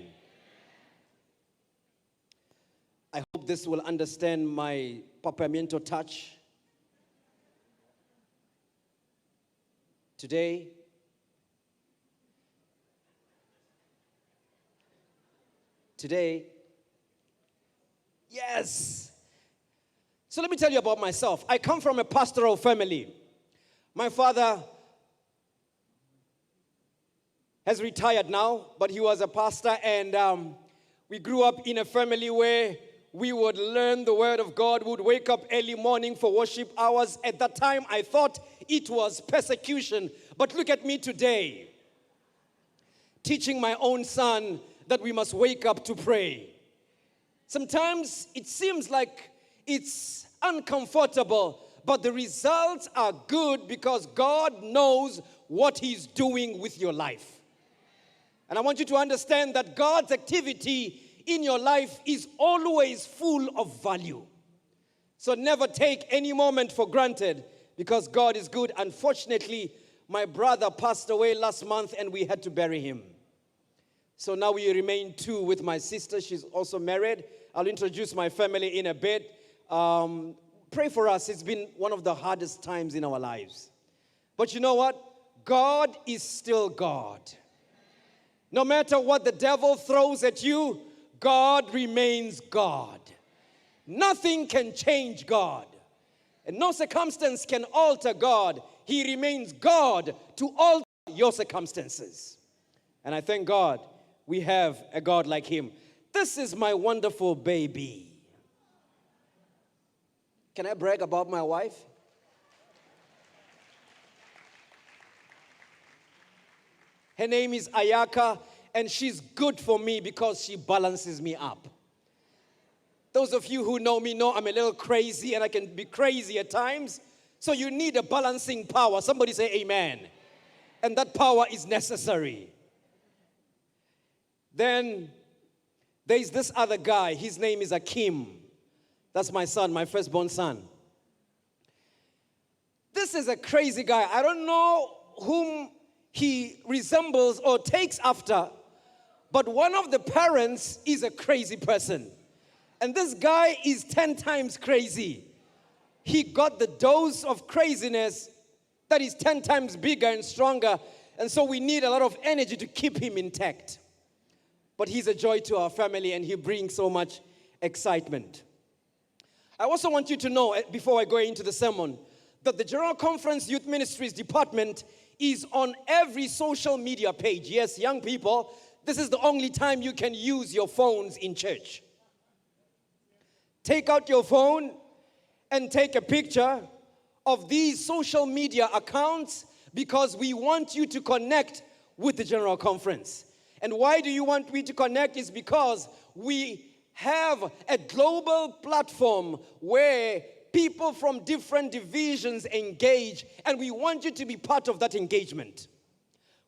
Speaker 3: I hope this will understand my Papiamento touch. Today, yes. So let me tell you about myself. I come from a pastoral family. My father has retired now, but he was a pastor, and we grew up in a family where we would learn the word of God, would wake up early morning for worship hours. At that time, I thought it was persecution. But look at me today, teaching my own son that we must wake up to pray. Sometimes it seems like it's uncomfortable, but the results are good because God knows what He's doing with your life. And I want you to understand that God's activity in your life is always full of value. So never take any moment for granted because God is good. Unfortunately, my brother passed away last month and we had to bury him. So now we remain two with my sister. She's also married. I'll introduce my family in a bit. Pray for us. It's been one of the hardest times in our lives. But you know what? God is still God. No matter what the devil throws at you, God remains God. Nothing can change God. And no circumstance can alter God. He remains God to alter your circumstances. And I thank God we have a God like Him. This is my wonderful baby. Can I brag about my wife? Her name is Ayaka, and she's good for me because she balances me up. Those of you who know me know I'm a little crazy, and I can be crazy at times. So you need a balancing power. Somebody say amen. And that power is necessary. Then there's this other guy. His name is Akim. That's my son, my firstborn son. This is a crazy guy. I don't know whom he resembles or takes after, but one of the parents is a crazy person. And this guy is 10 times crazy. He got the dose of craziness that is 10 times bigger and stronger, and so we need a lot of energy to keep him intact. But he's a joy to our family, and he brings so much excitement. I also want you to know, before I go into the sermon, that the General Conference Youth Ministries Department is on every social media page. Yes, young people, this is the only time you can use your phones in church. Take out your phone and take a picture of these social media accounts because we want you to connect with the General Conference. And why do you want me to connect? Is because we have a global platform where people from different divisions engage, and we want you to be part of that engagement.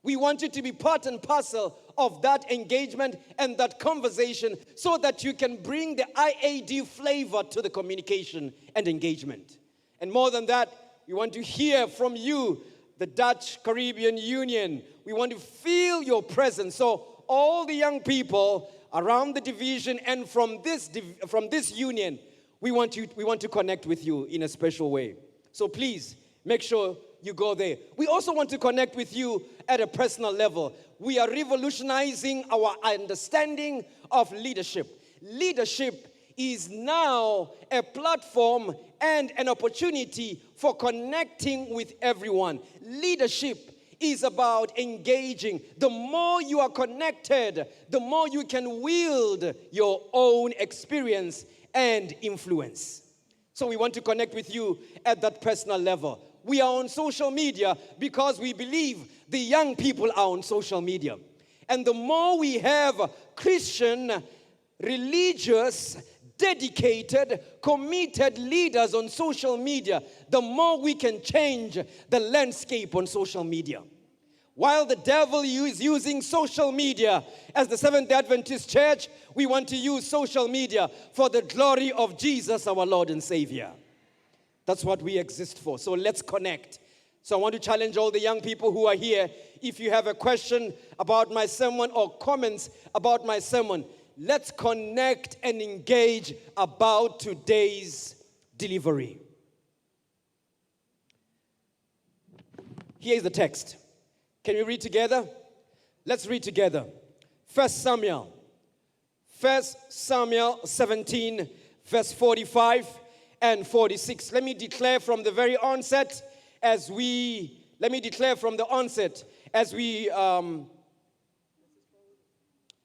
Speaker 3: We want you to be part and parcel of that engagement and that conversation so that you can bring the IAD flavor to the communication and engagement. And more than that, we want to hear from you, the Dutch Caribbean Union. We want to feel your presence. So all the young people around the division and from this union, we want to connect with you in a special way. So please make sure you go there. We also want to connect with you at a personal level. We are revolutionizing our understanding of leadership. Leadership is now a platform and an opportunity for connecting with everyone. Leadership is about engaging. The more you are connected, the more you can wield your own experience and influence. So we want to connect with you at that personal level. We are on social media because we believe the young people are on social media. And the more we have Christian, religious, dedicated, committed leaders on social media, the more we can change the landscape on social media. While the devil is using social media, as the Seventh-day Adventist Church, we want to use social media for the glory of Jesus, our Lord and Savior. That's what we exist for. So let's connect. So I want to challenge all the young people who are here. If you have a question about my sermon or comments about my sermon, let's connect and engage about today's delivery. Here's the text. Can we read together? Let's read together. 1 Samuel 17, verse 45 and 46. Let me declare from the very onset as we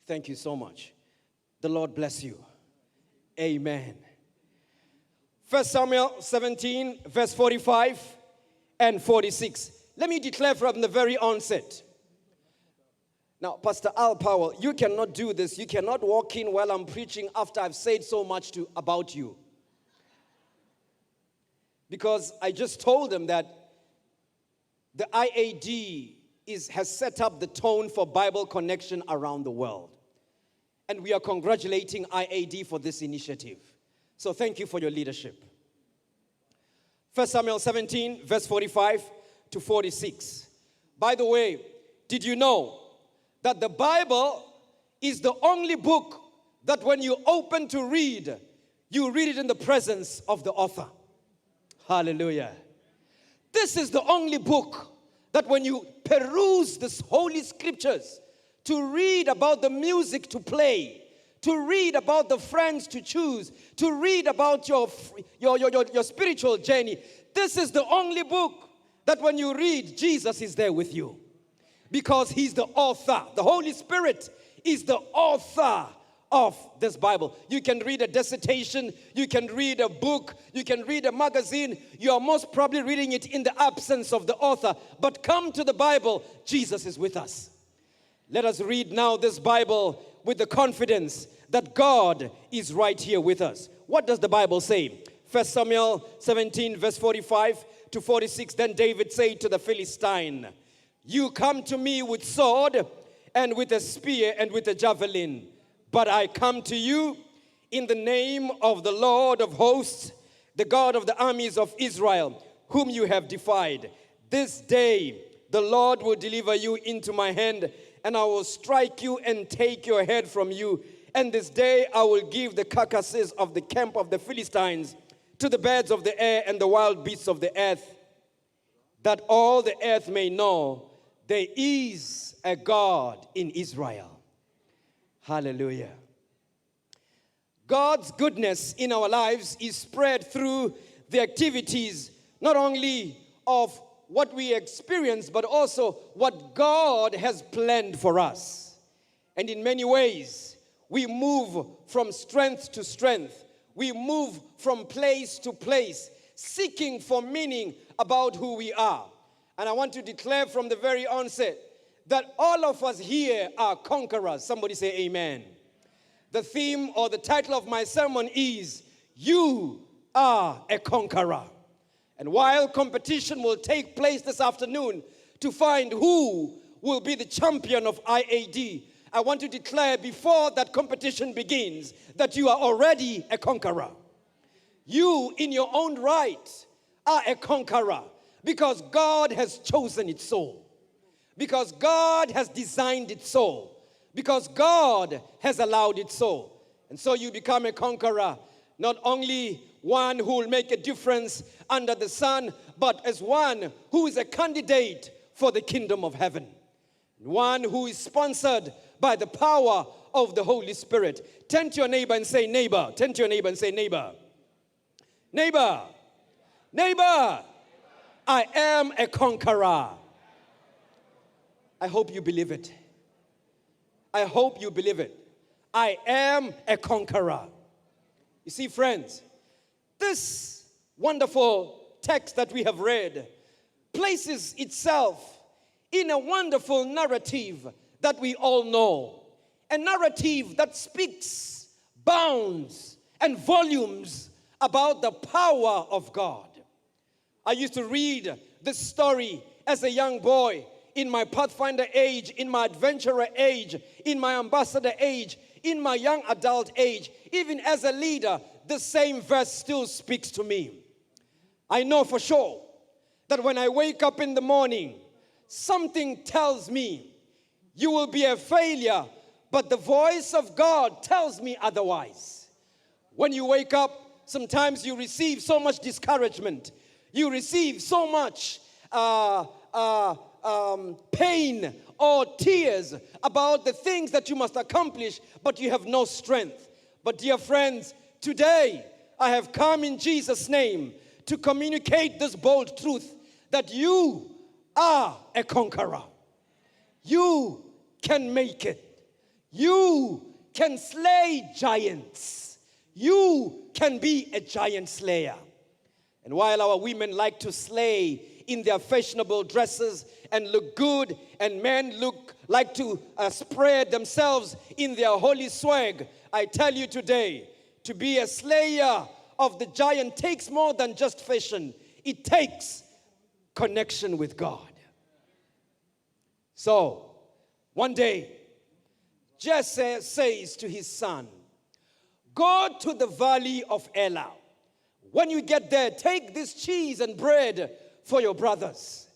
Speaker 3: thank you so much. The Lord bless you. Amen. 1 Samuel 17, verse 45 and 46. Let me declare from the very onset. Now, Pastor Al Powell, you cannot do this. You cannot walk in while I'm preaching after I've said so much about you. Because I just told them that the IAD has set up the tone for Bible connection around the world. And we are congratulating IAD for this initiative. So thank you for your leadership. 1 Samuel 17, verse 45 to 46. By the way, did you know that the Bible is the only book that when you open to read, you read it in the presence of the author? Hallelujah. This is the only book that when you peruse the Holy Scriptures, to read about the music to play, to read about the friends to choose, to read about your spiritual journey, this is the only book that when you read, Jesus is there with you. Because he's the author. The Holy Spirit is the author of this Bible. You can read a dissertation, you can read a book, you can read a magazine. You are most probably reading it in the absence of the author. But come to the Bible, Jesus is with us. Let us read now this Bible with the confidence that God is right here with us. What does the Bible say? 1 Samuel 17, verse 45 to 46. Then David said to the Philistine, "You come to me with sword and with a spear and with a javelin, but I come to you in the name of the Lord of hosts, the God of the armies of Israel, whom you have defied. This day the Lord will deliver you into my hand, and I will strike you and take your head from you. And this day I will give the carcasses of the camp of the Philistines to the birds of the air and the wild beasts of the earth, that all the earth may know there is a God in Israel." Hallelujah. God's goodness in our lives is spread through the activities, not only of what we experience, but also what God has planned for us. And in many ways, we move from strength to strength. We move from place to place, seeking for meaning about who we are. And I want to declare from the very onset that all of us here are conquerors. Somebody say amen. The theme or the title of my sermon is, You Are a Conqueror. And while competition will take place this afternoon to find who will be the champion of IAD, I want to declare before that competition begins that you are already a conqueror. You, in your own right, are a conqueror because God has chosen it so. Because God has designed it so. Because God has allowed it so. And so you become a conqueror, not only one who will make a difference under the sun, but as one who is a candidate for the kingdom of heaven. One who is sponsored by the power of the Holy Spirit. Turn to your neighbor and say, neighbor. Turn to your neighbor and say, neighbor. Neighbor. Neighbor. I am a conqueror. I hope you believe it. I hope you believe it. I am a conqueror. You see, friends, this wonderful text that we have read places itself in a wonderful narrative that we all know. A narrative that speaks bounds and volumes about the power of God. I used to read this story as a young boy, in my Pathfinder age, in my adventurer age, in my ambassador age, in my young adult age. Even as a leader, the same verse still speaks to me. I know for sure that when I wake up in the morning, something tells me you will be a failure, but the voice of God tells me otherwise. When you wake up, sometimes you receive so much discouragement. You receive so much pain or tears about the things that you must accomplish, but you have no strength. But dear friends, today I have come in Jesus' name to communicate this bold truth that you are a conqueror. You can make it. You can slay giants. You can be a giant slayer. And while our women like to slay in their fashionable dresses and look good, and men like to spread themselves in their holy swag, I tell you today, to be a slayer of the giant takes more than just fashion. It takes connection with God. So, one day, Jesse says to his son, go to the valley of Elah. When you get there, take this cheese and bread for your brothers.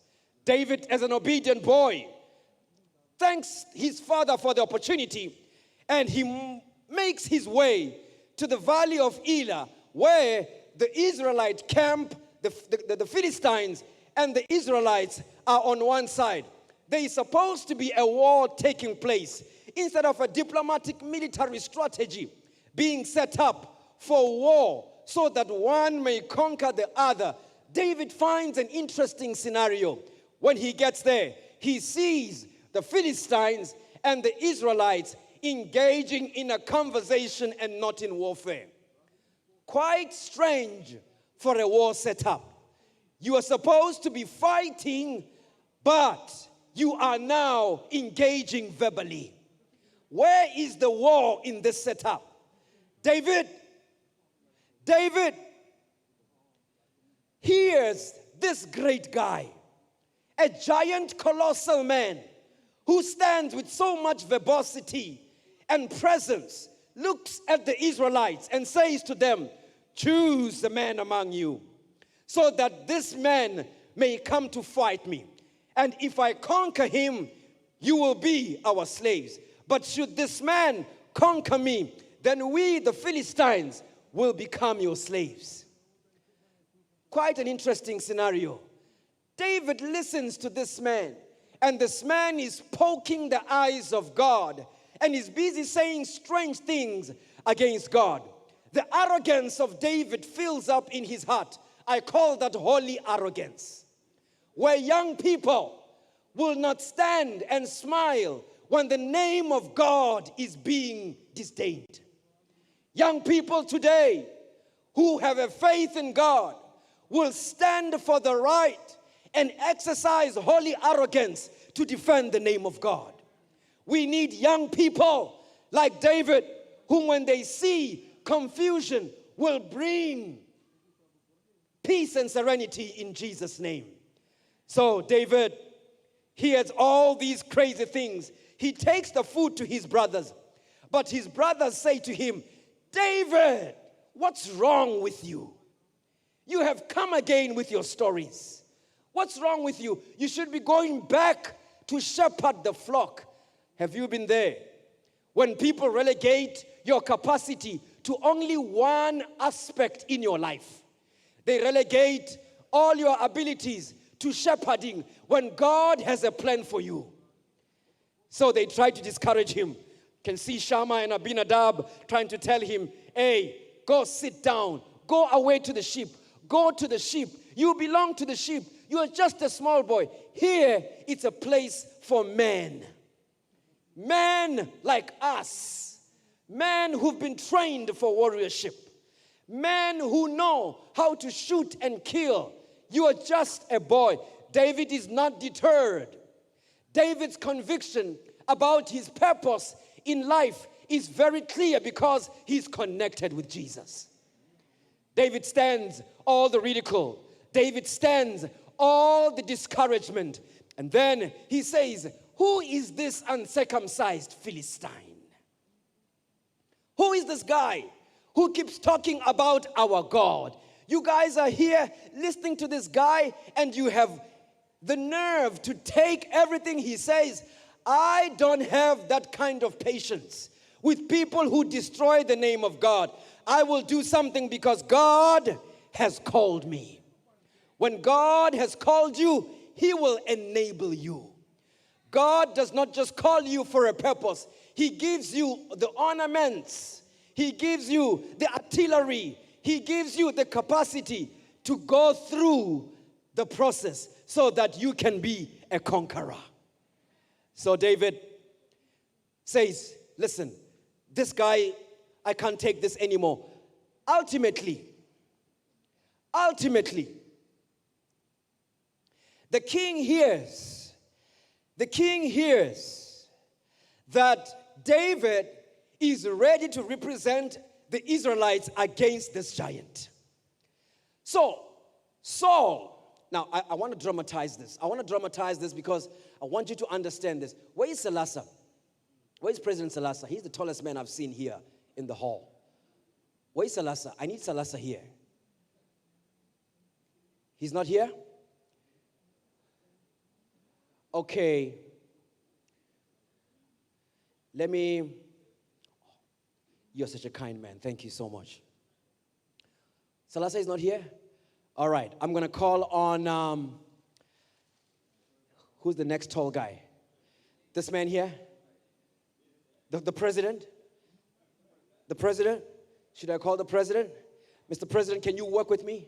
Speaker 3: David, as an obedient boy, thanks his father for the opportunity, and he makes his way to the valley of Elah, where the Israelite camp, the Philistines, and the Israelites are on one side. There is supposed to be a war taking place instead of a diplomatic military strategy being set up for war so that one may conquer the other. David finds an interesting scenario. When he gets there, he sees the Philistines and the Israelites engaging in a conversation and not in warfare. Quite strange for a war setup. You are supposed to be fighting, but you are now engaging verbally. Where is the war in this setup? David, here's this great guy, a giant, colossal man who stands with so much verbosity and presence, looks at the Israelites and says to them, choose a man among you so that this man may come to fight me. And if I conquer him, you will be our slaves. But should this man conquer me, then we, the Philistines, will become your slaves. Quite an interesting scenario. David listens to this man, and this man is poking the eyes of God and is busy saying strange things against God. The arrogance of David fills up in his heart. I call that holy arrogance, where young people will not stand and smile when the name of God is being disdained. Young people today who have a faith in God
Speaker 8: will stand for the right and exercise holy arrogance to defend the name of God. We need young people like David, whom when they see confusion will bring peace and serenity in Jesus' name. So David, he has all these crazy things. He takes the food to his brothers, but his brothers say to him, David, what's wrong with you? You have come again with your stories. What's wrong with you? You should be going back to shepherd the flock. Have you been there? When people relegate your capacity to only one aspect in your life, they relegate all your abilities to shepherding when God has a plan for you. So they try to discourage him. Can see Shammah and Abinadab trying to tell him, hey, go sit down. Go away to the sheep. Go to the sheep. You belong to the sheep. You are just a small boy. Here, it's a place for men. Men like us. Men who've been trained for warriorship. Men who know how to shoot and kill. You are just a boy. David is not deterred. David's conviction about his purpose in life is very clear because he's connected with Jesus. David stands all the ridicule. David stands all the discouragement. And then he says, who is this uncircumcised Philistine? Who is this guy who keeps talking about our God? You guys are here listening to this guy and you have the nerve to take everything he says. I don't have that kind of patience with people who destroy the name of God. I will do something because God has called me. When God has called you, He will enable you. God does not just call you for a purpose. He gives you the ornaments. He gives you the artillery. He gives you the capacity to go through the process so that you can be a conqueror. So David says, listen, this guy, I can't take this anymore. Ultimately, the king hears that David is ready to represent the Israelites against this giant. So, Saul, now I want to dramatize this. I want to dramatize this because I want you to understand this. Where is Selassie? Where is President Selassie? He's the tallest man I've seen here in the hall. Where is Selassie? I need Selassie here. He's not here? Okay. You're such a kind man. Thank you so much. Selassie is not here? All right. I'm going to call on, who's the next tall guy? This man here? The president? The president? Should I call the president? Mr. President, can you work with me?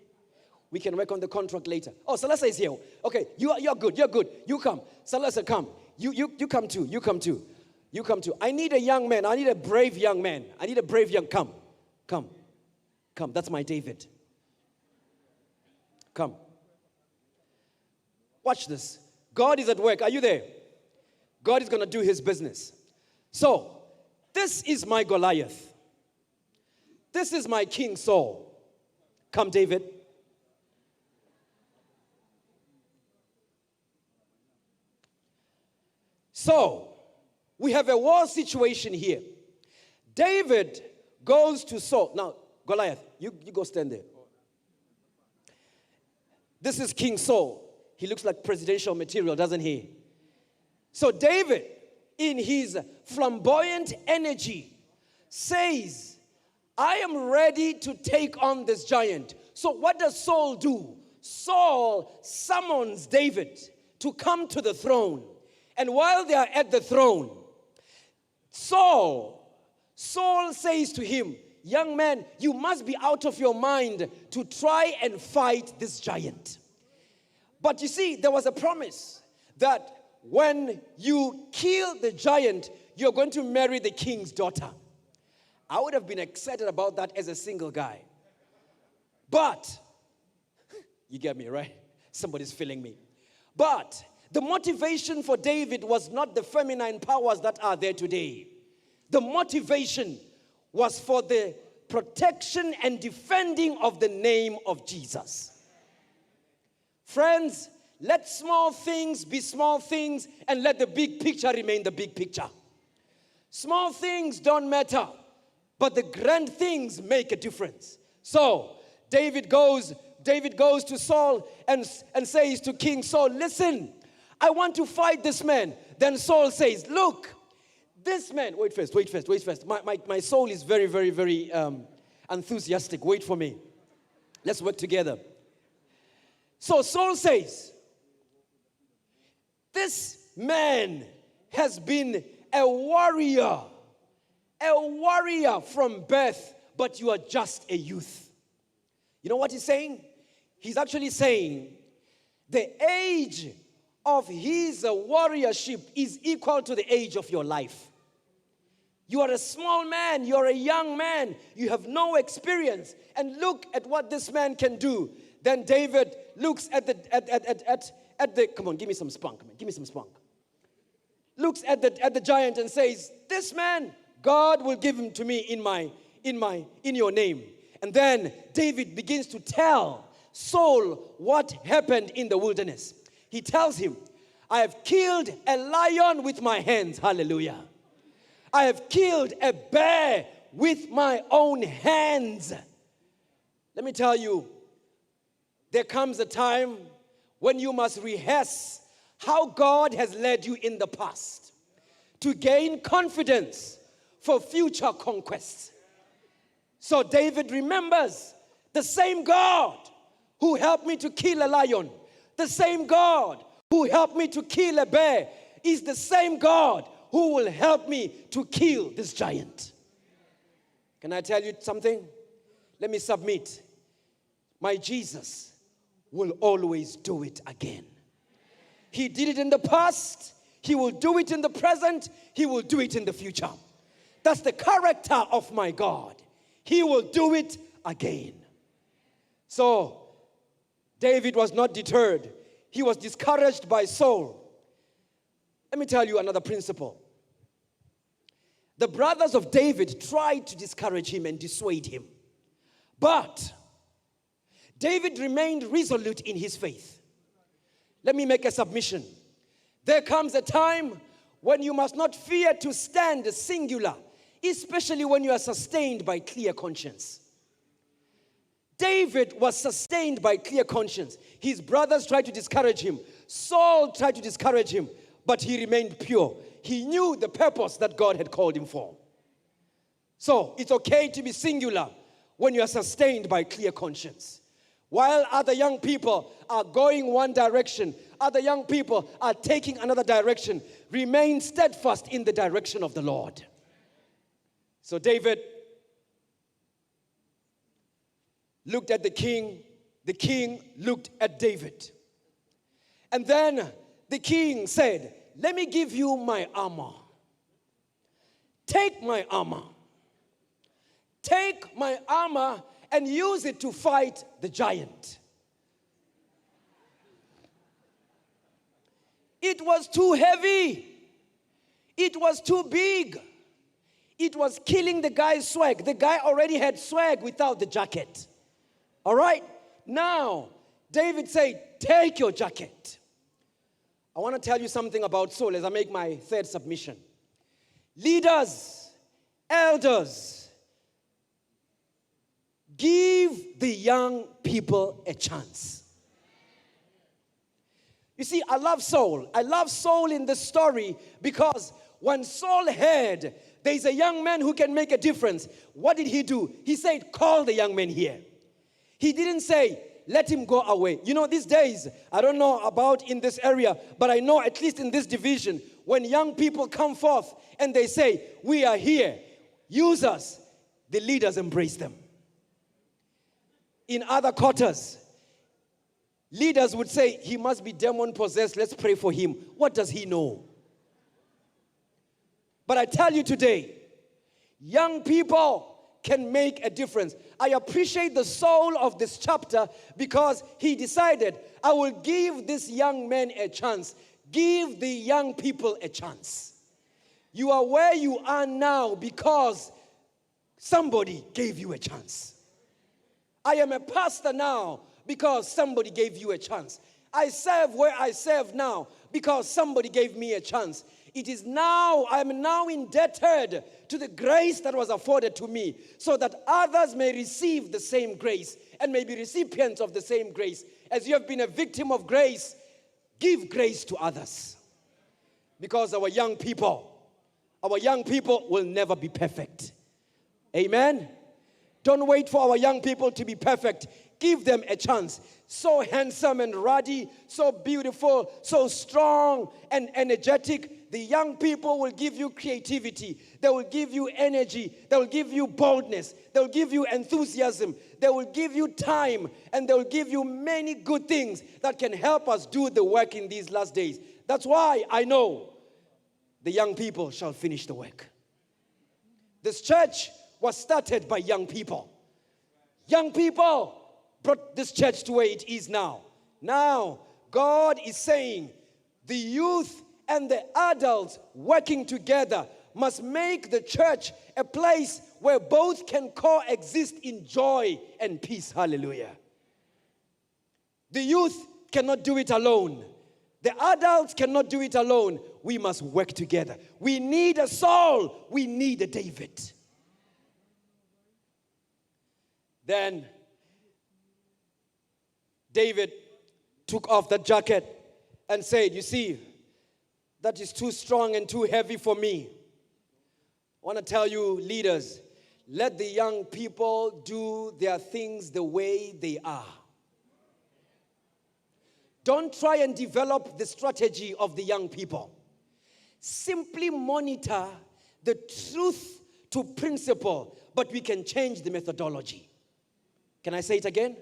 Speaker 8: We can work on the contract later. Oh, Selassie is here. Okay, you're good. You come. Selassie, come. You come too. You come too. I need a young man. I need a brave young man. Come. That's my David. Come. Watch this. God is at work. Are you there? God is going to do His business. So, this is my Goliath. This is my King Saul. Come, David. So, we have a war situation here. David goes to Saul. Now, Goliath, you go stand there. This is King Saul. He looks like presidential material, doesn't he? So David, in his flamboyant energy, says, I am ready to take on this giant. So what does Saul do? Saul summons David to come to the throne. And while they are at the throne, Saul says to him, young man, you must be out of your mind to try and fight this giant. But you see, there was a promise that when you kill the giant, you're going to marry the king's daughter. I would have been excited about that as a single guy. But You get me, right? Somebody's feeling me. But the motivation for David was not the feminine powers that are there today. The motivation was for the protection and defending of the name of Jesus. Friends, let small things be small things and let the big picture remain the big picture. Small things don't matter, but the grand things make a difference. So, David goes to Saul and says to King Saul, listen, I want to fight this man. Then Saul says, look, this man, wait first. My soul is very, very, very enthusiastic. Wait for me. Let's work together. So Saul says, this man has been a warrior from birth, but you are just a youth. You know what he's saying? He's actually saying the age of his warriorship is equal to the age of your life. You are a small man, you're a young man, you have no experience, and look at what this man can do. Then David looks at the come on, give me some spunk, man. Give me some spunk. Looks at the giant and says, this man, God will give him to me in your name. And then David begins to tell Saul what happened in the wilderness. He tells him, I have killed a lion with my hands. Hallelujah. I have killed a bear with my own hands. Let me tell you, there comes a time when you must rehearse how God has led you in the past to gain confidence for future conquests. So David remembers the same God who helped me to kill a lion, the same God who helped me to kill a bear, is the same God who will help me to kill this giant. Can I tell you something? Let me submit. My Jesus will always do it again. He did it in the past, he will do it in the present, he will do it in the future. That's the character of my God. He will do it again. So, David was not deterred. He was discouraged by Saul. Let me tell you another principle. The brothers of David tried to discourage him and dissuade him. But David remained resolute in his faith. Let me make a submission. There comes a time when you must not fear to stand singular, especially when you are sustained by clear conscience. David was sustained by clear conscience. His brothers tried to discourage him. Saul tried to discourage him, but he remained pure. He knew the purpose that God had called him for. So it's okay to be singular when you are sustained by clear conscience. While other young people are going one direction, other young people are taking another direction, remain steadfast in the direction of the Lord. So David looked at the king looked at David. And then the king said, let me give you my armor. Take my armor. Take my armor and use it to fight the giant. It was too heavy. It was too big. It was killing the guy's swag. The guy already had swag without the jacket. All right? Now, David said, take your jacket. I want to tell you something about Saul as I make my third submission. Leaders, elders, give the young people a chance. You see, I love Saul. I love Saul in the story because when Saul heard there's a young man who can make a difference, what did he do? He said, call the young man here. He didn't say, let him go away. You know, these days, I don't know about in this area, but I know at least in this division, when young people come forth and they say, we are here, use us, the leaders embrace them. In other quarters, leaders would say, he must be demon-possessed, let's pray for him. What does he know? But I tell you today, young people can make a difference. I appreciate the soul of this chapter because he decided, I will give this young man a chance. Give the young people a chance. You are where you are now because somebody gave you a chance. I am a pastor now because somebody gave you a chance. I serve where I serve now because somebody gave me a chance. It is now, I am now indebted to the grace that was afforded to me so that others may receive the same grace and may be recipients of the same grace. As you have been a victim of grace, give grace to others. Because our young people will never be perfect. Amen? Don't wait for our young people to be perfect. Give them a chance. So handsome and ruddy, so beautiful, so strong and energetic. The young people will give you creativity. They will give you energy. They will give you boldness. They will give you enthusiasm. They will give you time. And they will give you many good things that can help us do the work in these last days. That's why I know the young people shall finish the work. This church was started by young people. Young people brought this church to where it is now. Now, God is saying the youth and the adults working together must make the church a place where both can coexist in joy and peace. Hallelujah. The youth cannot do it alone. The adults cannot do it alone. We must work together. We need a Saul. We need a David. Then David took off the jacket and said, you see, that is too strong and too heavy for me. I want to tell you, leaders, let the young people do their things the way they are. Don't try and develop the strategy of the young people. Simply monitor the truth to principle, but we can change the methodology. Can I say it again?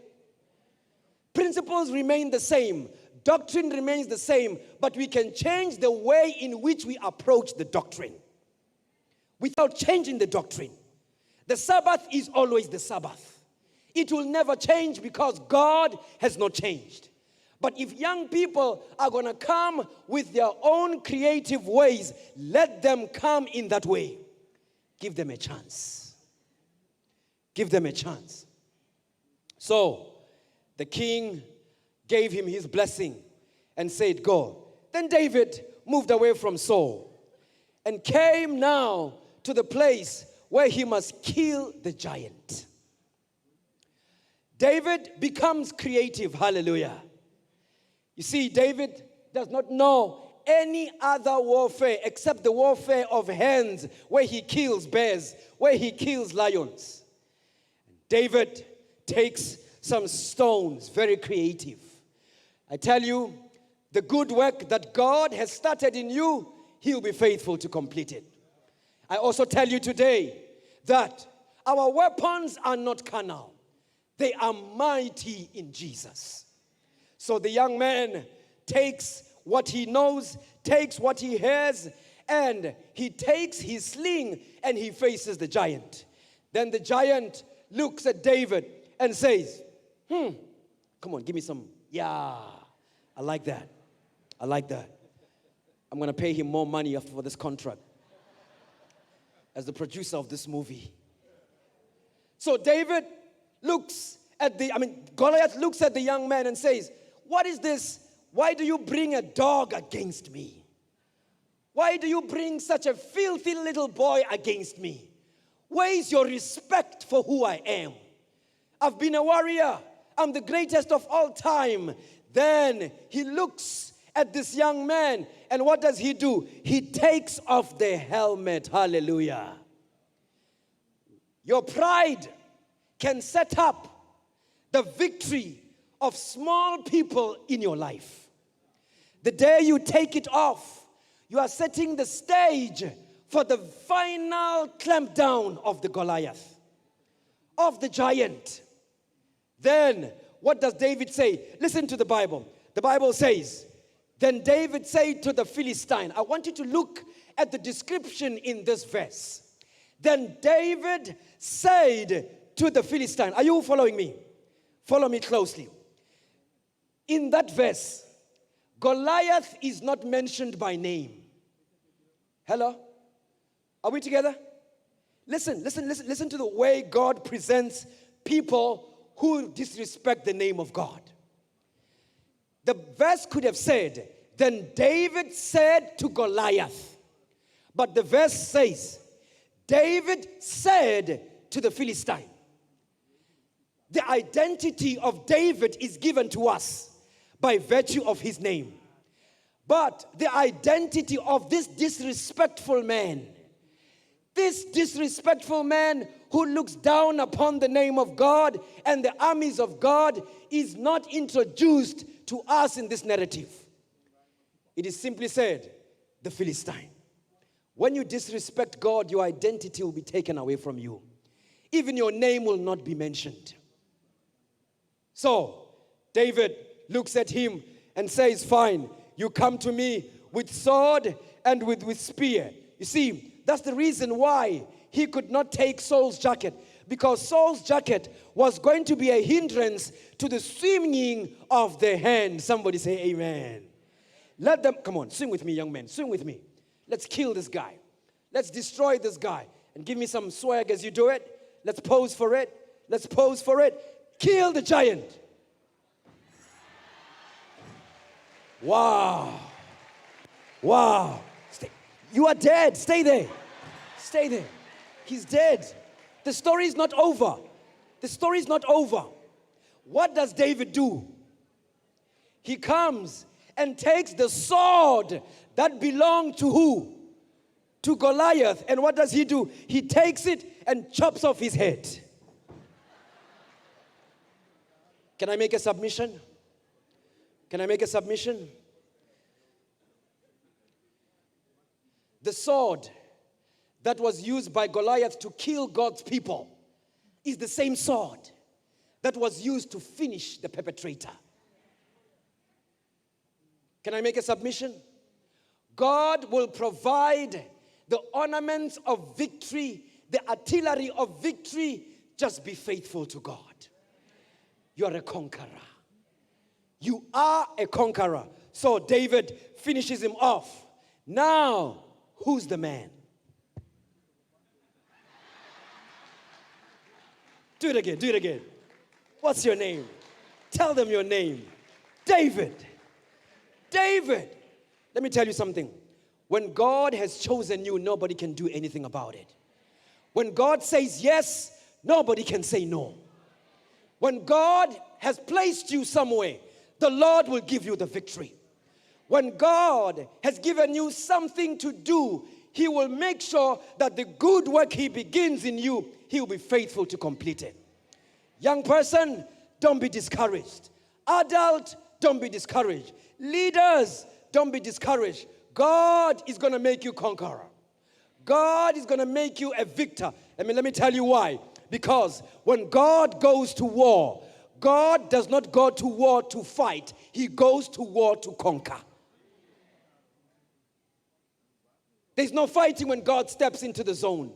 Speaker 8: Principles remain the same. Doctrine remains the same, but we can change the way in which we approach the doctrine without changing the doctrine. The Sabbath is always the Sabbath. It will never change because God has not changed. But if young people are going to come with their own creative ways, let them come in that way. Give them a chance. Give them a chance. So, the king gave him his blessing and said, go. Then David moved away from Saul and came now to the place where he must kill the giant. David becomes creative. Hallelujah. You see, David does not know any other warfare except the warfare of hands, where he kills bears, where he kills lions. David takes some stones, very creative. I tell you, the good work that God has started in you, He'll be faithful to complete it. I also tell you today that our weapons are not carnal. They are mighty in Jesus. So the young man takes what he knows, takes what he has, and he takes his sling and he faces the giant. Then the giant looks at David and says, come on, give me some. Yeah, I like that. I like that. I'm going to pay him more money for this contract as the producer of this movie. So David looks at Goliath looks at the young man and says, what is this? Why do you bring a dog against me? Why do you bring such a filthy little boy against me? Where is your respect for who I am? I've been a warrior. I'm the greatest of all time. Then he looks at this young man, and what does he do? He takes off the helmet. Hallelujah. Your pride can set up the victory of small people in your life. The day you take it off, you are setting the stage for the final clampdown of the Goliath, of the giant. Then, what does David say? Listen to the Bible. The Bible says, then David said to the Philistine, I want you to look at the description in this verse. Then David said to the Philistine, are you following me? Follow me closely. In that verse, Goliath is not mentioned by name. Hello? Are we together? Listen to the way God presents people who disrespect the name of God. The verse could have said, then David said to Goliath. But the verse says, David said to the Philistine. The identity of David is given to us by virtue of his name. But the identity of this disrespectful man who looks down upon the name of God and the armies of God is not introduced to us in this narrative. It is simply said, the Philistine. When you disrespect God, your identity will be taken away from you. Even your name will not be mentioned. So, David looks at him and says, fine, you come to me with sword and with spear. You see, that's the reason why he could not take Saul's jacket. Because Saul's jacket was going to be a hindrance to the swinging of the hand. Somebody say amen. Let them, come on, swing with me, young men, swing with me. Let's kill this guy. Let's destroy this guy. And give me some swag as you do it. Let's pose for it. Let's pose for it. Kill the giant. Wow. Wow. You are dead. Stay there. Stay there. He's dead. The story is not over. The story is not over. What does David do? He comes and takes the sword that belonged to who? To Goliath. And what does he do? He takes it and chops off his head. Can I make a submission? Can I make a submission? The sword that was used by Goliath to kill God's people is the same sword that was used to finish the perpetrator. Can I make a submission? God will provide the ornaments of victory, the artillery of victory. Just be faithful to God. You are a conqueror. You are a conqueror. So David finishes him off. Now, who's the man? Do it again, do it again. What's your name? Tell them your name. David. David. Let me tell you something. When God has chosen you, nobody can do anything about it. When God says yes, nobody can say no. When God has placed you somewhere, the Lord will give you the victory. When God has given you something to do, He will make sure that the good work He begins in you, He will be faithful to complete it. Young person, don't be discouraged. Adult, don't be discouraged. Leaders, don't be discouraged. God is going to make you conqueror. God is going to make you a victor. Let me tell you why. Because when God goes to war, God does not go to war to fight. He goes to war to conquer. There's no fighting when God steps into the zone.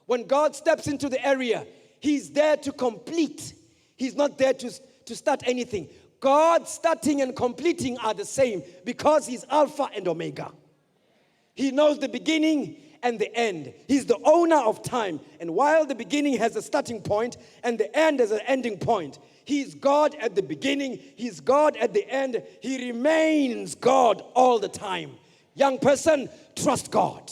Speaker 8: When God steps into the area, He's there to complete. He's not there to start anything. God starting and completing are the same because He's Alpha and Omega. He knows the beginning and the end. He's the owner of time. And while the beginning has a starting point and the end has an ending point, He's God at the beginning, He's God at the end. He remains God all the time. Young person, trust God.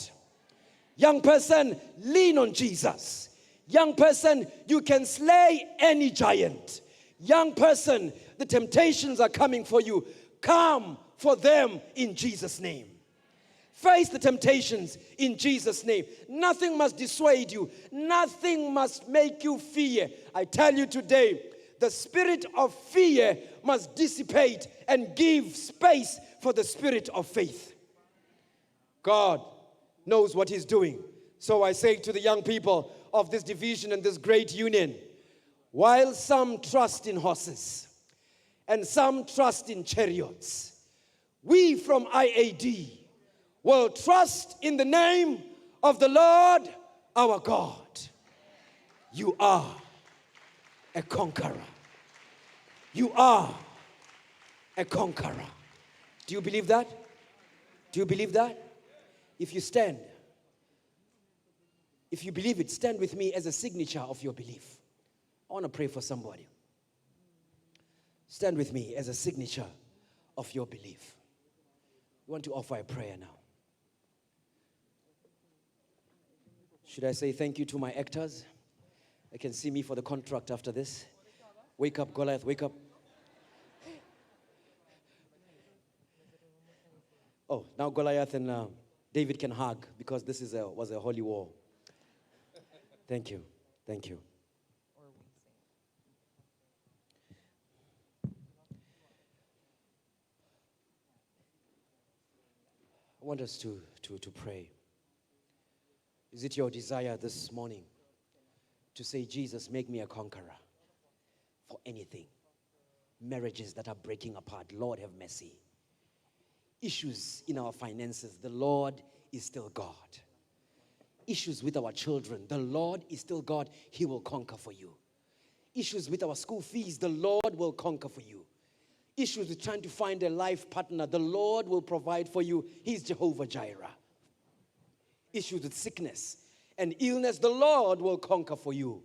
Speaker 8: Young person, lean on Jesus. Young person, you can slay any giant. Young person, the temptations are coming for you. Come for them in Jesus' name. Face the temptations in Jesus' name. Nothing must dissuade you. Nothing must make you fear. I tell you today, the spirit of fear must dissipate and give space for the spirit of faith. God knows what He's doing. So I say to the young people of this division and this great union, while some trust in horses and some trust in chariots, we from IAD will trust in the name of the Lord our God, you are a conqueror. You are a conqueror. Do you believe that? Do you believe that? If you stand, if you believe it, stand with me as a signature of your belief. I want to pray for somebody. Stand with me as a signature of your belief. We want to offer a prayer now. Should I say thank you to my actors? They can see me for the contract after this. Wake up, Goliath, wake up. Oh, now Goliath and David can hug because this was a holy war. Thank you. Thank you. I want us to pray. Is it your desire this morning to say, Jesus, make me a conqueror for anything? Marriages that are breaking apart, Lord, have mercy. Issues in our finances, the Lord is still God. Issues with our children, the Lord is still God. He will conquer for you. Issues with our school fees, the Lord will conquer for you. Issues with trying to find a life partner, the Lord will provide for you. He's Jehovah Jireh. Issues with sickness and illness, the Lord will conquer for you.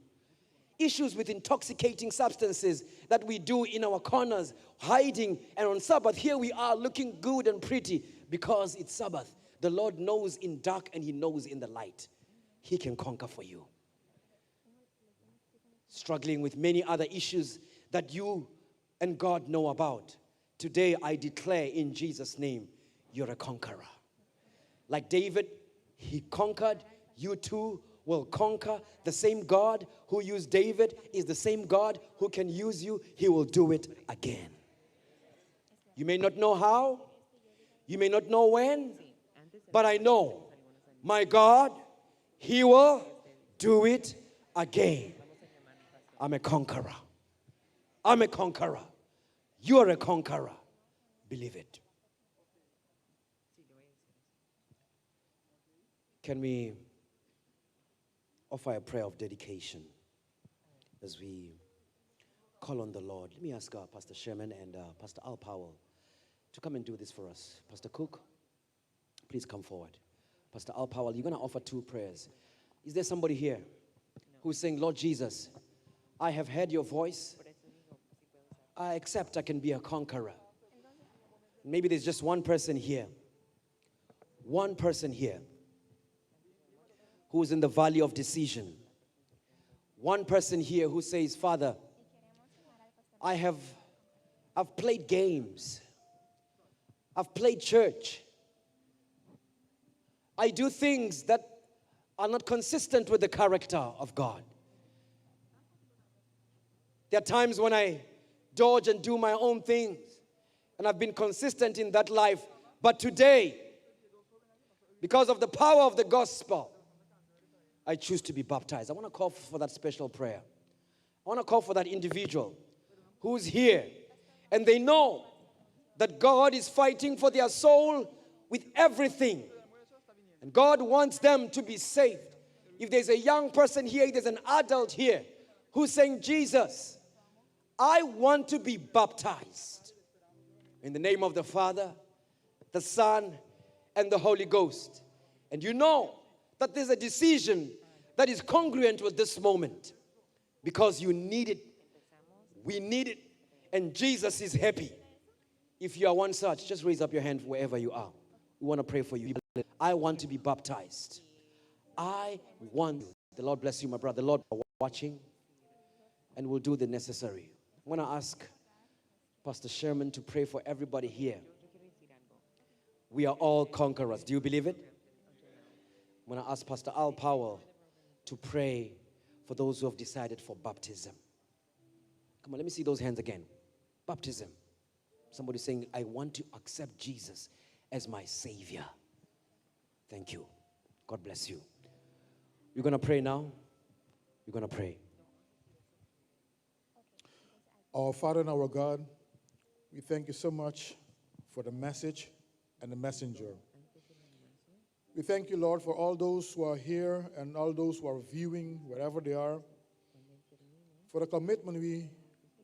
Speaker 8: Issues with intoxicating substances that we do in our corners, hiding, and on Sabbath, here we are looking good and pretty because it's Sabbath. The Lord knows in dark and He knows in the light. He can conquer for you. Struggling with many other issues that you and God know about. Today I declare in Jesus' name, you're a conqueror. Like David, he conquered. You too will conquer. The same God who used David is the same God who can use you. He will do it again. You may not know how. You may not know when. But I know my God, He will do it again. I'm a conqueror. I'm a conqueror. You're a conqueror. Believe it. Can we offer a prayer of dedication as we call on the Lord? Let me ask Pastor Sherman and Pastor Al Powell to come and do this for us. Pastor Cook, please come forward. Pastor Al Powell, you're going to offer 2 prayers. Is there somebody here who's saying, Lord Jesus, I have heard your voice. I accept I can be a conqueror. Maybe there's just one person here. One person here who's in the valley of decision. One person here who says, Father, I've played games. I've played church. I do things that are not consistent with the character of God. There are times when I dodge and do my own things, and I've been consistent in that life. But today, because of the power of the gospel, I choose to be baptized. I want to call for that special prayer. I want to call for that individual who's here, and they know that God is fighting for their soul with everything. And God wants them to be saved. If there's a young person here, if there's an adult here who's saying, Jesus, I want to be baptized. In the name of the Father, the Son, and the Holy Ghost. And you know that there's a decision that is congruent with this moment. Because you need it. We need it. And Jesus is happy. If you are one such, just raise up your hand wherever you are. We want to pray for you. I want to be baptized. I want. The Lord bless you, my brother. The Lord watching. And we'll do the necessary. I want to ask Pastor Sherman to pray for everybody here. We are all conquerors. Do you believe it? I'm going to ask Pastor Al Powell to pray for those who have decided for baptism. Come on, let me see those hands again. Baptism. Somebody saying, I want to accept Jesus as my Savior. Thank you. God bless you. We're going to pray now. We're going to pray.
Speaker 17: Our Father and our God, we thank you so much for the message and the messenger. We thank you, Lord, for all those who are here and all those who are viewing, wherever they are, for the commitment we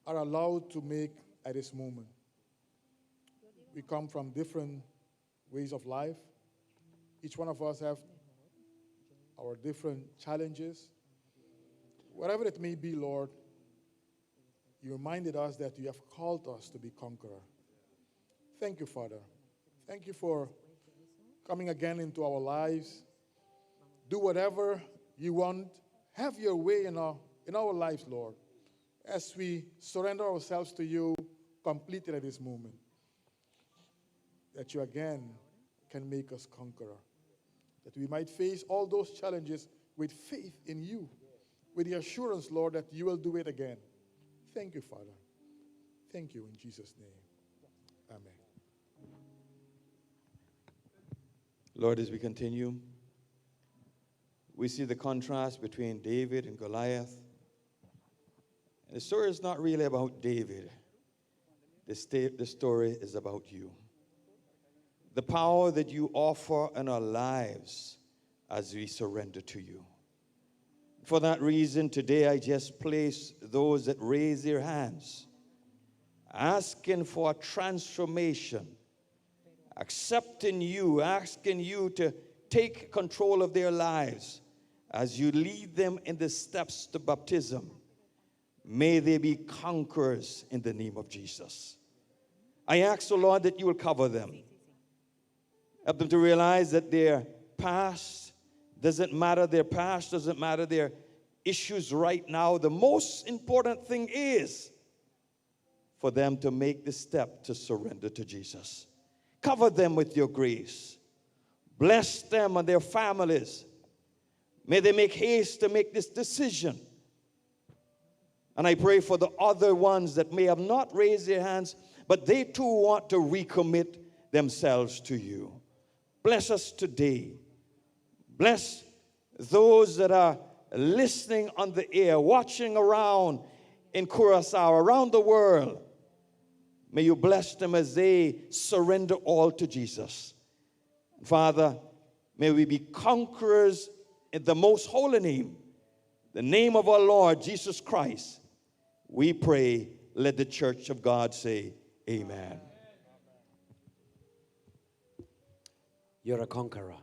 Speaker 17: are allowed to make at this moment. We come from different ways of life. Each one of us have our different challenges. Whatever it may be, Lord, you reminded us that you have called us to be conqueror. Thank you, Father. Thank you for coming again into our lives. Do whatever you want. Have your way in our lives, Lord, as we surrender ourselves to you completely at this moment. That you again can make us conqueror. That we might face all those challenges with faith in you, with the assurance, Lord, that you will do it again. Thank you, Father. Thank you in Jesus' name. Amen.
Speaker 20: Lord, as we continue, we see the contrast between David and Goliath. And the story is not really about David. The story is about you. The power that you offer in our lives as we surrender to you. For that reason, today I just place those that raise their hands, asking for a transformation, accepting you, asking you to take control of their lives as you lead them in the steps to baptism. May they be conquerors in the name of Jesus. I ask, O Lord, that you will cover them. Help them to realize that their past doesn't matter, their issues right now. The most important thing is for them to make the step to surrender to Jesus. Cover them with your grace. Bless them and their families. May they make haste to make this decision. And I pray for the other ones that may have not raised their hands, but they too want to recommit themselves to you. Bless us today. Bless those that are listening on the air, watching around in Curacao, around the world. May you bless them as they surrender all to Jesus. Father, may we be conquerors in the most holy name, the name of our Lord Jesus Christ. We pray, let the church of God say, amen.
Speaker 8: You're a conqueror.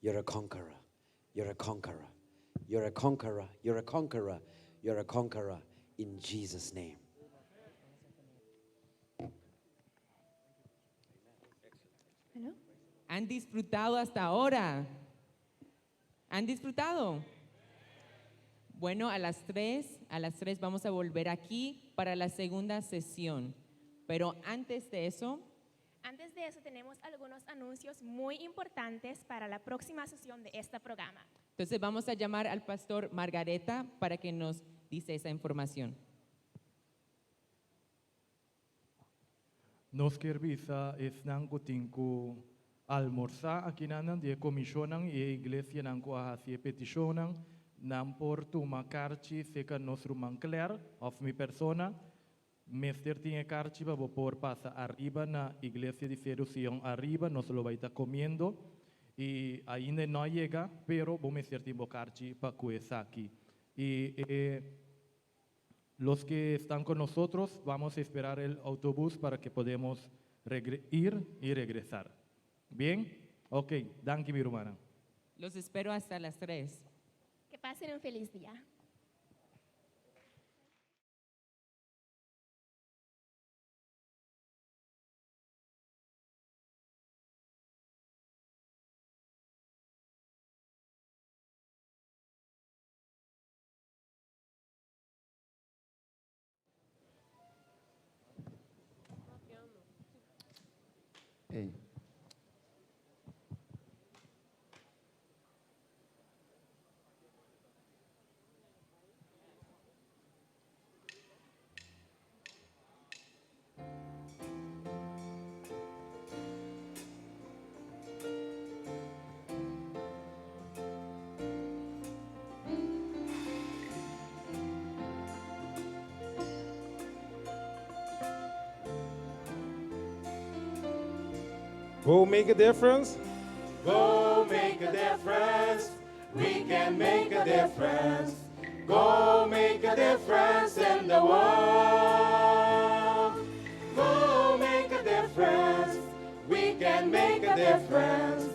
Speaker 8: You're a conqueror. You're a conqueror. You're a conqueror. You're a conqueror. You're a conqueror in Jesus' name.
Speaker 19: ¿Han disfrutado hasta ahora? ¿Han disfrutado? Bueno, a las 3 vamos a volver aquí para la segunda sesión. Pero antes de eso
Speaker 18: tenemos algunos anuncios muy importantes para la próxima sesión de este programa.
Speaker 19: entonces vamos a llamar al pastor Margareta para que nos dice esa información.
Speaker 9: Nos kervisa es nang kutingku almorzar aquí nanan die comisionan e iglesia nan ko hasie petitionan nan por tu makarchi seca nos ruman clear of mi persona. Mester tiene carchi para por pasa arriba na iglesia de Serución arriba, nos lo va a estar comiendo y ahí no llega, pero vamos a meter tiempo carchi para cuesa aquí. Y los que están con nosotros vamos a esperar el autobús para que podamos ir y regresar. ¿Bien? Ok, danke mi hermana.
Speaker 19: Los espero hasta las 3.
Speaker 18: Que pasen un feliz día.
Speaker 10: Hey.
Speaker 13: Go make a difference.
Speaker 10: Go make a difference. We can make a difference. Go make a difference in the world. Go make a difference. We can make a difference.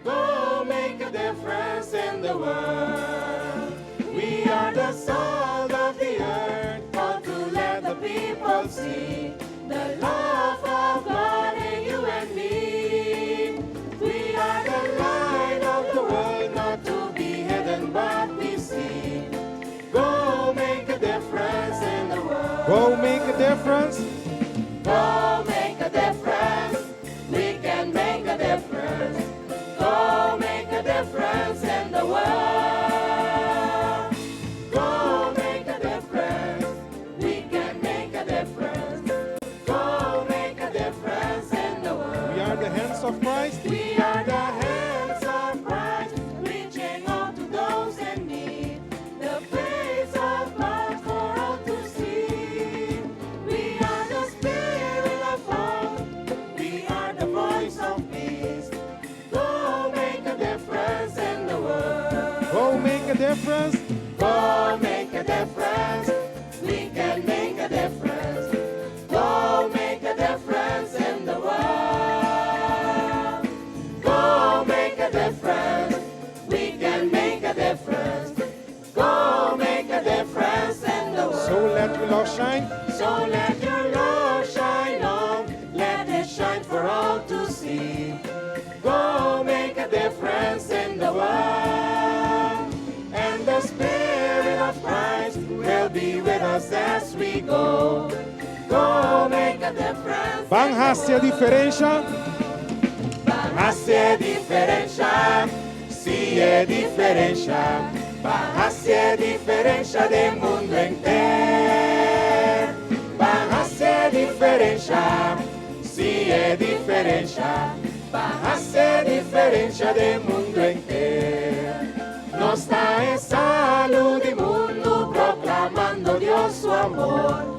Speaker 10: Go make a difference in the world. We are the salt of the earth, called to let the people see the love of God in you and me. We are the light of the world, not to be hidden but be seen. Go make a difference in the world.
Speaker 13: Go make a difference.
Speaker 10: Go make a difference. We can make a difference. Go make a difference in the world. Go make a difference. We can make a difference. Go make a difference in the world.
Speaker 13: We are the hands of Christ.
Speaker 10: We are the hands of Christ, reaching out to those in need. The face of God for all to see. We are the spirit of hope. We are the voice of peace. Go make a difference in the world.
Speaker 13: Go make a difference.
Speaker 10: Go make a difference. We can make a difference. Go make a difference in the world. Go make a difference. We can make a difference. Go make a difference in the world.
Speaker 13: So let your love shine.
Speaker 10: So let your love shine on. Let it shine for all to see. Go make a difference in the world. And the Spirit of Christ will be with us as we go. Go make a difference.
Speaker 13: Van hacia diferencia.
Speaker 10: Hacia diferencia, sí è differenza, va hacia differenza del mondo intero. Va hacia differenza, sì è differenza, va hacia differenza del mondo intero. No está en salud y mundo proclamando Dios su amor,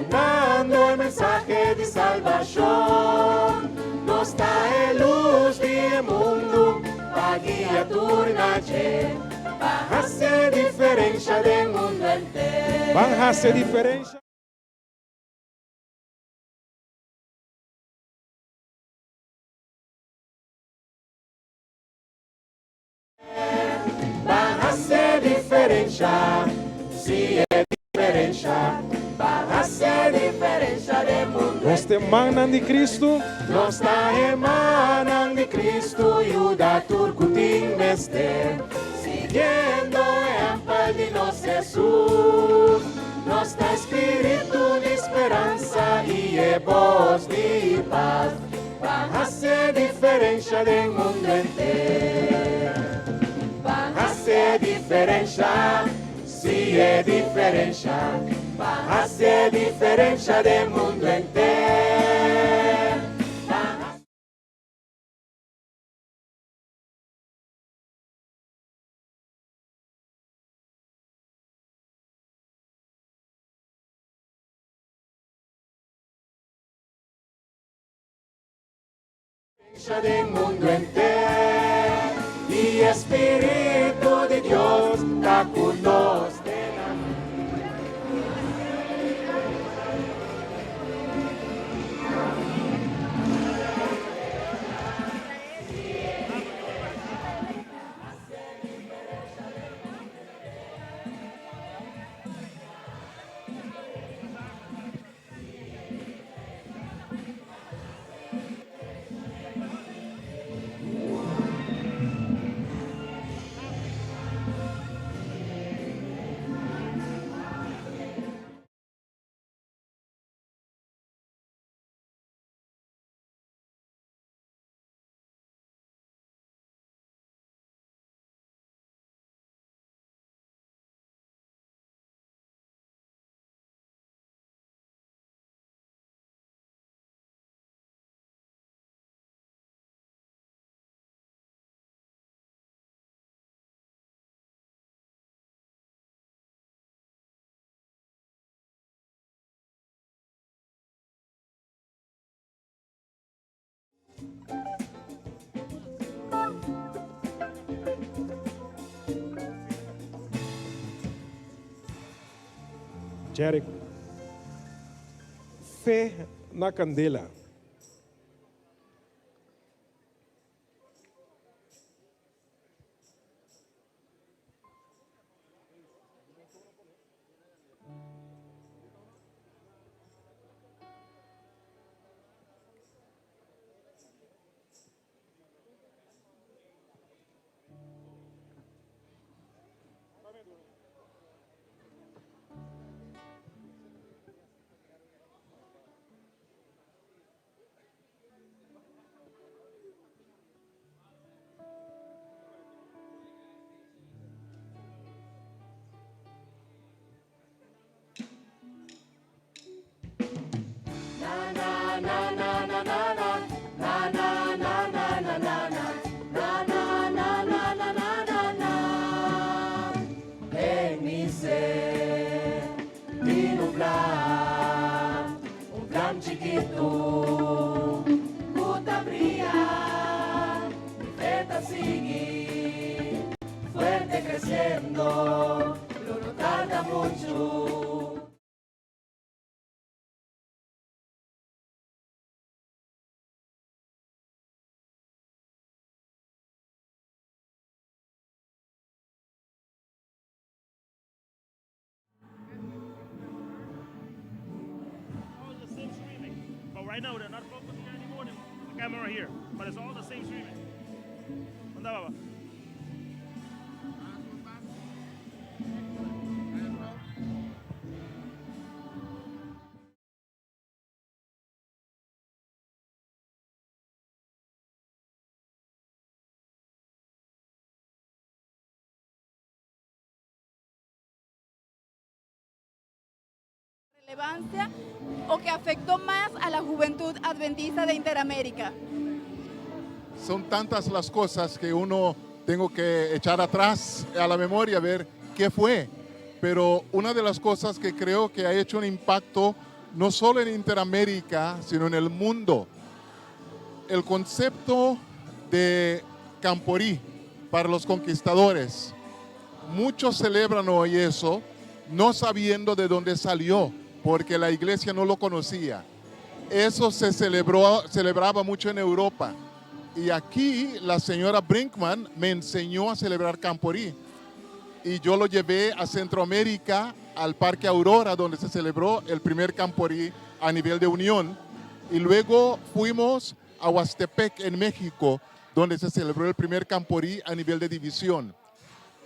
Speaker 10: dando el mensaje de salvación. No está en luz del mundo, va guía turnache, va hacia diferencia del mundo entero.
Speaker 13: Van hacia diferencia.
Speaker 10: Va hacia diferencia, sí es diferencia, va hacia diferencia del mundo.
Speaker 13: Nos te emanan de Cristo.
Speaker 10: Nos ta emanan de Cristo y uda turcutin mester. Siguiendo el de nos Jesús. Nos da espíritu de esperanza y voz de paz. Va hacia diferencia del mundo entero. Va hacia diferencia, sí es diferencia. Va hacia diferencia del mundo entero. Del mundo entero y Espíritu de Dios está con nos.
Speaker 13: Jericho. Fé na candela.
Speaker 10: En mi ser vino un plan chiquito, puta brillar, mi feta sigue, fuerte creciendo, pero no tarda mucho.
Speaker 2: But right now they're not focusing anymore. The camera here, but it's all the same streaming. Anda, baba.
Speaker 1: Relevancia o que afectó más a la juventud adventista de Interamérica.
Speaker 21: Son tantas las cosas que uno tengo que echar atrás a la memoria, ver qué fue. Pero una de las cosas que creo que ha hecho un impacto no solo en Interamérica, sino en el mundo, el concepto de Camporí para los conquistadores. Muchos celebran hoy eso, no sabiendo de dónde salió, porque la iglesia no lo conocía. Eso se celebraba mucho en Europa. Y aquí la señora Brinkman me enseñó a celebrar Camporí. Y yo lo llevé a Centroamérica, al Parque Aurora, donde se celebró el primer Camporí a nivel de unión. Y luego fuimos a Huastepec, en México, donde se celebró el primer Camporí a nivel de división.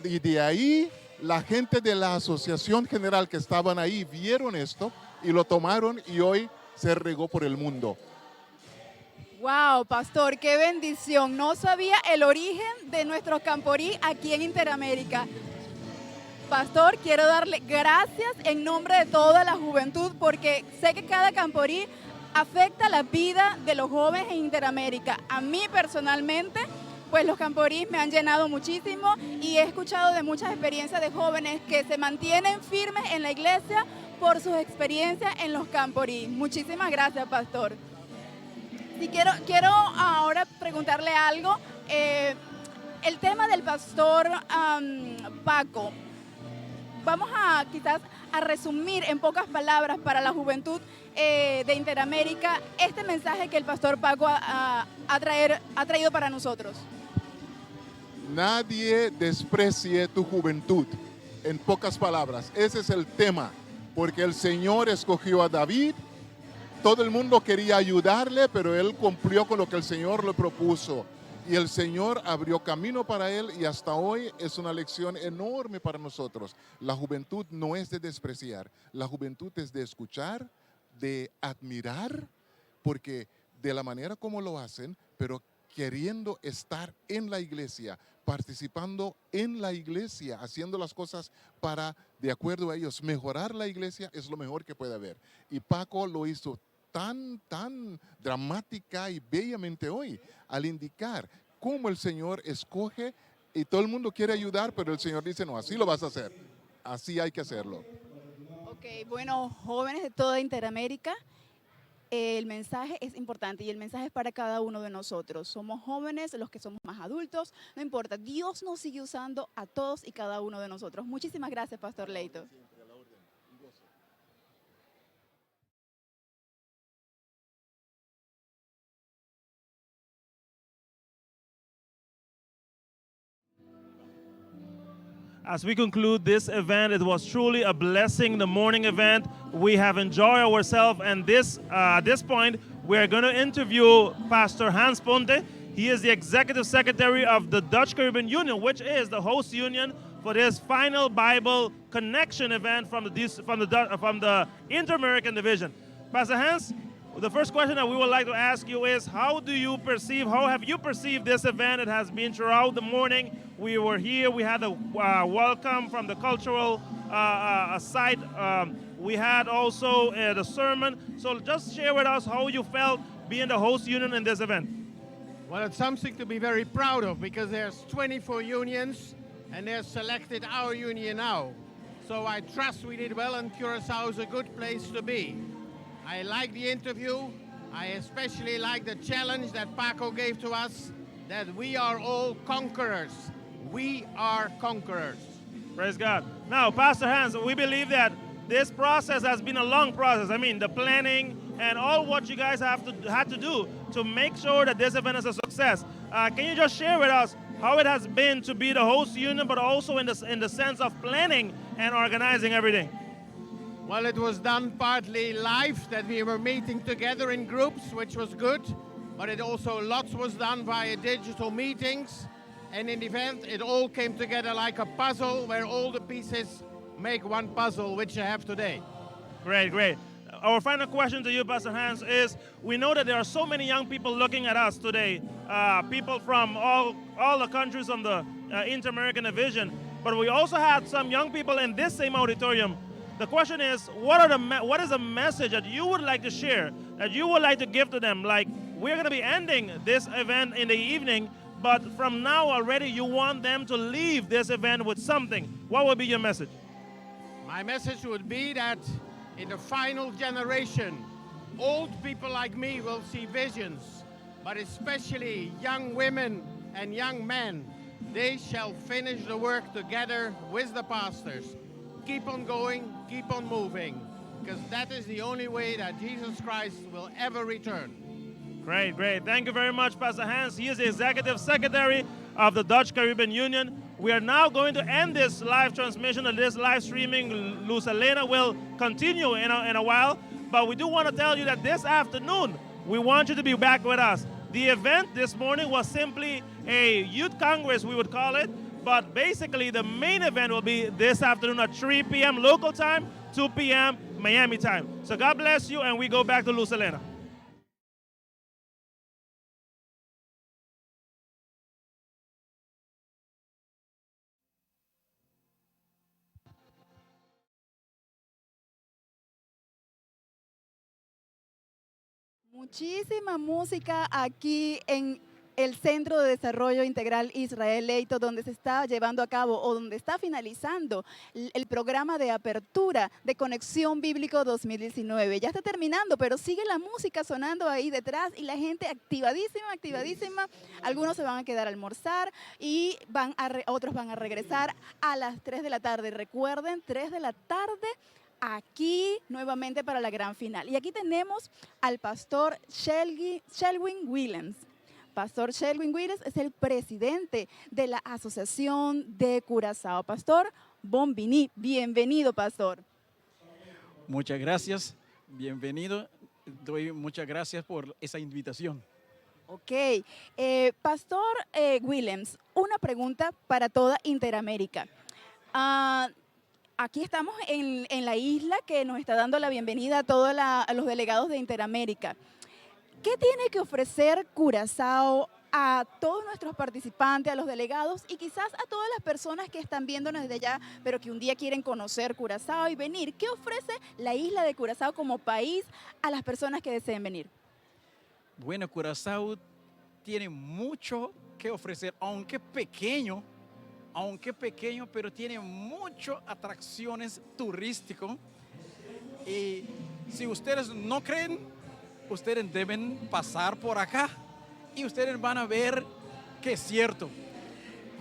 Speaker 21: Y de ahí la gente de la Asociación General que estaban ahí vieron esto y lo tomaron y hoy se regó por el mundo.
Speaker 1: Wow, pastor, qué bendición. No sabía el origen de nuestro Camporí aquí en Interamérica. Pastor, quiero darle gracias en nombre de toda la juventud porque sé que cada Camporí afecta la vida de los jóvenes en Interamérica. A mí personalmente, pues los Camporís me han llenado muchísimo y he escuchado de muchas experiencias de jóvenes que se mantienen firmes en la iglesia por sus experiencias en los Camporís. Muchísimas gracias, pastor. Y quiero ahora preguntarle algo. El tema del pastor Paco. Vamos a quizás a resumir en pocas palabras para la juventud de Interamérica este mensaje que el pastor Paco ha traído para nosotros.
Speaker 21: Nadie desprecie tu juventud. En pocas palabras, ese es el tema. Porque el Señor escogió a David. Todo el mundo quería ayudarle, pero él cumplió con lo que el Señor le propuso. Y el Señor abrió camino para él y hasta hoy es una lección enorme para nosotros. La juventud no es de despreciar, la juventud es de escuchar, de admirar, porque de la manera como lo hacen, pero queriendo estar en la iglesia, participando en la iglesia, haciendo las cosas para, de acuerdo a ellos, mejorar la iglesia es lo mejor que puede haber. Y Paco lo hizo tan dramática y bellamente hoy, al indicar cómo el Señor escoge y todo el mundo quiere ayudar, pero el Señor dice, no, así lo vas a hacer, así hay que hacerlo.
Speaker 1: Ok, bueno, jóvenes de toda Interamérica, el mensaje es importante y el mensaje es para cada uno de nosotros. Somos jóvenes, los que somos más adultos, no importa, Dios nos sigue usando a todos y cada uno de nosotros. Muchísimas gracias, Pastor Leito.
Speaker 2: As we conclude this event, it was truly a blessing, the morning event. We have enjoyed ourselves, and at this point, we are going to interview Pastor Hans Ponte. He is the Executive Secretary of the Dutch Caribbean Union, which is the host union for this final Bible connection event from the Inter-American Division. Pastor Hans, the first question that we would like to ask you is, how have you perceived this event? It has been throughout the morning. We were here, we had a welcome from the cultural site. We had also the sermon. So just share with us how you felt being the host union in this event.
Speaker 11: Well, it's something to be very proud of, because there's 24 unions and they've selected our union now. So I trust we did well, and Curacao is a good place to be. I like the interview. I especially like the challenge that Paco gave to us, that we are all conquerors. We are conquerors.
Speaker 2: Praise God. Now, Pastor Hans, we believe that this process has been a long process. I mean, the planning and all what you guys had to do to make sure that this event is a success. Can you just share with us how it has been to be the host union, but also in the sense of planning and organizing everything?
Speaker 11: Well, it was done partly live, that we were meeting together in groups, which was good, but it also lots was done via digital meetings. And in the event, it all came together like a puzzle, where all the pieces make one puzzle, which you have today.
Speaker 2: Great, great. Our final question to you, Pastor Hans, is we know that there are so many young people looking at us today, people from all the countries on the Inter-American Division, but we also had some young people in this same auditorium. The question is, what is a message that you would like to share, that you would like to give to them? Like, we're going to be ending this event in the evening, but from now already you want them to leave this event with something. What would be your message?
Speaker 11: My message would be that in the final generation, old people like me will see visions, but especially young women and young men, they shall finish the work together with the pastors. Keep on going, keep on moving, because that is the only way that Jesus Christ will ever return.
Speaker 2: Great, great. Thank you very much, Pastor Hans. He is the Executive Secretary of the Dutch Caribbean Union. We are now going to end this live transmission and this live streaming. Luz Helena will continue in a while, but we do want to tell you that this afternoon, we want you to be back with us. The event this morning was simply a youth congress, we would call it, but basically the main event will be this afternoon at 3 p.m. local time, 2 p.m. Miami time. So God bless you, and we go back to Luz Helena.
Speaker 1: Muchísima música aquí en el Centro de Desarrollo Integral Israel Leito, donde se está llevando a cabo o donde está finalizando el programa de apertura de Conexión Bíblico 2019. Ya está terminando, pero sigue la música sonando ahí detrás y la gente activadísima, activadísima. Algunos se van a quedar a almorzar y otros van a regresar a las 3 de la tarde. Recuerden, 3 de la tarde. Aquí nuevamente para la gran final. Y aquí tenemos al pastor Shelwin Williams. Pastor Shelwin Williams es el presidente de la Asociación de Curazao. Pastor Bombini, bienvenido, pastor.
Speaker 12: Muchas gracias, bienvenido. Doy muchas gracias por esa invitación.
Speaker 1: Ok, Pastor Williams, una pregunta para toda Interamérica. Aquí estamos en la isla que nos está dando la bienvenida a todos los delegados de Interamérica. ¿Qué tiene que ofrecer Curazao a todos nuestros participantes, a los delegados y quizás a todas las personas que están viéndonos desde allá, pero que un día quieren conocer Curazao y venir? ¿Qué ofrece la isla de Curazao como país a las personas que deseen venir?
Speaker 12: Bueno, Curazao tiene mucho que ofrecer, aunque pequeño, pero tiene muchas atracciones turísticas. Y si ustedes no creen, ustedes deben pasar por acá y ustedes van a ver que es cierto.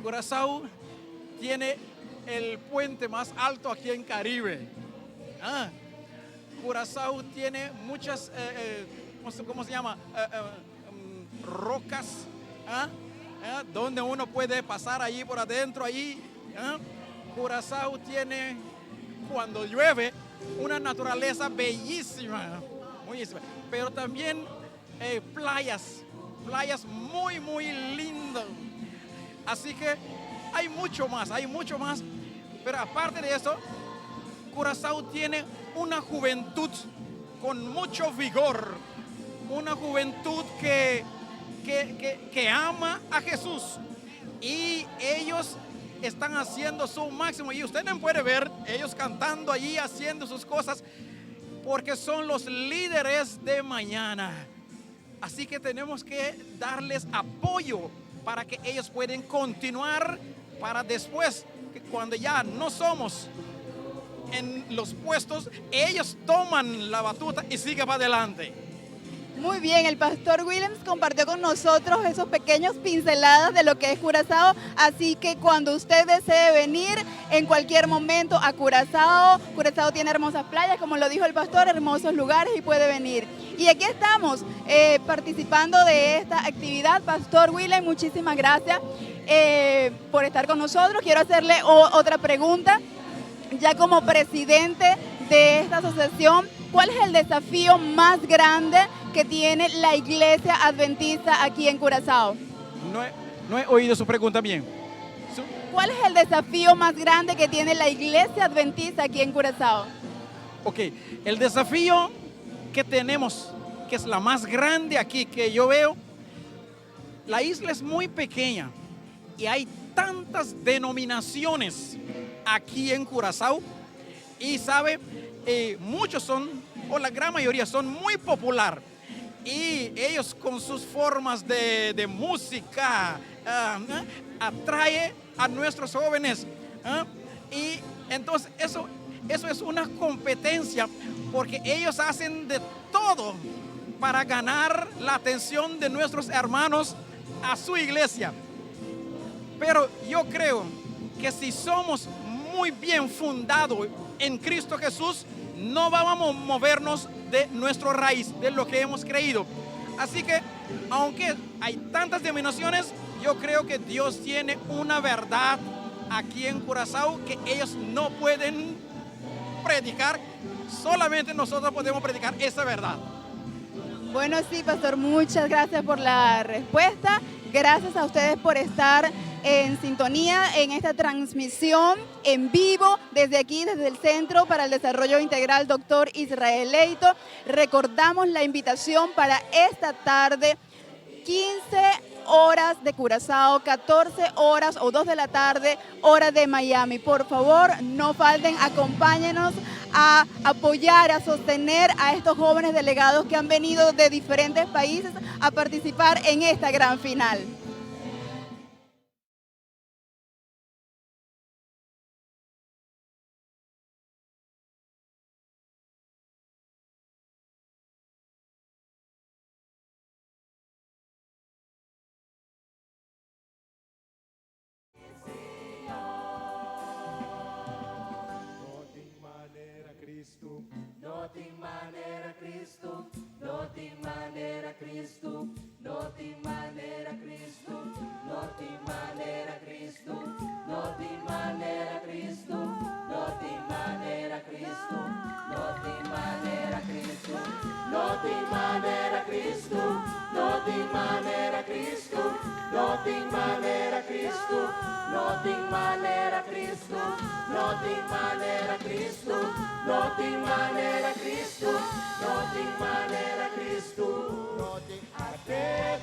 Speaker 12: Curazao tiene el puente más alto aquí en Caribe. Curazao tiene muchas, ¿cómo se llama? Rocas, donde uno puede pasar allí por adentro, allí. Curazao tiene, cuando llueve, una naturaleza bellísima, bellísima. Pero también playas muy, muy lindas. Así que hay mucho más. Pero aparte de eso, Curazao tiene una juventud con mucho vigor, una juventud que ama a Jesús, y ellos están haciendo su máximo, y usted no puede ver ellos cantando allí, haciendo sus cosas, porque son los líderes de mañana. Así que tenemos que darles apoyo para que ellos puedan continuar, para después, que cuando ya no somos en los puestos, ellos toman la batuta y siguen para adelante.
Speaker 1: Muy bien, el pastor Williams compartió con nosotros esos pequeños pinceladas de lo que es Curazao, así que cuando usted desee venir en cualquier momento a Curazao, Curazao tiene hermosas playas, como lo dijo el pastor, hermosos lugares, y puede venir. Y aquí estamos participando de esta actividad. Pastor Williams, muchísimas gracias por estar con nosotros. Quiero hacerle otra pregunta, ya como presidente de esta asociación, ¿cuál es el desafío más grande que tiene la iglesia adventista aquí en Curazao?
Speaker 12: No he oído su pregunta bien.
Speaker 1: ¿Cuál es el desafío más grande que tiene la iglesia adventista aquí en Curazao?
Speaker 12: Ok, el desafío que tenemos, que es la más grande aquí que yo veo, la isla es muy pequeña y hay tantas denominaciones aquí en Curazao, y sabe, muchos son, o la gran mayoría son muy popular, y ellos con sus formas de música atrae a nuestros jóvenes, y entonces eso es una competencia, porque ellos hacen de todo para ganar la atención de nuestros hermanos a su iglesia. Pero yo creo que si somos muy bien fundados en Cristo Jesús, no vamos a movernos de nuestra raíz, de lo que hemos creído. Así que, aunque hay tantas denominaciones, yo creo que Dios tiene una verdad aquí en Curazao que ellos no pueden predicar. Solamente nosotros podemos predicar esa verdad.
Speaker 1: Bueno, sí, pastor, muchas gracias por la respuesta. Gracias a ustedes por estar en sintonía en esta transmisión en vivo desde aquí, desde el Centro para el Desarrollo Integral Dr. Israel Leito. Recordamos la invitación para esta tarde, 15 horas de Curazao, 14 horas o 2 de la tarde, hora de Miami. Por favor, no falten, acompáñenos a apoyar, a sostener a estos jóvenes delegados que han venido de diferentes países a participar en esta gran final.
Speaker 10: No te manera Cristo, no te manera Cristo, no te manera Cristo, no te manera Cristo, no te manera Cristo, no te manera Cristo, no te manera Cristo, no te manera Cristo, no te manera Cristo, no te manera Cristo, no te manera Cristo, no te manera Cristo, no te manera Cristo, no te manera Cristo, no te atreves.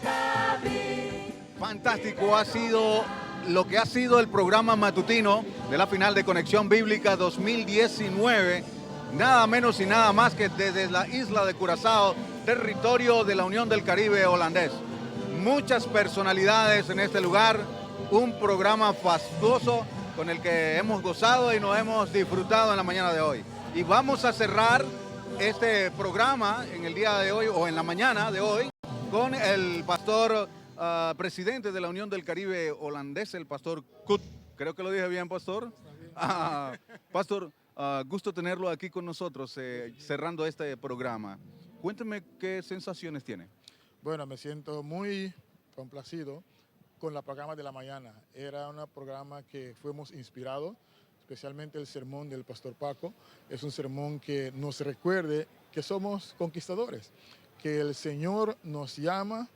Speaker 15: Fantástico ha sido lo que ha sido el programa matutino de la final de Conexión Bíblica 2019, nada menos y nada más que desde la isla de Curazao, territorio de la Unión del Caribe holandés. Muchas personalidades en este lugar, un programa fastuoso con el que hemos gozado y nos hemos disfrutado en la mañana de hoy. Y vamos a cerrar este programa en el día de hoy o en la mañana de hoy con el pastor presidente de la Unión del Caribe holandés, el pastor Kut. Creo que lo dije bien, pastor. Pastor, gusto tenerlo aquí con nosotros cerrando este programa. Cuénteme qué sensaciones tiene.
Speaker 17: Bueno, me siento muy complacido con el programa de la mañana. Era un programa que fuimos inspirados, especialmente el sermón del Pastor Paco. Es un sermón que nos recuerde que somos conquistadores, que el Señor nos llama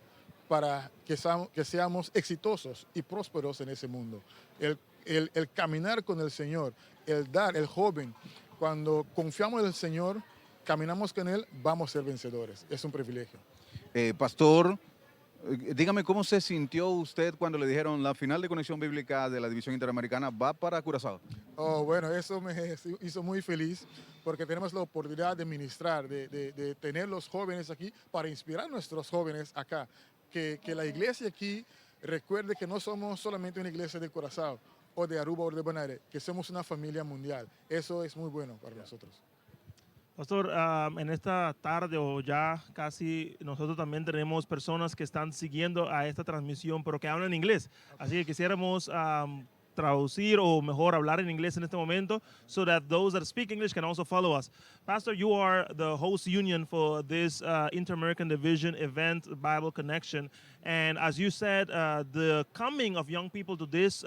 Speaker 17: para que seamos exitosos y prósperos en ese mundo. El caminar con el Señor, el joven, cuando confiamos en el Señor, caminamos con Él, vamos a ser vencedores. Es un privilegio.
Speaker 15: Pastor, dígame cómo se sintió usted cuando le dijeron la final de Conexión Bíblica de la División Interamericana va para Curazao.
Speaker 17: Oh, bueno, eso me hizo muy feliz porque tenemos la oportunidad de ministrar, de tener los jóvenes aquí para inspirar a nuestros jóvenes acá. Que la iglesia aquí recuerde que no somos solamente una iglesia de Curazao o de Aruba o de Bonaire, que somos una familia mundial. Eso es muy bueno para nosotros.
Speaker 2: Pastor, en esta tarde o ya casi nosotros también tenemos personas que están siguiendo a esta transmisión, pero que hablan inglés. Así que quisiéramos traducir o mejor hablar en inglés en este momento so that those that speak English can also follow us. Pastor, you are the host union for this Inter-American Division event, Bible Connection. And as you said, the coming of young people to this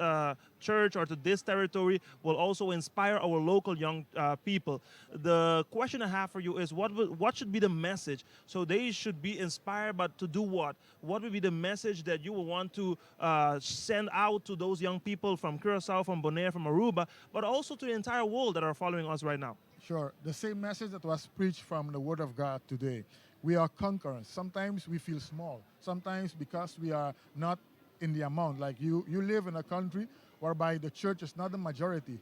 Speaker 2: church or to this territory will also inspire our local young people. The question I have for you is what should be the message? So they should be inspired, but to do what? What would be the message that you will want to send out to those young people from Curacao, from Bonaire, from Aruba, but also to the entire world that are following us right now?
Speaker 17: Sure. The same message that was preached from the Word of God today. We are conquerors. Sometimes we feel small. Sometimes because we are not in the amount. Like you live in a country whereby the church is not the majority,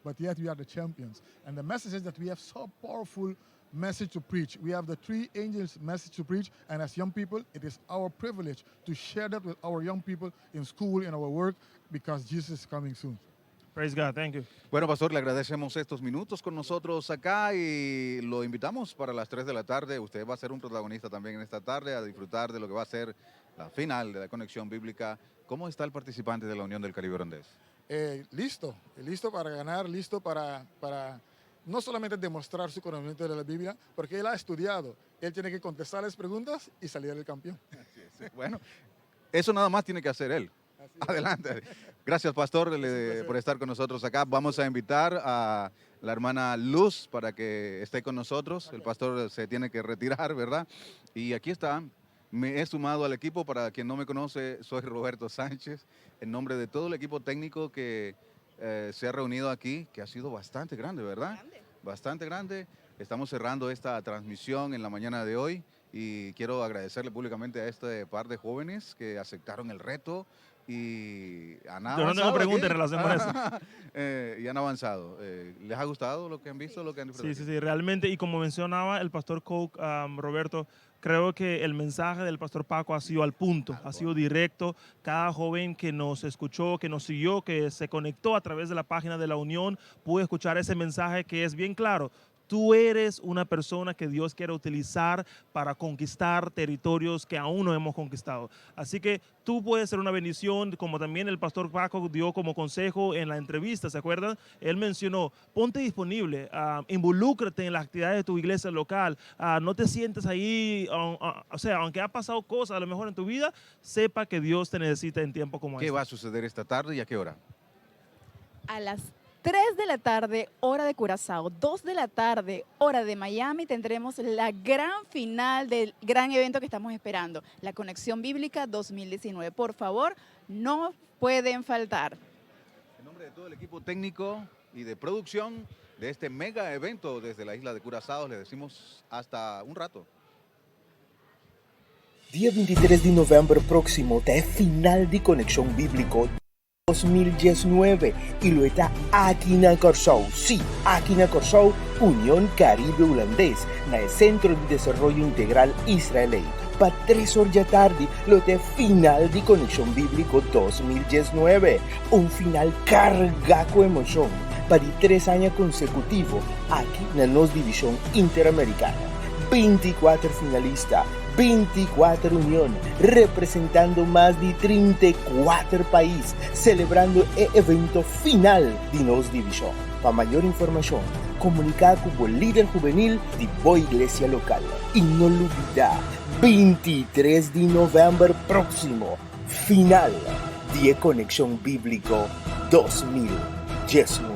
Speaker 17: but yet we are the champions. And the message is that we have so powerful message to preach. We have the three angels message to preach, and as young people, it is our privilege to share that with our young people in school, in our work, because Jesus is coming soon.
Speaker 2: Praise God, thank you.
Speaker 15: Bueno, Pastor, le agradecemos estos minutos con nosotros acá y lo invitamos para las 3 de la tarde. Usted va a ser un protagonista también en esta tarde a disfrutar de lo que va a ser la final de la Conexión Bíblica. ¿Cómo está el participante de la Unión del Caribe Holandés?
Speaker 17: Listo para ganar, listo para no solamente demostrar su conocimiento de la Biblia, porque él ha estudiado. Él tiene que contestar las preguntas y salir el campeón.
Speaker 15: Sí. Bueno, eso nada más tiene que hacer él. Adelante. Gracias, Pastor, por estar con nosotros acá. Vamos a invitar a la hermana Luz para que esté con nosotros. El pastor se tiene que retirar, ¿verdad? Y aquí está. Me he sumado al equipo. Para quien no me conoce, soy Roberto Sánchez. En nombre de todo el equipo técnico que se ha reunido aquí, que ha sido bastante grande, ¿verdad? Bastante grande. Estamos cerrando esta transmisión en la mañana de hoy y quiero agradecerle públicamente a este par de jóvenes que aceptaron el reto y han avanzado.
Speaker 2: Yo no tengo preguntas en relación con eso.
Speaker 15: Y han avanzado. ¿Les ha gustado lo que han visto? Lo que han disfrutado?
Speaker 2: Sí, realmente, y como mencionaba el pastor Coke, Roberto, creo que el mensaje del pastor Paco ha sido al punto, ha sido directo. Cada joven que nos escuchó, que nos siguió, que se conectó a través de la página de la Unión, pudo escuchar ese mensaje que es bien claro. Tú eres una persona que Dios quiere utilizar para conquistar territorios que aún no hemos conquistado. Así que tú puedes ser una bendición, como también el pastor Paco dio como consejo en la entrevista, ¿se acuerdan? Él mencionó, ponte disponible, involúcrate en las actividades de tu iglesia local, no te sientes ahí, o sea, aunque ha pasado cosas a lo mejor en tu vida, sepa que Dios te necesita en tiempo como este.
Speaker 15: ¿Qué va a suceder esta tarde y a qué hora?
Speaker 1: A las 3 de la tarde, hora de Curazao, 2 de la tarde, hora de Miami, tendremos la gran final del gran evento que estamos esperando, la Conexión Bíblica 2019. Por favor, no pueden faltar.
Speaker 15: En nombre de todo el equipo técnico y de producción de este mega evento desde la isla de Curazao, le decimos hasta un rato.
Speaker 5: Dia 23 de novembro próximo é final de Conexão Bíblico 2019 y lo está aquí na Curazao. Sí, aquí na Curazao, Unión Caribe Holandés, en el Centro de Desarrollo Integral Israelí. Para 3 horas da tarde, lo está final de Conexión Bíblico 2019. Un final cargado de emoción para 3 años consecutivos aquí na nossa División Interamericana. 24 finalistas, 24 uniones, representando más de 34 países, celebrando el evento final de nuestra división. Para mayor información, comunica con el líder juvenil de Boa Iglesia local. Y no olvida, 23 de noviembre próximo, final de Conexión Bíblico 2019.